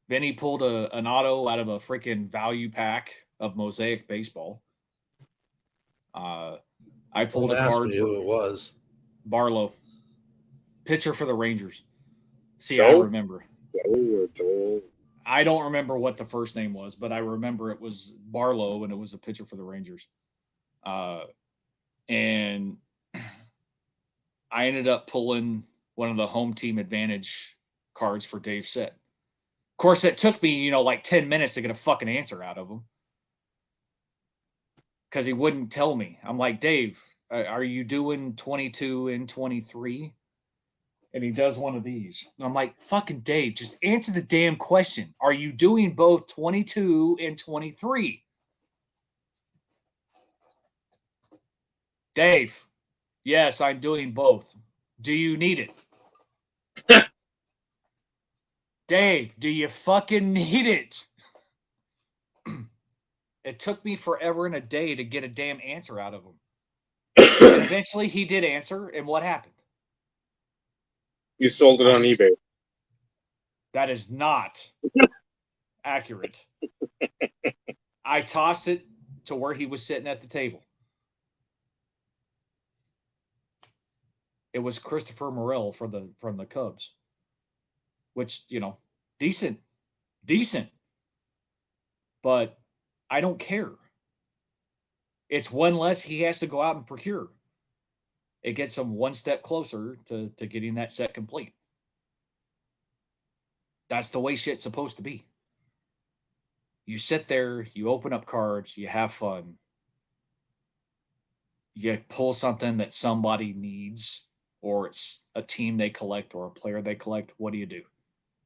Then he pulled an auto out of a freaking value pack of Mosaic Baseball. I pulled a card Who for it was. Barlow, pitcher for the Rangers. See, Joe? I remember. Joel. I don't remember what the first name was, but I remember it was Barlow, and it was a pitcher for the Rangers. And I ended up pulling one of the home team advantage cards for Dave Set. Of course, it took me, you know, like 10 minutes to get a fucking answer out of him because he wouldn't tell me. I'm like, Dave, are you doing 22 and 23? And he does one of these. And I'm like, fucking Dave, just answer the damn question. Are you doing both 22 and 23? Dave, yes, I'm doing both. Do you need it? Dave, do you fucking need it? It took me forever and a day to get a damn answer out of him. And eventually he did answer, and what happened? You sold it on eBay. That is not accurate. I tossed it to where he was sitting at the table. It was Christopher Morel from the Cubs, which, you know, decent, but I don't care. It's one less he has to go out and procure. It gets him one step closer to getting that set complete. That's the way shit's supposed to be. You sit there, you open up cards, you have fun. You pull something that somebody needs, or it's a team they collect or a player they collect. What do?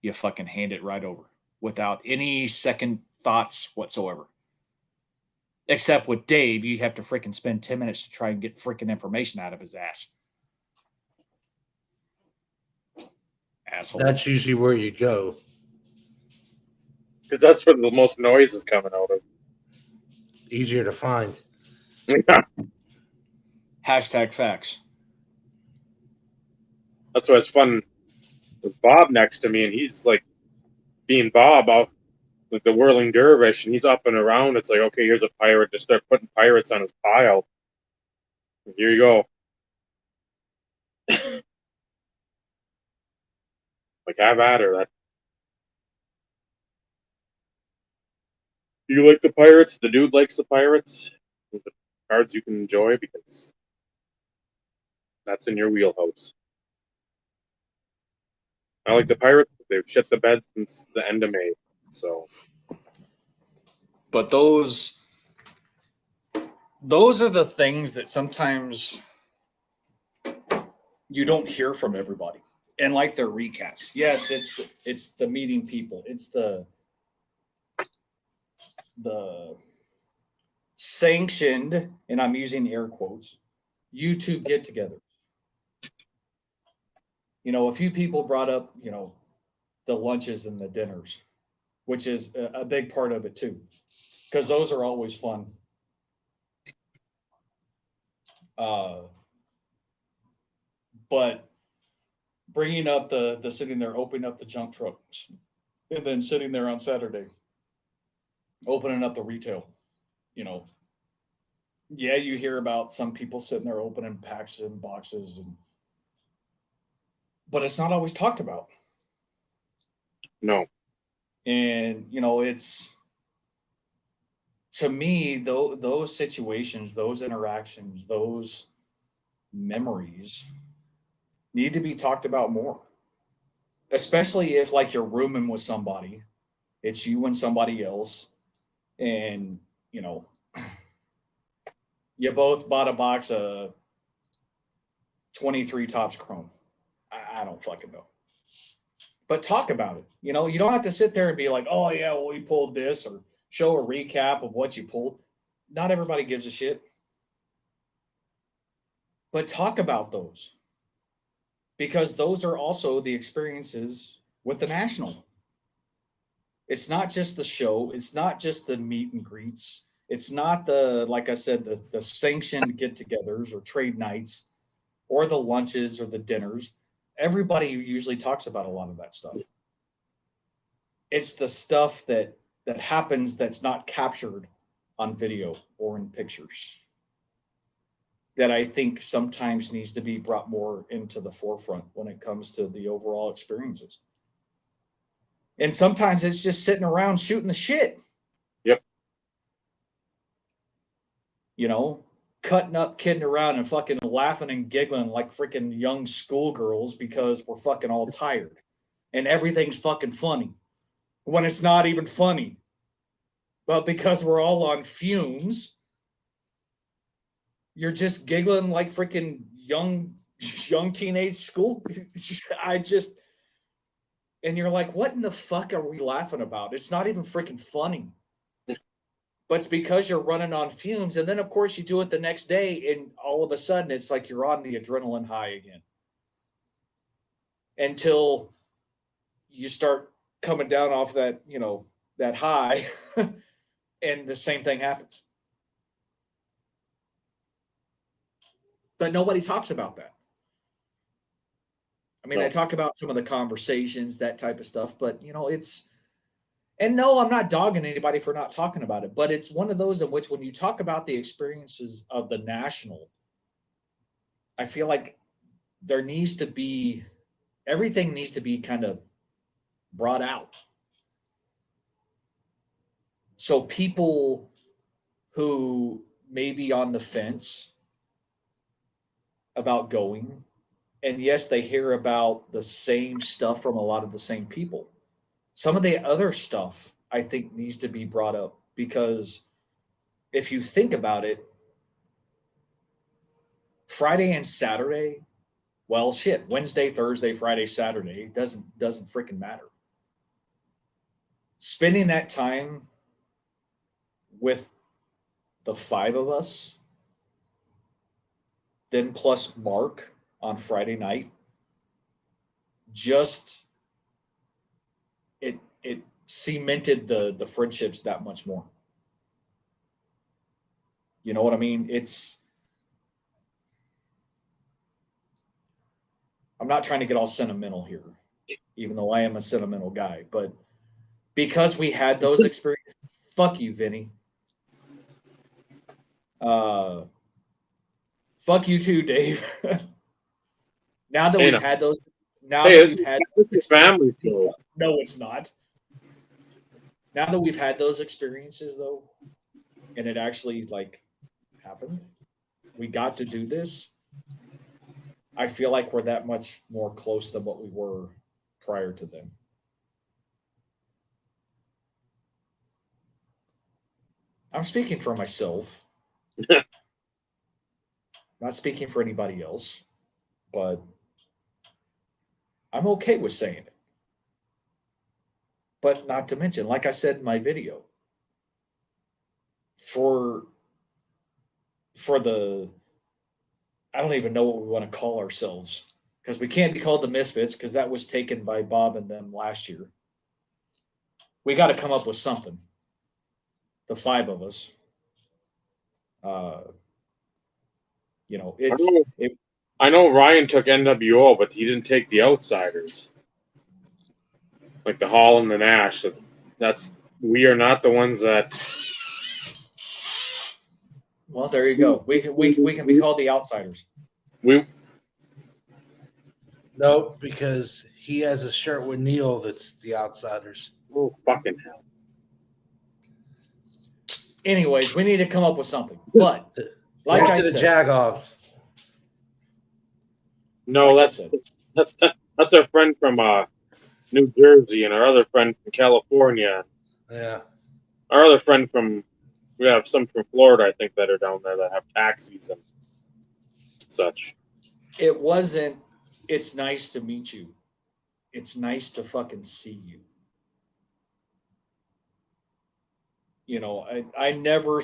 You fucking hand it right over without any second thoughts whatsoever. Except with Dave, you have to freaking spend 10 minutes to try and get freaking information out of his ass. Asshole. That's usually where you go. Because that's where the most noise is coming out of. Easier to find. Hashtag facts. That's why it's fun with Bob next to me, and he's like being Bob off with the whirling dervish, and he's up and around. It's like, okay, here's a pirate. Just start putting pirates on his pile. Here you go. Like, have at her. That. Do you like the pirates? The dude likes the pirates. With the cards you can enjoy because that's in your wheelhouse. I like the pirates. They've shit the bed since the end of May. So, but those are the things that sometimes you don't hear from everybody. And like their recaps. Yes, it's the meeting people. It's the sanctioned, and I'm using air quotes, YouTube get-together. A few people brought up, the lunches and the dinners, which is a big part of it too, because those are always fun. But bringing up the sitting there, opening up the junk trucks, and then sitting there on Saturday, opening up the retail, yeah, you hear about some people sitting there opening packs and boxes, but it's not always talked about. no. And, it's, to me, those situations, those interactions, those memories need to be talked about more. Especially if, like, you're rooming with somebody, it's you and somebody else, and, you both bought a box of 23 Topps Chrome. I don't fucking know. But talk about it. You don't have to sit there and be like, oh, yeah, well, we pulled this, or show a recap of what you pulled. Not everybody gives a shit. But talk about those. Because those are also the experiences with the National. It's not just the show. It's not just the meet and greets. It's not like I said, the sanctioned get-togethers or trade nights or the lunches or the dinners. Everybody usually talks about a lot of that stuff. It's the stuff that happens that's not captured on video or in pictures that I think sometimes needs to be brought more into the forefront when it comes to the overall experiences. And sometimes it's just sitting around shooting the shit. Yep. Cutting up, kidding around, and fucking laughing and giggling like freaking young schoolgirls because we're fucking all tired. And everything's fucking funny when it's not even funny. But because we're all on fumes, you're just giggling like freaking young teenage school. And you're like, what in the fuck are we laughing about? It's not even freaking funny. But it's because you're running on fumes. And then, of course, you do it the next day, and all of a sudden, it's like you're on the adrenaline high again. Until you start coming down off that, that high, and the same thing happens. But nobody talks about that. I mean, They talk about some of the conversations, that type of stuff, but, it's... And no, I'm not dogging anybody for not talking about it, but it's one of those in which when you talk about the experiences of the National, I feel like everything needs to be kind of brought out. So people who may be on the fence about going, and yes, they hear about the same stuff from a lot of the same people. some of the other stuff I think needs to be brought up because if you think about it, Friday and Saturday, well, shit, Wednesday, Thursday, Friday, Saturday doesn't freaking matter. Spending that time with the five of us, then plus Mark on Friday night, just it cemented the friendships that much more. You know what I mean? I'm not trying to get all sentimental here, even though I am a sentimental guy, but because we had those experiences, fuck you, Vinny. Fuck you too, Dave. Now that Hey, we've no. had those, Hey, this is family show. no, it's not. Now that we've had those experiences, though, and it actually like happened, we got to do this. I feel like we're that much more close than what we were prior to them. I'm speaking for myself, not speaking for anybody else, but I'm okay with saying it. But not to mention, like I said in my video, for the I don't even know what we want to call ourselves because we can't be called the Misfits because that was taken by Bob and them last year. We got to come up with something. The five of us. You know, I know Ryan took NWO, but he didn't take the Outsiders, like the Hall and the Nash. That's we are not the ones that. Well, there you go. We can be called the Outsiders. Nope, because he has a shirt with Neil that's the Outsiders. Oh fucking hell! Anyways, we need to come up with something. But like I to the said, Jagoffs. No, like that's our friend from New Jersey and our other friend from California. Yeah. Our other friend from we have some from Florida, I think, that are down there that have taxis and such. it wasn't. It's nice to meet you. It's nice to fucking see you. You know, I never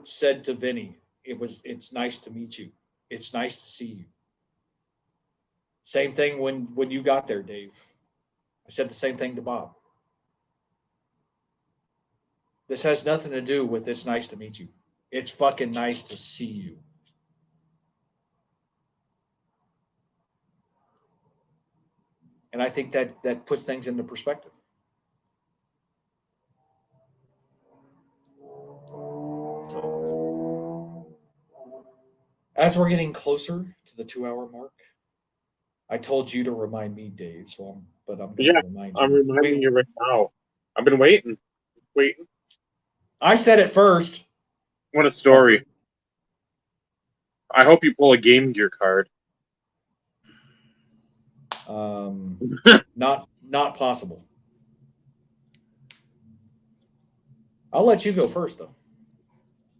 said to Vinny, it's nice to meet you. It's nice to see you. Same thing when you got there, Dave. I said the same thing to Bob. This has nothing to do with it's nice to meet you. It's fucking nice to see you. And I think that puts things into perspective. So, as we're getting closer to the 2 hour mark, I told you to remind me, Dave. But I'm going to remind you. I'm reminding you right now. I've been waiting. I said it first. What a story! Fucker. I hope you pull a Game Gear card. Not possible. I'll let you go first, though.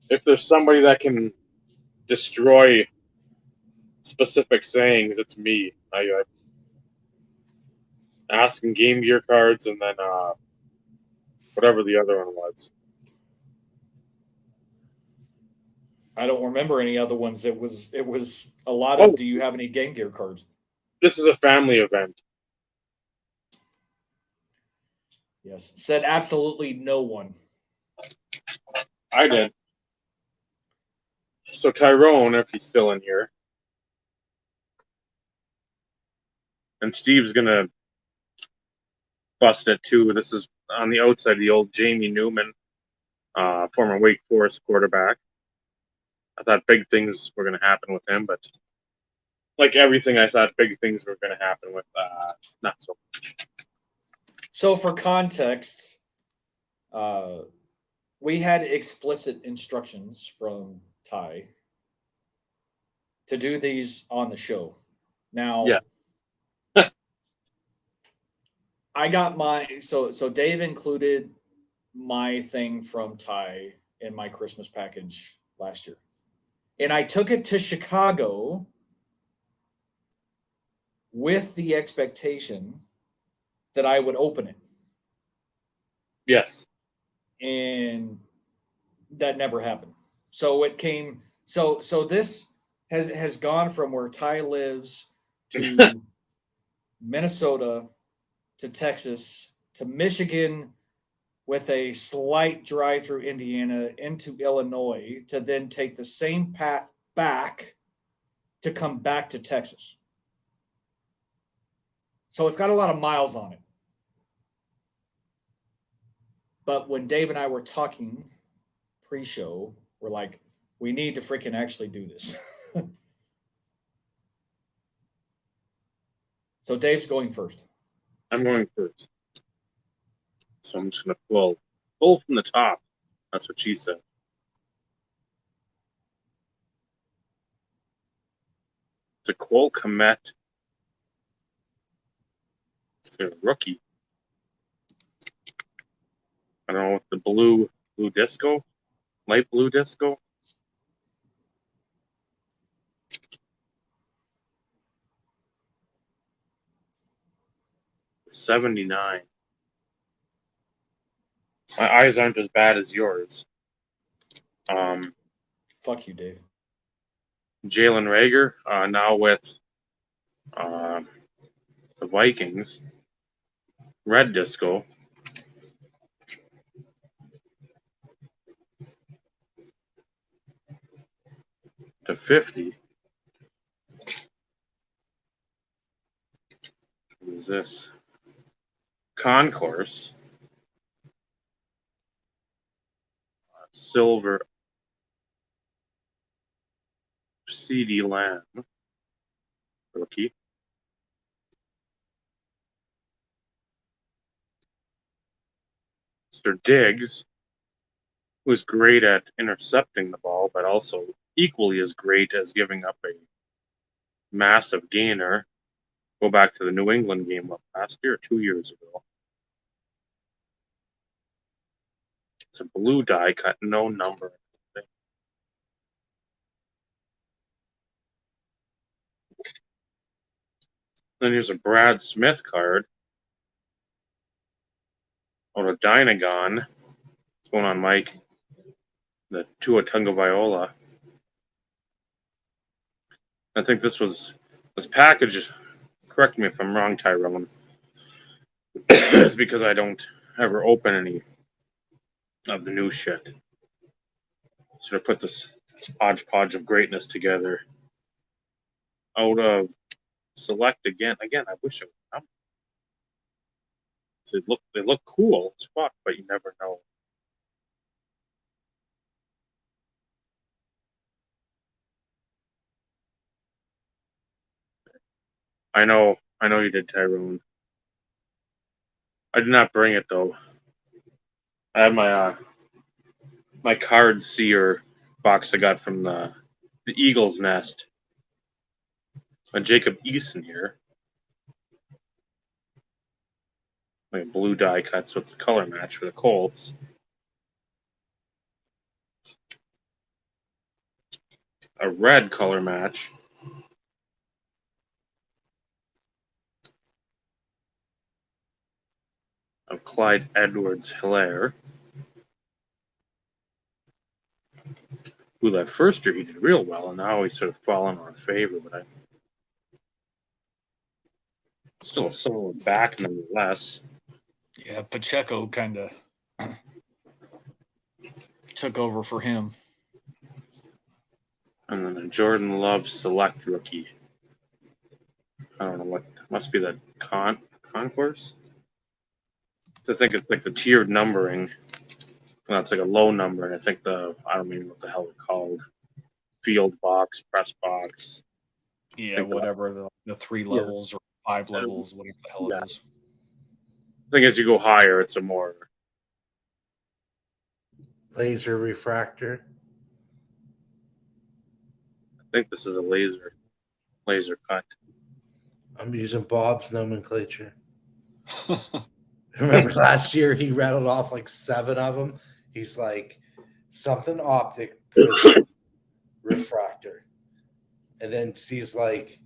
If there's somebody that can destroy specific sayings, it's me. I asking Game Gear cards and then whatever the other one was. I don't remember any other ones. It was a lot of. Do you have any Game Gear cards? This is a family event. Yes, said absolutely no one. I did. So Tyrone, if he's still in here, and Steve's gonna bust it too. This is on the outside of the old Jamie Newman, former Wake Forest quarterback. I thought big things were going to happen with him, but like everything, I thought big things were going to happen with not so much. So for context, we had explicit instructions from Ty to do these on the show. Now, yeah. I got my so Dave included my thing from Ty in my Christmas package last year. And I took it to Chicago with the expectation that I would open it. Yes. And that never happened. So it came so this has gone from where Ty lives to Minnesota to Texas to Michigan with a slight drive through Indiana into Illinois to then take the same path back to come back to Texas. So it's got a lot of miles on it. But when Dave and I were talking pre-show, we're like, we need to freaking actually do this. So Dave's going first. I'm going first. So I'm just going to pull from the top. That's what she said. It's a Cole Komet. It's a rookie. I don't know what the blue disco, light blue disco. $79. My eyes aren't as bad as yours. Fuck you, Dave. Jalen Rager, now with the Vikings. Red disco. /50. What is this? Concourse. Silver. CD Lamb. Rookie. Mr. Diggs, who's great at intercepting the ball, but also equally as great as giving up a massive gainer. Go back to the New England game last year, 2 years ago. It's a blue die cut, no number. Then here's a Brad Smith card. On a Dynagon. What's going on, Mike? The Tua Tagovailoa. I think this package. Correct me if I'm wrong, Tyrone. It's because I don't ever open any of the new shit. Should have put this hodgepodge of greatness together. Out of select again. Again, I wish it would come. They look cool as fuck, but you never know. I know you did, Tyrone. I did not bring it though. I had my card seer box I got from the Eagles Nest. A Jacob Eason here. Like a blue die cut, so it's a color match for the Colts. A red color match. Of Clyde Edwards-Hilaire. Who that first year he did real well, and now he's sort of fallen out of favor, but I still a solid back nonetheless. Yeah, Pacheco kind of took over for him. And then a Jordan Love select rookie. I don't know what, must be the concourse. So I think it's like the tiered numbering. That's like a low number, and I think I don't even know what the hell they're called. Field box, press box. Yeah, whatever the 3 levels or 5 levels, whatever the hell it is. I think as you go higher, it's a more laser refractor. I think this is a laser cut. I'm using Bob's nomenclature. Remember last year he rattled off like 7 of them. He's like something optic, prism, refractor, and then he's like,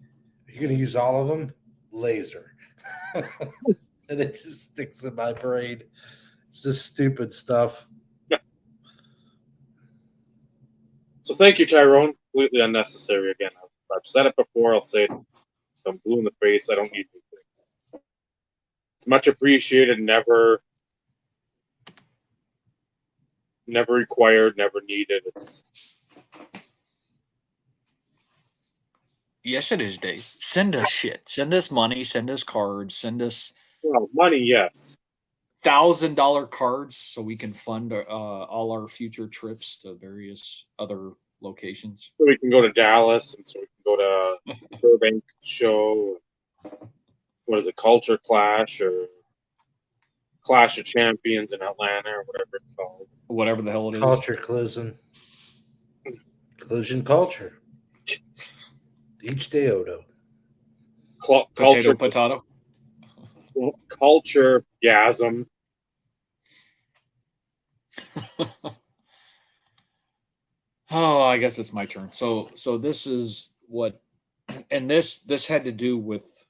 "You're gonna use all of them, laser," and it just sticks in my brain. It's just stupid stuff. So thank you, Tyrone. Completely unnecessary again. I've said it before. I'll say it. I'm blue in the face. I don't need anything. It's much appreciated. Never required. Never needed. It's Yes, it is, Dave. Send us shit. Send us money. Send us cards. Send us well, money, yes. $1,000 cards so we can fund all our future trips to various other locations. So we can go to Dallas, and so we can go to Burbank show. What is it? Culture Clash or Clash of Champions in Atlanta or whatever it's called. Whatever the hell it is. Culture collision culture. Each day, Odo. Culture, Potato. culture, gasm. Oh, I guess it's my turn. So this is what, and this had to do with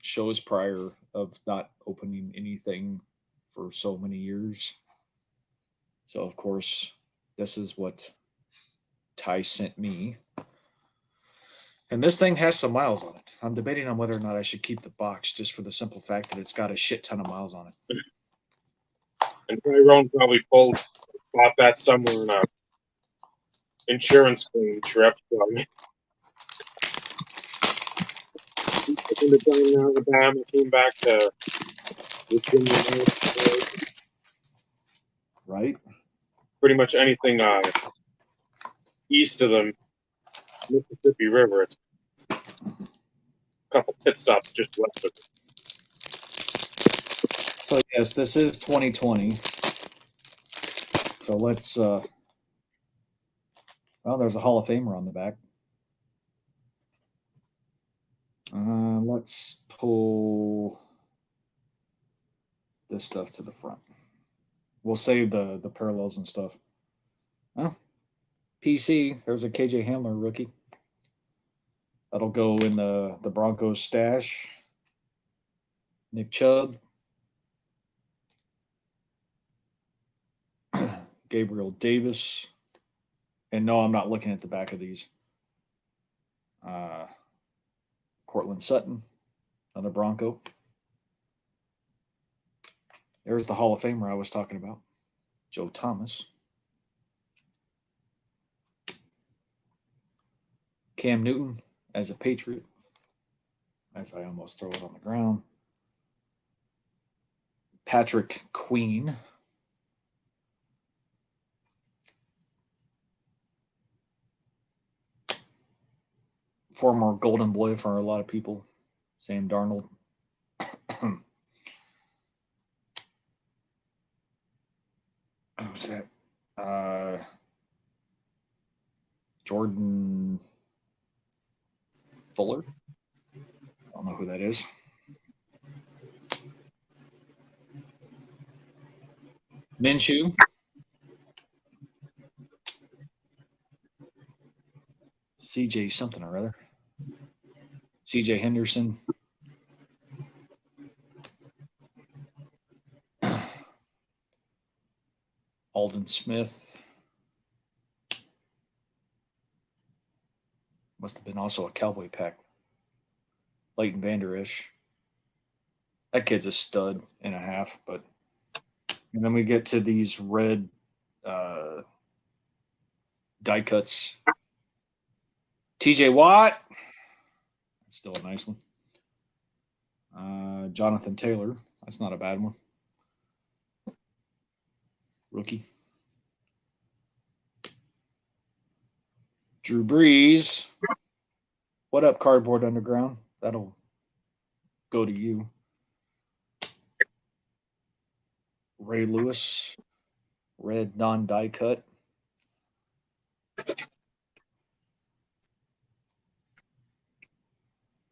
shows prior of not opening anything for so many years. So of course, this is what Ty sent me. And this thing has some miles on it. I'm debating on whether or not I should keep the box just for the simple fact that it's got a shit ton of miles on it. And Tyrone probably bought that somewhere in a insurance claim trip. So, in Alabama, came back to Virginia, Right? pretty much anything east of the Mississippi River. It's a couple pit stops just west of it. So yes, this is 2020. So let's well, there's a Hall of Famer on the back. Let's pull this stuff to the front. We'll save the parallels and stuff. Oh, PC, there's a KJ Hamler rookie. That'll go in the Broncos stash. Nick Chubb. Gabriel Davis. And no, I'm not looking at the back of these. Cortland Sutton, another Bronco. There's the Hall of Famer I was talking about, Joe Thomas. Cam Newton as a Patriot, as I almost throw it on the ground. Patrick Queen. Former Golden Boy for a lot of people, Sam Darnold. Who's that? Jordan Fuller. I don't know who that is. Minshew. CJ something or other. CJ Henderson. Alden Smith. Must have been also a Cowboy pack. Leighton Vander Esch. That kid's a stud and a half, but and then we get to these red die cuts. TJ Watt. That's still a nice one. Jonathan Taylor. That's not a bad one. Rookie. Drew Brees. What up, Cardboard Underground? That'll go to you. Ray Lewis. Red non-die cut.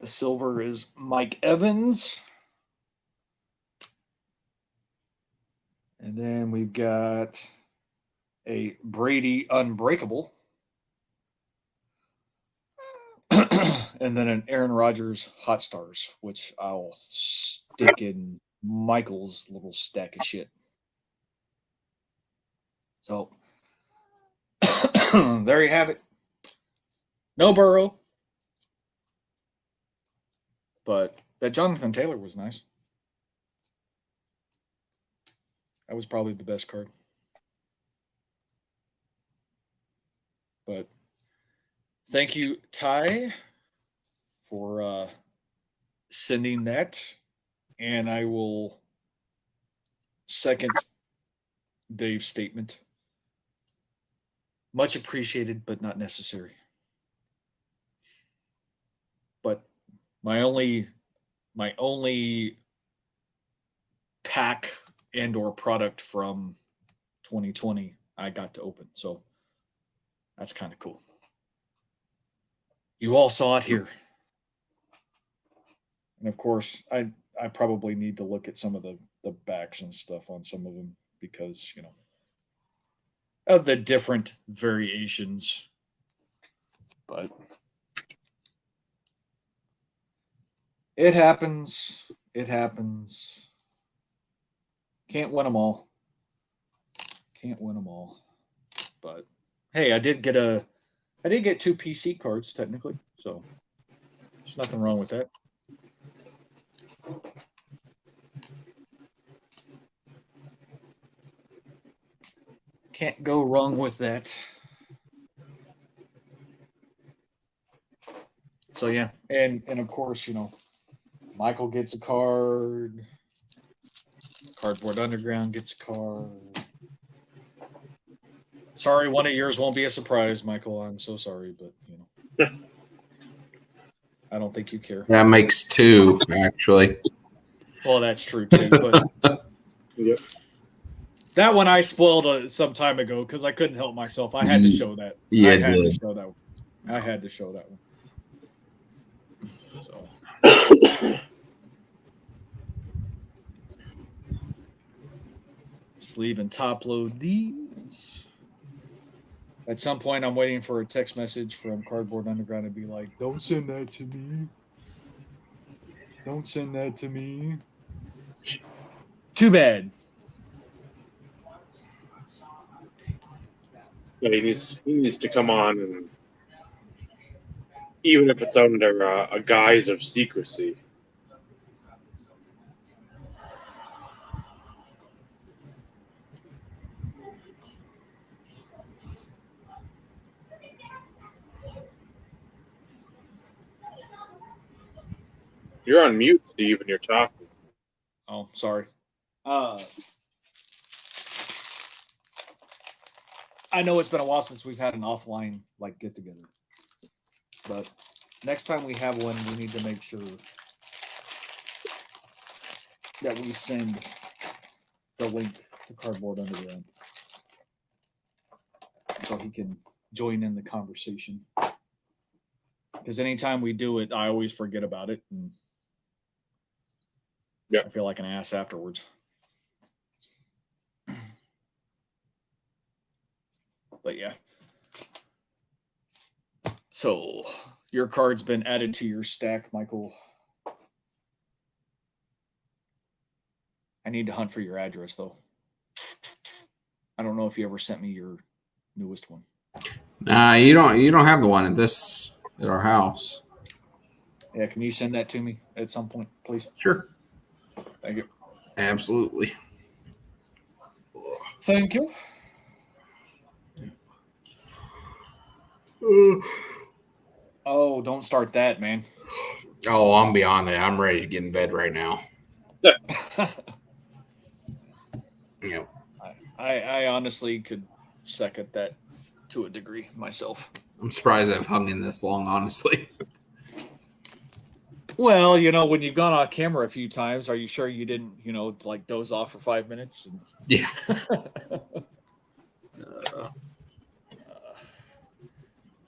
The silver is Mike Evans. then we've got a Brady Unbreakable. And then an Aaron Rodgers Hot Stars, which I'll stick in Michael's little stack of shit. So there you have it. No Burrow. But that Jonathan Taylor was nice. That was probably the best card. But thank you, Ty, for sending that. And I will second Dave's statement. Much appreciated, but not necessary. But my only pack and or product from 2020 I got to open. So that's kind of cool. You all saw it here. And of course, I probably need to look at some of the backs and stuff on some of them because, you know, of the different variations. But it happens. It happens. Can't win them all. Can't win them all. But hey, I did get 2 PC cards technically, so there's nothing wrong with that. Can't go wrong with that. So yeah, and of course, you know, Michael gets a card. Cardboard Underground gets a card. Sorry, one of yours won't be a surprise, Michael. I'm so sorry, but you know, I don't think you care. That makes 2, actually. Well, that's true too, but Yep. that one I spoiled some time ago because I couldn't help myself. I had to show that. Yeah, I had did. to show that one. I had to show that one. So. Sleeve and top load these. At some point, I'm waiting for a text message from Cardboard Underground to be like, "Don't send that to me. Don't send that to me." Too bad. Yeah, he needs to come on, and even if it's under a guise of secrecy. You're on mute, Steve, and you're talking. Oh, sorry. I know it's been a while since we've had an offline like get together, but next time we have one, we need to make sure that we send the link to Cardboard Underground so he can join in the conversation. Because anytime we do it, I always forget about it, and I feel like an ass afterwards. But yeah. So your card's been added to your stack, Michael. I need to hunt for your address, though. I don't know if you ever sent me your newest one. Nah, you don't have the one at our house. Yeah, can you send that to me at some point, please? Sure. Thank you. Absolutely. Thank you. Oh, don't start that, man. Oh, I'm beyond that. I'm ready to get in bed right now. You know, I honestly could second that to a degree myself. I'm surprised I've hung in this long, honestly. Well, you know, when you've gone on camera a few times, are you sure you didn't, you know, like doze off for 5 minutes? Yeah.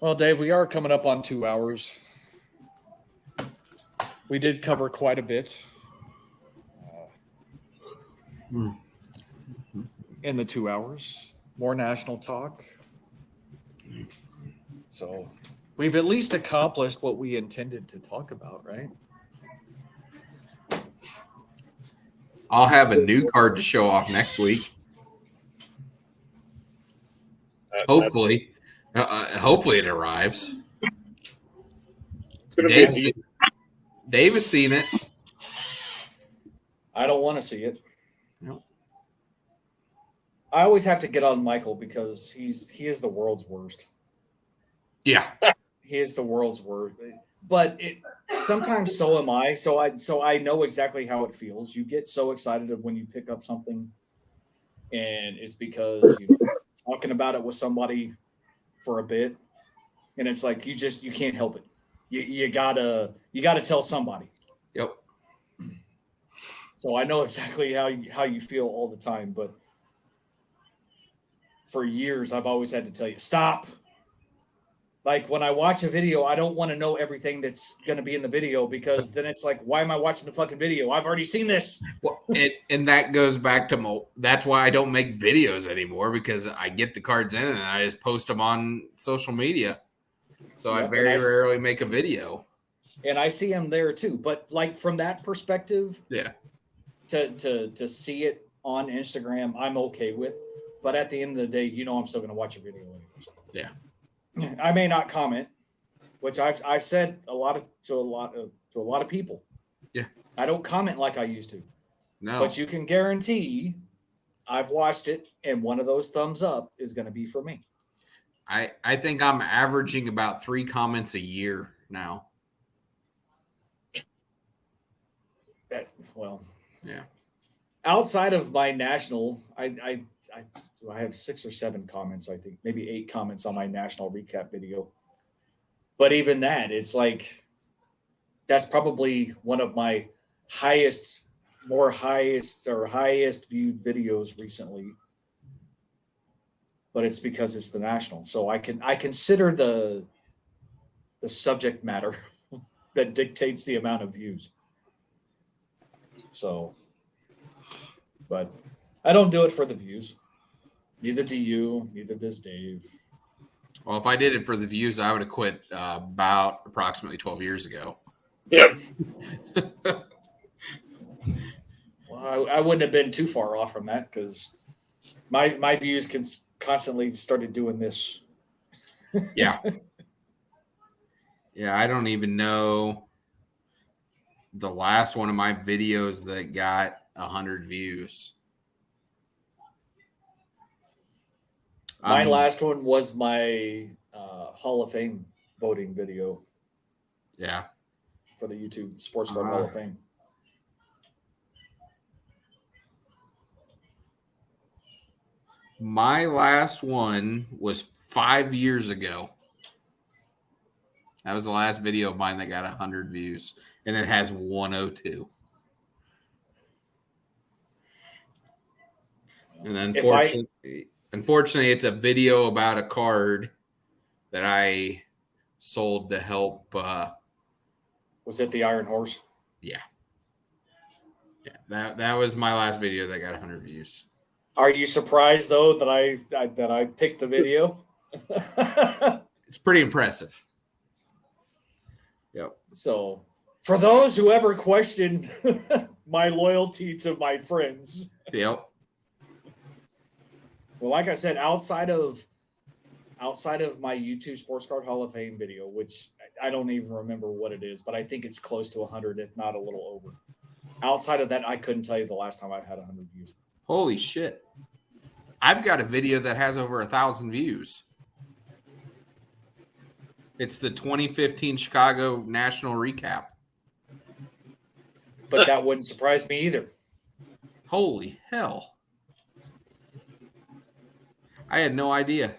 Well, Dave, we are coming up on 2 hours. We did cover quite a bit. in the 2 hours. More national talk. So we've at least accomplished what we intended to talk about, right? I'll have a new card to show off next week. Hopefully it arrives. It's gonna be Dave has seen it. I don't want to see it. No. I always have to get on Michael because he is the world's worst. Yeah. He is the world's worst. But sometimes so am I. So I know exactly how it feels. You get so excited when you pick up something, and it's because you're talking about it with somebody for a bit, and it's like you can't help it. You gotta tell somebody. Yep. So I know exactly how you feel all the time, but for years I've always had to tell you, stop. Like when I watch a video, I don't want to know everything that's going to be in the video because then it's like, why am I watching the fucking video? I've already seen this. Well, and that goes back to that's why I don't make videos anymore, because I get the cards in and I just post them on social media. So Yep, I very rarely make a video. And I see them there too. But like from that perspective, yeah, to see it on Instagram, I'm okay with. But at the end of the day, I'm still going to watch a video anyways. Yeah. I may not comment, which I've said to a lot of people. Yeah. I don't comment like I used to. No. But you can guarantee I've watched it, and one of those thumbs up is going to be for me. I think I'm averaging about 3 comments a year now. Yeah. Outside of my national, I have 6 or 7 comments, I think, maybe 8 comments on my national recap video. But even that, it's like that's probably one of my highest viewed videos recently. But it's because it's the national. So I consider the subject matter that dictates the amount of views. So, but I don't do it for the views. Neither do you. Neither does Dave. Well, if I did it for the views, I would have quit about approximately 12 years ago. Yep. Well, I wouldn't have been too far off from that because my views constantly started doing this. Yeah. Yeah, I don't even know the last one of my videos that got 100 views. My last one was my Hall of Fame voting video. Yeah. For the YouTube Sports Card Hall of Fame. My last one was 5 years ago. That was the last video of mine that got 100 views, and it has 102. And unfortunately, it's a video about a card that I sold to help. Was it the Iron Horse? Yeah. Yeah, that was my last video that got 100 views. Are you surprised though that I picked the video? It's pretty impressive. Yep. So, for those who ever questioned my loyalty to my friends, yep. Well, like I said, outside of my YouTube Sports Card Hall of Fame video, which I don't even remember what it is, but I think it's close to 100, if not a little over. Outside of that, I couldn't tell you the last time I've had 100 views. Holy shit. I've got a video that has over 1,000 views. It's the 2015 Chicago National Recap. But that wouldn't surprise me either. Holy hell. I had no idea.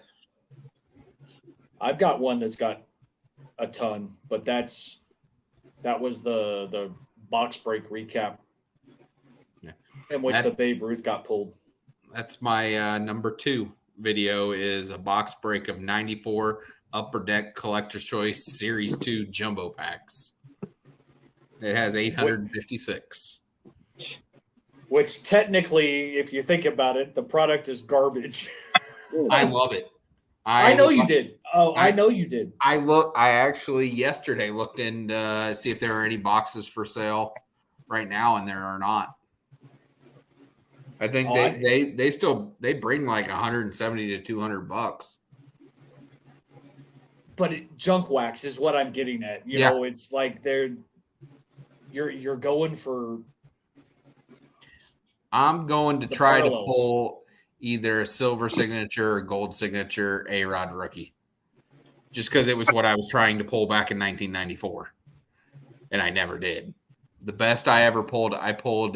I've got one that's got a ton, but that was the box break recap in which the Babe Ruth got pulled. That's my number 2 video is a box break of 94 Upper Deck Collector's Choice Series 2 Jumbo Packs. It has 856. Which technically, if you think about it, the product is garbage. I love it. I know you did. Oh, I know you did. I actually yesterday looked in to see if there are any boxes for sale right now, and there are not. I think they bring like 170 to 200 bucks. But junk wax is what I'm getting at. You know, it's like you're going for. I'm going to try to pull either a silver signature or gold signature A-Rod rookie, just because it was what I was trying to pull back in 1994, and I never did. The best I ever pulled, I pulled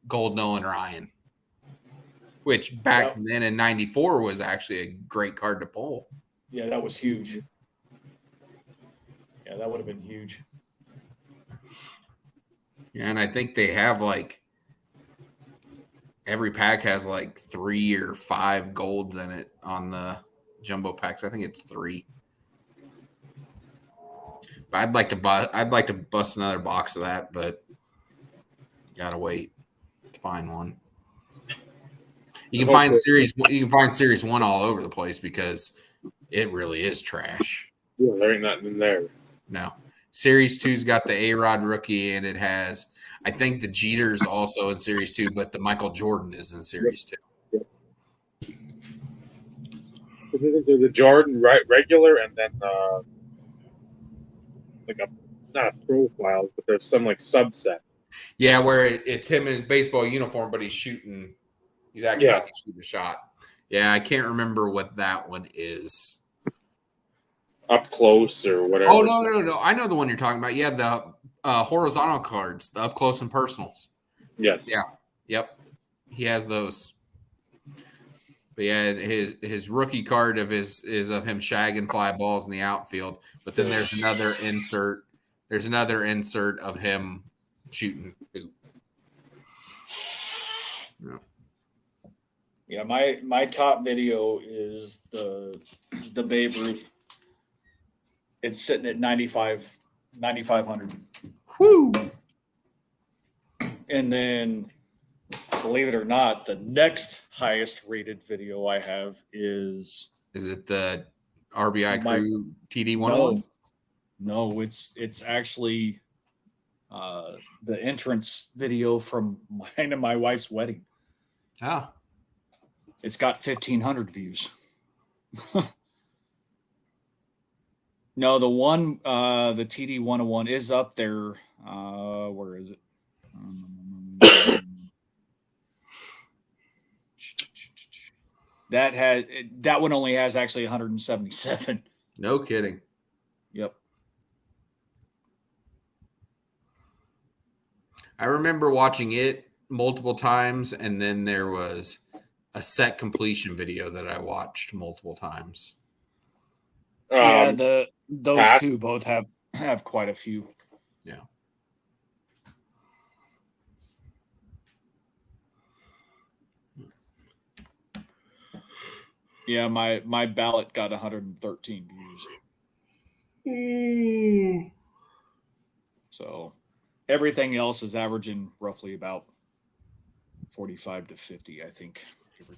gold Nolan Ryan, which back then in 94 was actually a great card to pull. Yeah, that was huge. Yeah, that would have been huge. Yeah, and I think they have like every pack has like 3 or 5 golds in it on the jumbo packs. I think it's 3. But I'd like to bust another box of that, but gotta wait to find one. You can find series 1 all over the place because it really is trash. Yeah, there ain't nothing in there. No. Series 2's got the A-Rod rookie, and it has, I think the Jeter's also in Series 2, but the Michael Jordan is in Series 2. Yep. The Jordan regular, and then like not a profile, but there's some like subset. Yeah, where it's him in his baseball uniform, but he's shooting. He's acting like he's shooting a shot. Yeah, I can't remember what that one is. Up close or whatever. Oh, no. I know the one you're talking about. Yeah, the horizontal cards, the up close and personals. Yes. Yeah. Yep. He has those. But yeah, his rookie card is of him shagging fly balls in the outfield. But then there's another insert. There's another insert of him shooting hoop. Yeah. Yeah, my top video is the Babe Ruth. It's sitting at 9,500. Whoo! And then, believe it or not, the next highest rated video I have is it the RBI Crew TD101? No, it's actually the entrance video from mine and my wife's wedding. Ah. It's got 1,500 views. No, the one, the TD 101 is up there. Where is it? That one only has actually 177. No kidding. Yep. I remember watching it multiple times, and then there was a set completion video that I watched multiple times. Yeah, those two both have quite a few. Yeah. Yeah, my ballot got 113 views. So everything else is averaging roughly about 45 to 50, I think.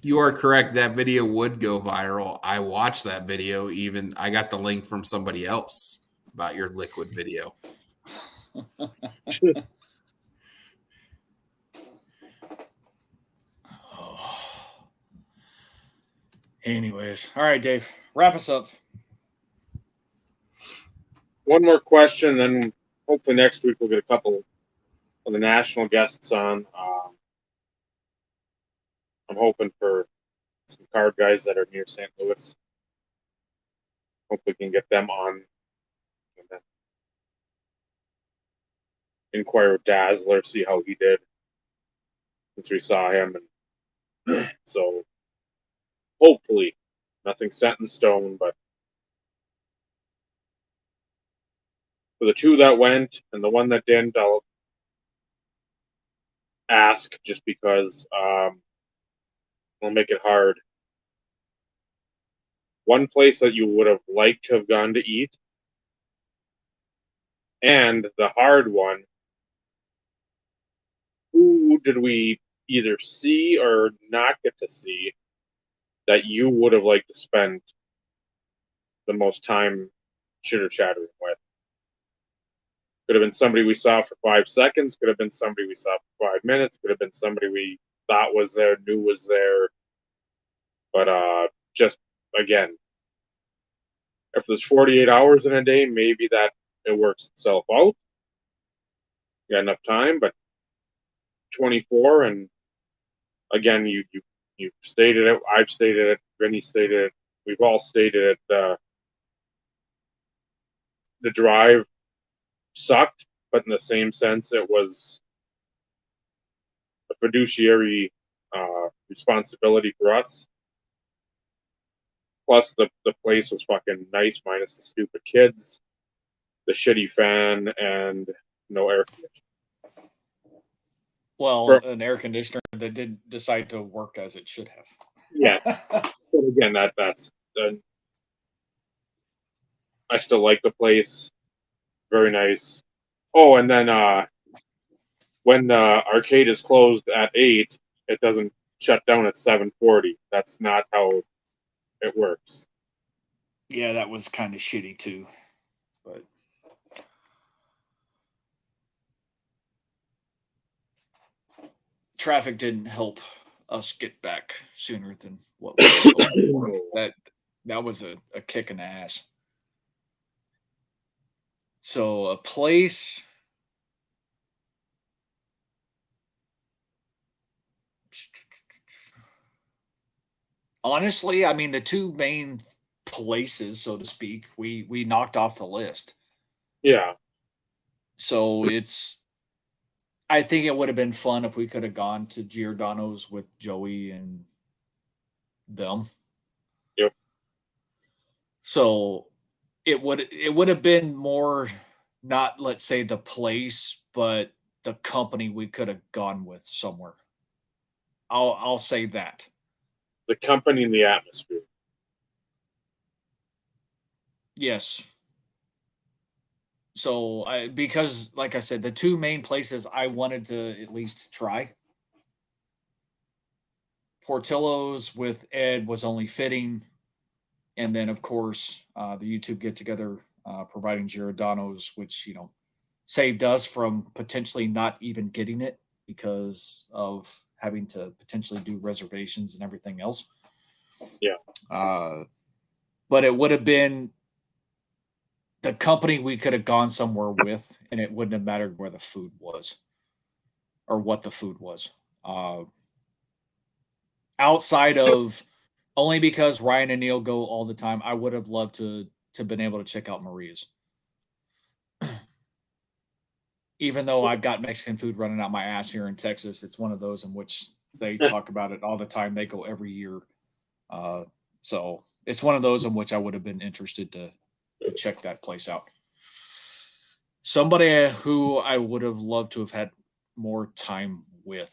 You are correct. That video would go viral. I watched that video. Even I got the link from somebody else about your liquid video. Anyways, all right, Dave, wrap us up. One more question, then hopefully next week we'll get a couple of the national guests on. I'm hoping for some card guys that are near St. Louis. Hope we can get them on. And then inquire with Dazzler, see how he did since we saw him. And so hopefully nothing set in stone, but for the two that went and the one that didn't, I'll ask just because I'll make it hard. One place that you would have liked to have gone to eat, and the hard one, who did we either see or not get to see that you would have liked to spend the most time chitter chattering with? Could have been somebody we saw for 5 seconds. Could have been somebody we saw for 5 minutes. Could have been somebody we thought was there, knew was there. But just again, if there's 48 hours in a day, maybe that it works itself out. You got enough time, but 24, and again, you stated it. I've stated it. Vinny stated it. We've all stated it. The drive sucked, but in the same sense, it was a fiduciary responsibility for us. Plus, the place was fucking nice, minus the stupid kids, the shitty fan, and no air conditioning. Well, an air conditioner that did decide to work as it should have. Yeah, but again, that's. I still like the place. Very nice. Oh, and then when the arcade is closed at 8, it doesn't shut down at 7:40. That's not how it works. Yeah, that was kind of shitty too. But traffic didn't help us get back sooner than what we were hoping for. That was a kick in the ass. So a place. Honestly, I mean, the two main places, so to speak, we knocked off the list. Yeah. So I think it would have been fun if we could have gone to Giordano's with Joey and them. Yep. So it would have been more, not, let's say, the place, but the company we could have gone with somewhere. I'll say that. The company and the atmosphere. Yes. So because like I said, the two main places I wanted to at least try. Portillo's with Ed was only fitting. And then, of course, the YouTube get together providing Giordano's, which, saved us from potentially not even getting it because of having to potentially do reservations and everything else. Yeah. But it would have been the company we could have gone somewhere with, and it wouldn't have mattered where the food was or what the food was. Outside of only because Ryan and Neil go all the time, I would have loved to been able to check out Maria's. Even though I've got Mexican food running out my ass here in Texas, it's one of those in which they talk about it all the time. They go every year. So it's one of those in which I would have been interested to check that place out. Somebody who I would have loved to have had more time with.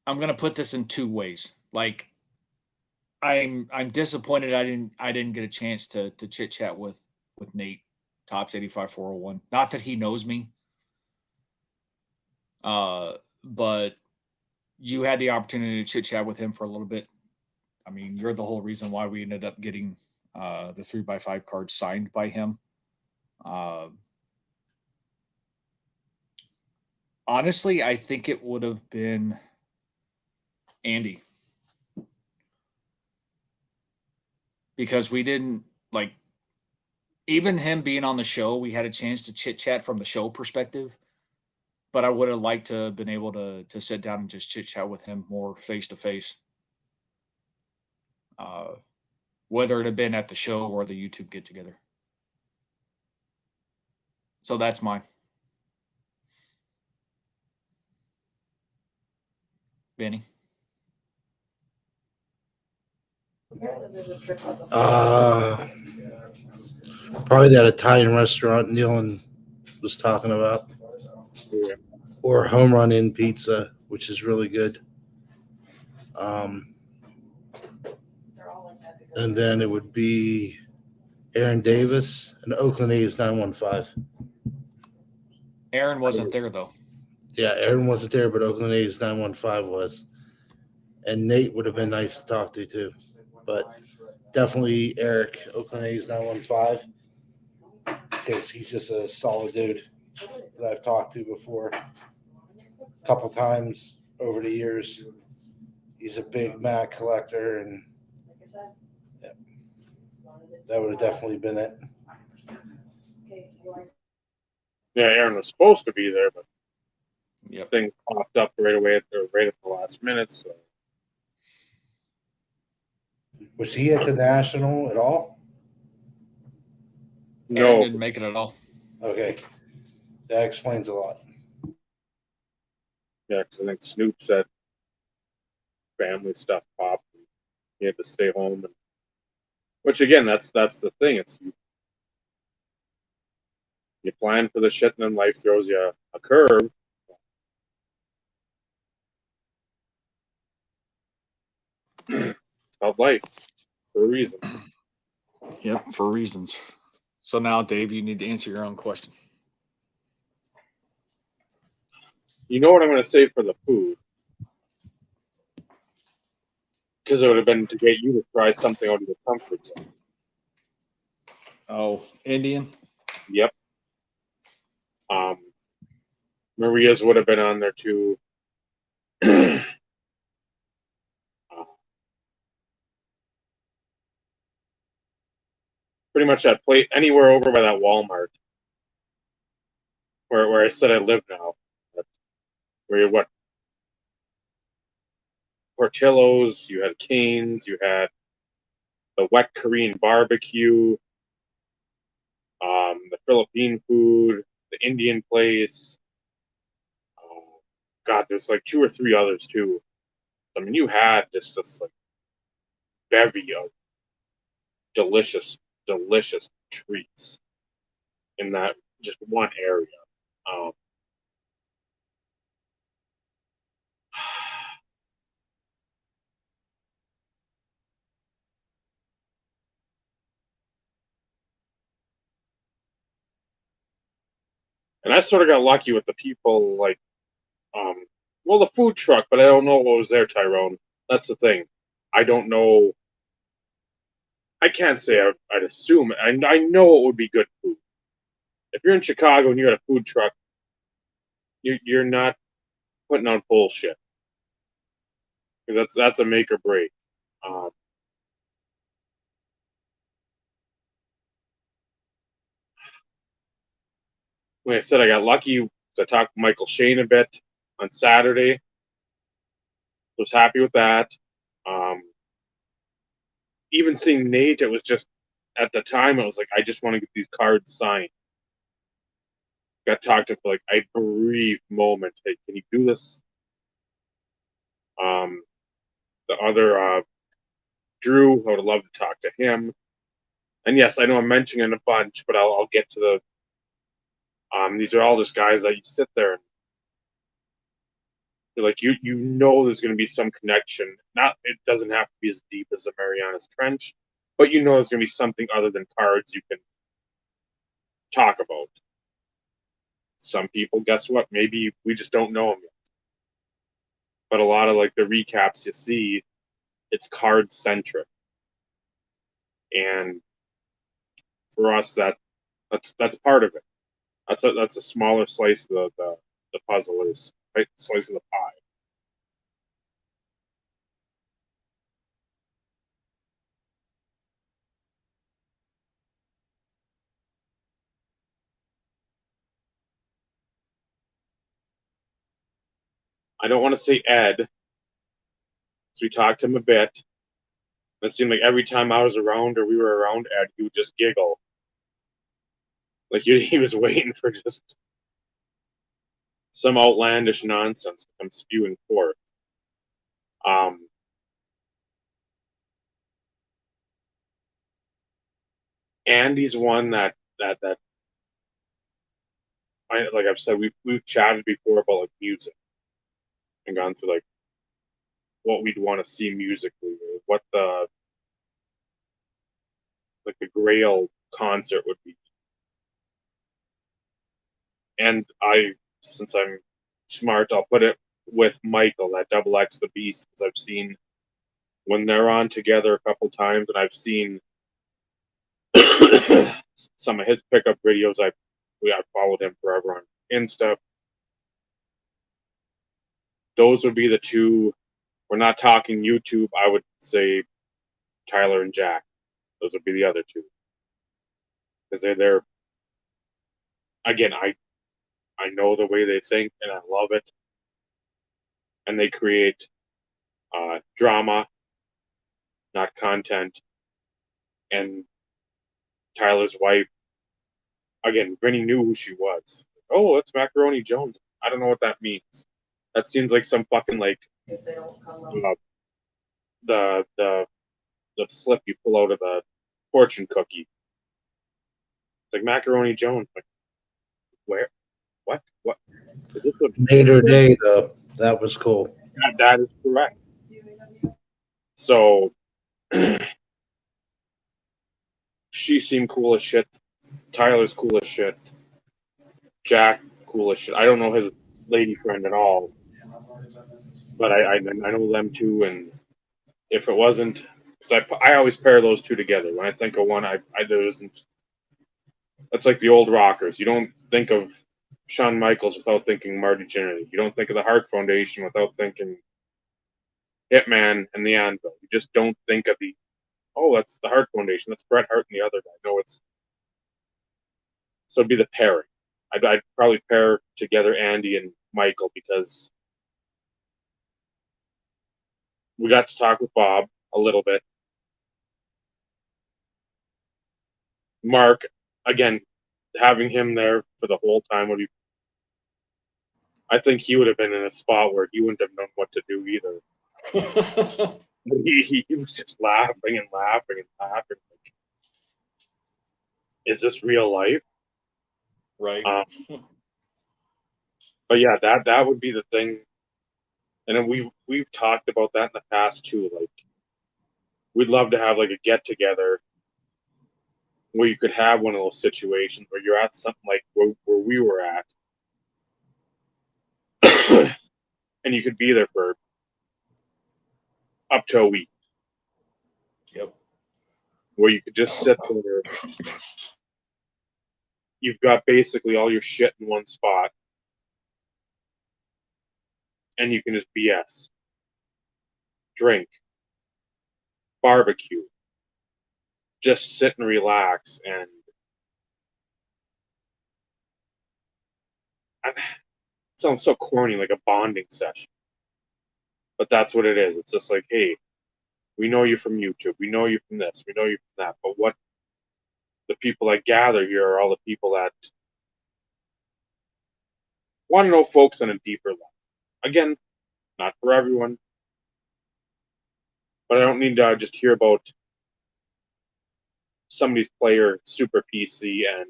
I'm going to put this in two ways. Like, I'm disappointed I didn't get a chance to chit chat with Nate, Tops 85401. Not that he knows me, but you had the opportunity to chit chat with him for a little bit. I mean, you're the whole reason why we ended up getting the 3x5 card signed by him. Honestly, I think it would have been Andy. Because we didn't, like, even him being on the show, we had a chance to chit chat from the show perspective. But I would have liked to have been able to sit down and just chit chat with him more face to face. Whether it had been at the show or the YouTube get together. So that's mine. Benny. Probably that Italian restaurant Neil was talking about. Yeah. Or Home Run Inn Pizza, which is really good. And then it would be Aaron Davis and Oakland A's 915. Aaron wasn't there though. Yeah, Aaron wasn't there, but Oakland A's 915 was. And Nate would have been nice to talk to too. But definitely Eric, Oakland A's 915, because he's just a solid dude that I've talked to before a couple times over the years. He's a big Mac collector, and yeah, that would have definitely been it. Yeah, Aaron was supposed to be there, but Yep. thing popped up right away right at the last minute. So Was he at the National at all? Aaron no, didn't make it at all. Okay. That explains a lot. yeah, because I think Snoop said family stuff popped. And he had to stay home, and, which again, that's the thing. It's you plan for the shit, and then life throws you a curve. Called life for a reason. Yep, for reasons. So now, Dave, you need to answer your own question. You know what I'm going to say for the food? Because it would have been to get you to try something out of your comfort zone. Oh, Indian? Yep. Maria's would have been on there too. Pretty much that plate anywhere over by that Walmart where I said I live now. Where you what? Portillo's, you had Cane's, you had the wet Korean barbecue, the Philippine food, the Indian place. God, there's like 2 or 3 others too. I mean, you had just this like bevy of delicious, delicious treats in that just one area. Um, and I sort of got lucky with the people like, well, the food truck, but I don't know what was there, Tyrone. That's the thing. I don't know. I can't say I'd assume. I know it would be good food. If you're in Chicago and you got a food truck, you're not putting on bullshit because that's a make or break. Um, like I said, I got lucky to talk to Michael Shane a bit on Saturday. Was happy with that. Um, even seeing Nate, it was just at the time it was like I just want to get these cards signed. Got talked to for like a brief moment. Hey, can you do this? The other Drew, I would love to talk to him. And yes, I know I'm mentioning a bunch, but I'll get to the. These are all just guys that you sit there and you're like you know there's going to be some connection. Not it doesn't have to be as deep as the Marianas Trench, but you know there's going to be something other than cards you can talk about. Some people, guess what? Maybe we just don't know them yet. But a lot of like the recaps you see, it's card centric, and for us that's part of it. That's a smaller slice of the puzzle is right slice of the pie. I don't want to say Ed, so we talked to him a bit. It seemed like every time I was around or we were around Ed, he would just giggle. Like he was waiting for just some outlandish nonsense to come spewing forth. Um, Andy's one that like I've said, we've chatted before about like music and gone through like what we'd want to see musically, or what the like the Grail concert would be. And since I'm smart, I'll put it with Michael, that double X the Beast, because I've seen when they're on together a couple times, and I've seen some of his pickup videos. I've followed him forever on Insta. Those would be the two. We're not talking YouTube. I would say Tyler and Jack. Those would be the other two. Because they're again, I know the way they think and I love it. And they create drama, not content. And Tyler's wife, again, Vinny knew who she was. Oh, it's Macaroni Jones. I don't know what that means. That seems like some fucking like the slip you pull out of the fortune cookie. It's like Macaroni Jones. Like, where? What? Is this Made her day, though. That was cool. That is correct. So she seemed cool as shit. Tyler's cool as shit. Jack, cool as shit. I don't know his lady friend at all, but I know them too. And if it wasn't, because I always pair those two together. When I think of one, there isn't. That's like the old rockers. You don't think of Shawn Michaels without thinking Marty Jannetty. You don't think of the Hart Foundation without thinking Hitman and the Anvil. You just don't think of that's the Hart Foundation. That's Bret Hart and the other guy. No, so it'd be the pairing. I'd probably pair together Andy and Michael because we got to talk with Bob a little bit. Mark, again, having him there for the whole time would be. I think he would have been in a spot where he wouldn't have known what to do either. He was just laughing and laughing and laughing. Like, is this real life? Right. But yeah, that would be the thing. And then we've talked about that in the past too. Like, we'd love to have like a get together where you could have one of those situations where you're at something like where we were at, and you could be there for up to a week. Yep. Where you could just sit there. You've got basically all your shit in one spot, and you can just BS, drink, barbecue, just sit and relax. And it sounds so corny, like a bonding session, but that's what it is. It's just like, hey, we know you from YouTube, we know you from this, we know you from that, but what the people that gather here are all the people that want to know folks on a deeper level. Again, not for everyone, but I don't need to just hear about somebody's player super PC and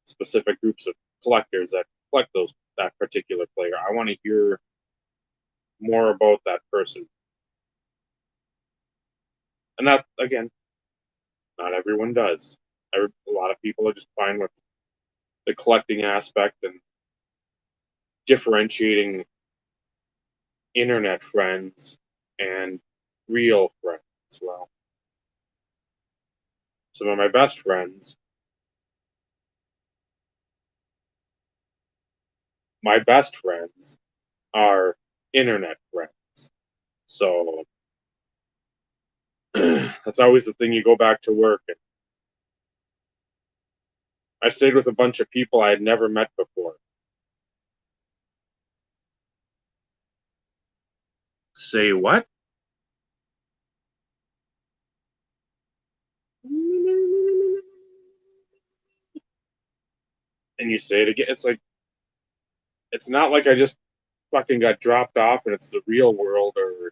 specific groups of collectors that collect that particular player. I want to hear more about that person. And that, again, not everyone does. A lot of people are just fine with the collecting aspect and differentiating internet friends and real friends as well. Some of my best friends, are internet friends. So that's always the thing. You go back to work, and I stayed with a bunch of people I had never met before. Say what? And you say it again. It's like, it's not like I just fucking got dropped off and it's the real world, or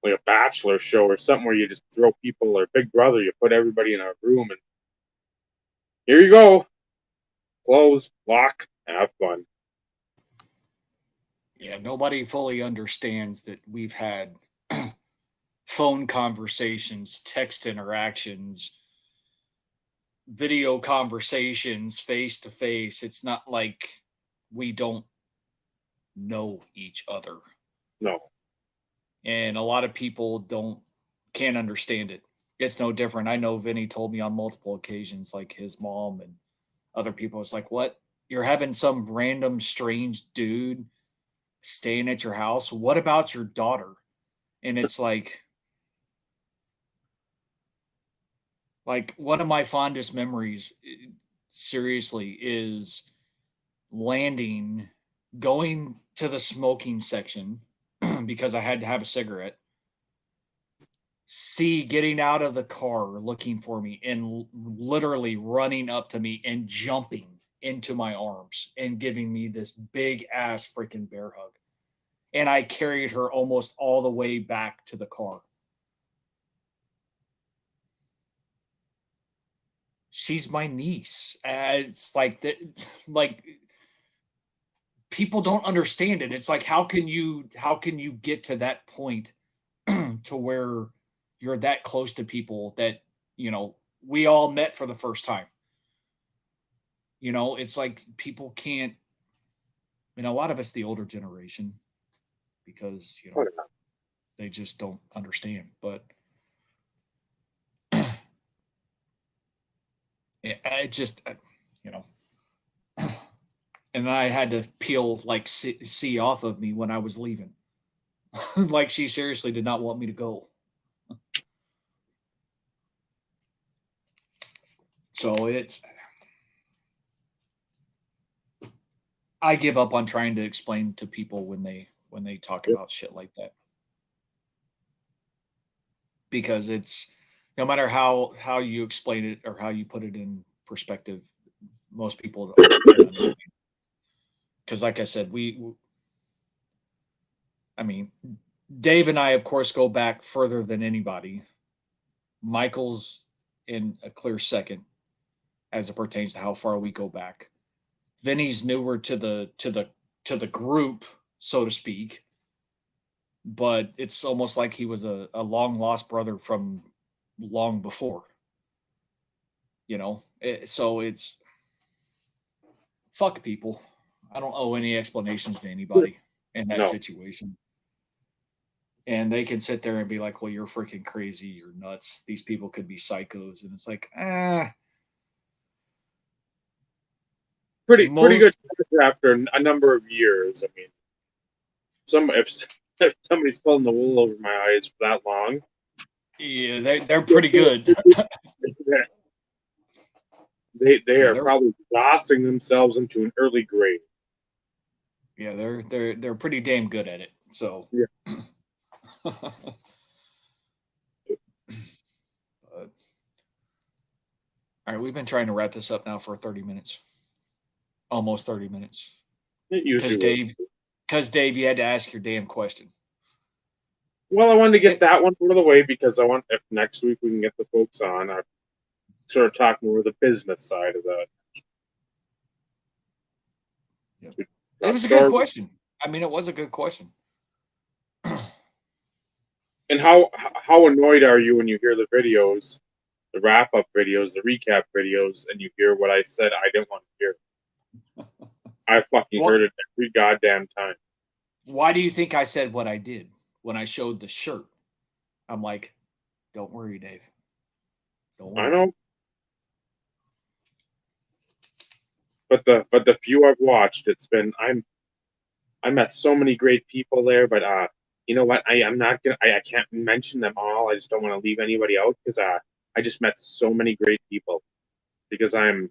like a Bachelor show or something where you just throw people, or Big Brother, you put everybody in a room and here you go. Close, lock, have fun. Yeah, nobody fully understands that we've had phone conversations, text interactions, video conversations face to face. It's not like we don't know each other. No. And a lot of people can't understand it. It's no different. I know Vinny told me on multiple occasions, like his mom and other people, it's like, what? You're having some random strange dude staying at your house? What about your daughter? And it's like one of my fondest memories, seriously, is going to the smoking section because I had to have a cigarette. Getting out of the car looking for me and literally running up to me and jumping into my arms and giving me this big ass freaking bear hug. And I carried her almost all the way back to the car. She's my niece. It's like that, like people don't understand it. It's like, how can you get to that point to where you're that close to people that, we all met for the first time? It's like people can't, a lot of it's the older generation because, they just don't understand. But it just, and I had to peel like C off of me when I was leaving. Like she seriously did not want me to go. So I give up on trying to explain to people when they talk about shit like that. Because it's, no matter how you explain it or how you put it in perspective, most people don't understand. Because like I said, Dave and I, of course, go back further than anybody. Michael's in a clear second as it pertains to how far we go back. Vinny's newer to the group, so to speak, but it's almost like he was a long lost brother from long before. So it's fuck people. I don't owe any explanations to anybody in that situation. And they can sit there and be like, well, you're freaking crazy. You're nuts. These people could be psychos. And it's like, Pretty good after a number of years. I mean, if somebody's pulling the wool over my eyes for that long, yeah, they're pretty good. they are probably exhausting themselves into an early grave. Yeah, they're pretty damn good at it. So yeah. All right, we've been trying to wrap this up now for 30 minutes. Almost 30 minutes. Because Dave, you had to ask your damn question. Well, I wanted to get that one out of the way because I want, if next week we can get the folks on, I sort of talk more of the business side of that. Yep. It was a good question. I mean, it was a good question. And how annoyed are you when you hear the videos, the wrap-up videos, the recap videos, and you hear what I said I didn't want to hear? I fucking heard it every goddamn time. Why do you think I said what I did when I showed the shirt? I'm like, don't worry, Dave. Don't worry. I know. But the few I've watched, it's been I met so many great people there, but you know what? I'm not gonna. I can't mention them all. I just don't want to leave anybody out because I just met so many great people because I'm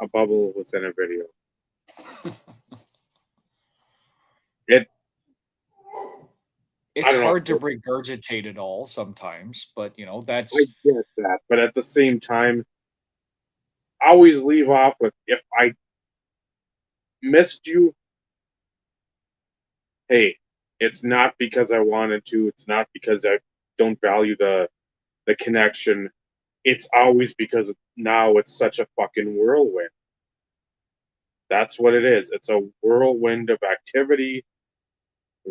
a bubble within a video. It's hard to regurgitate it all sometimes, but that's. I get that, but at the same time, I always leave off with, if I missed you, hey, it's not because I wanted to. It's not because I don't value the connection. It's always because now it's such a fucking whirlwind. That's what it is. It's a whirlwind of activity.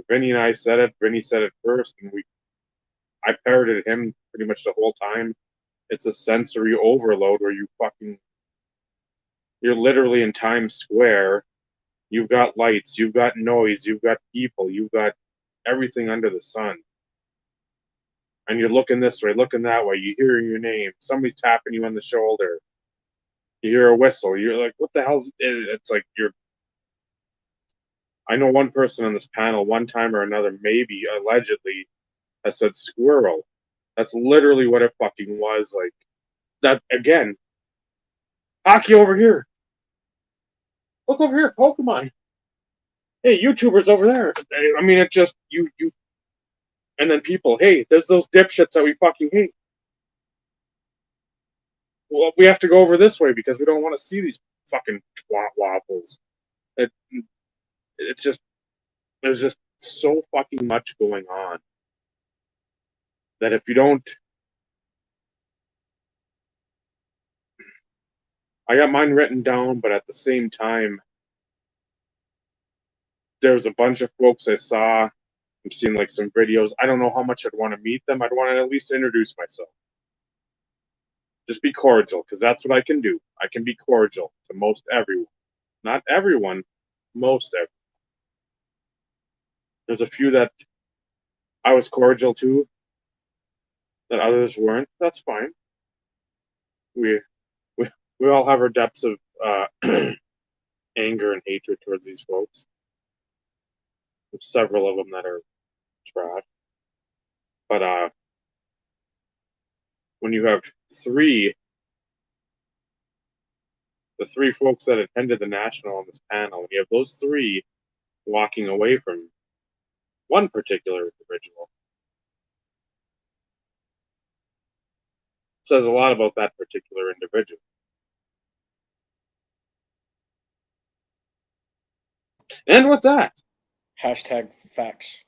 Vinny and I said it. Vinny said it first, and I parroted him pretty much the whole time. it's a sensory overload where you're literally in Times Square. You've got lights, you've got noise, you've got people, you've got everything under the sun. And you're looking this way, looking that way, you hear your name, somebody's tapping you on the shoulder, you hear a whistle, you're like, what the hell's it? It's like I know one person on this panel, one time or another, maybe allegedly, has said squirrel. That's literally what it fucking was. Like, that, again, hockey over here. Look over here, Pokemon. Hey, YouTubers over there. I mean, it just, and then people, hey, there's those dipshits that we fucking hate. Well, we have to go over this way because we don't want to see these fucking twat waffles. It's just, there's just so fucking much going on that if you don't, I got mine written down, but at the same time, there's a bunch of folks I saw. I'm seeing like some videos. I don't know how much I'd want to meet them. I'd want to at least introduce myself. Just be cordial, because that's what I can do. I can be cordial to most everyone. Not everyone, most everyone. There's a few that I was cordial to, that others weren't. That's fine. We all have our depths of anger and hatred towards these folks. There's several of them that are trash. But when you have the three folks that attended the National on this panel, when you have those three walking away from one particular individual, says a lot about that particular individual. And with that, Hashtag facts.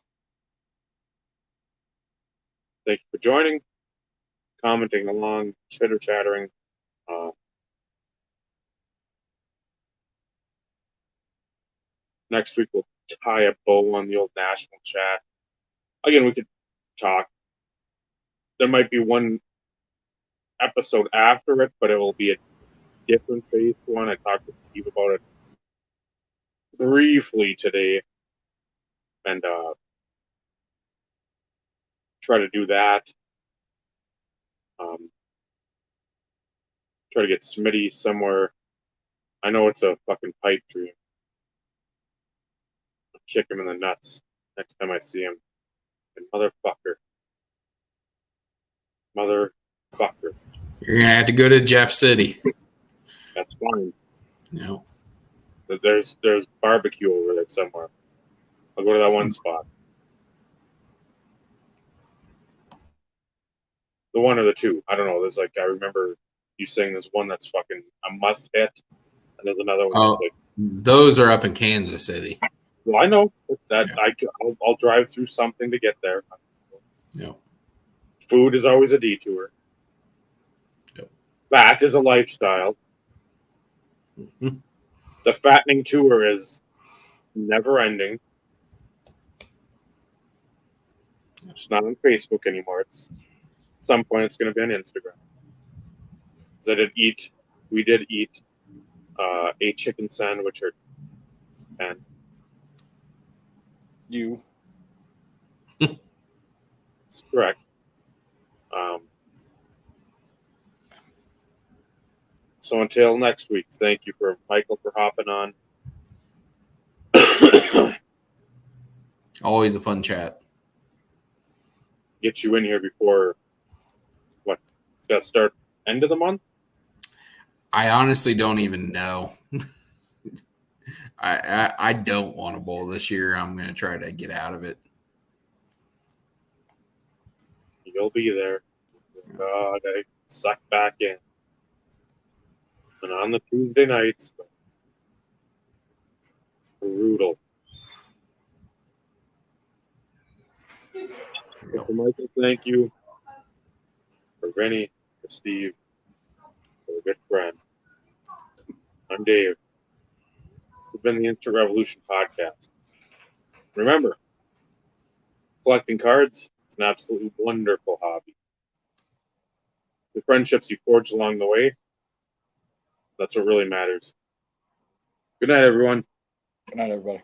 thank you for joining, commenting along, chitter-chattering. Next week we'll tie a bow on the old National chat. Again, we could talk. There might be one episode after it, but it will be a different phase one. I talked to Steve about it briefly today, and try to do that. Try to get Smitty somewhere. I know it's a fucking pipe dream. I'll kick him in the nuts next time I see him. And motherfucker. You're gonna have to go to Jeff City. That's fine. No. There's barbecue over there somewhere. I'll go to that one spot. The one or the two. I don't know. There's like, I remember you saying there's one that's fucking a must hit, and there's another one. Oh, like, those are up in Kansas City. Well, I know that. Yeah. I'll drive through something to get there. No. Food is always a detour. Yep. That is a lifestyle. Mm-hmm. The fattening tour is never ending. It's not on Facebook anymore. It's at some point it's going to be on Instagram. We did eat a chicken sandwich and You. it's correct. So until next week, thank you for Michael for hopping on. Always a fun chat. Get you in here before what? It's got to start end of the month. I honestly don't even know. I don't want a bowl this year. I'm going to try to get out of it. You'll be there. God, I suck back in. And on the Tuesday nights, brutal. For Michael, thank you. For Rennie, for Steve, for a good friend. I'm Dave. It's been the Instant Revolution podcast. Remember, collecting cards, it's an absolutely wonderful hobby. the friendships you forge along the way. That's what really matters. Good night, everyone. Good night, everybody.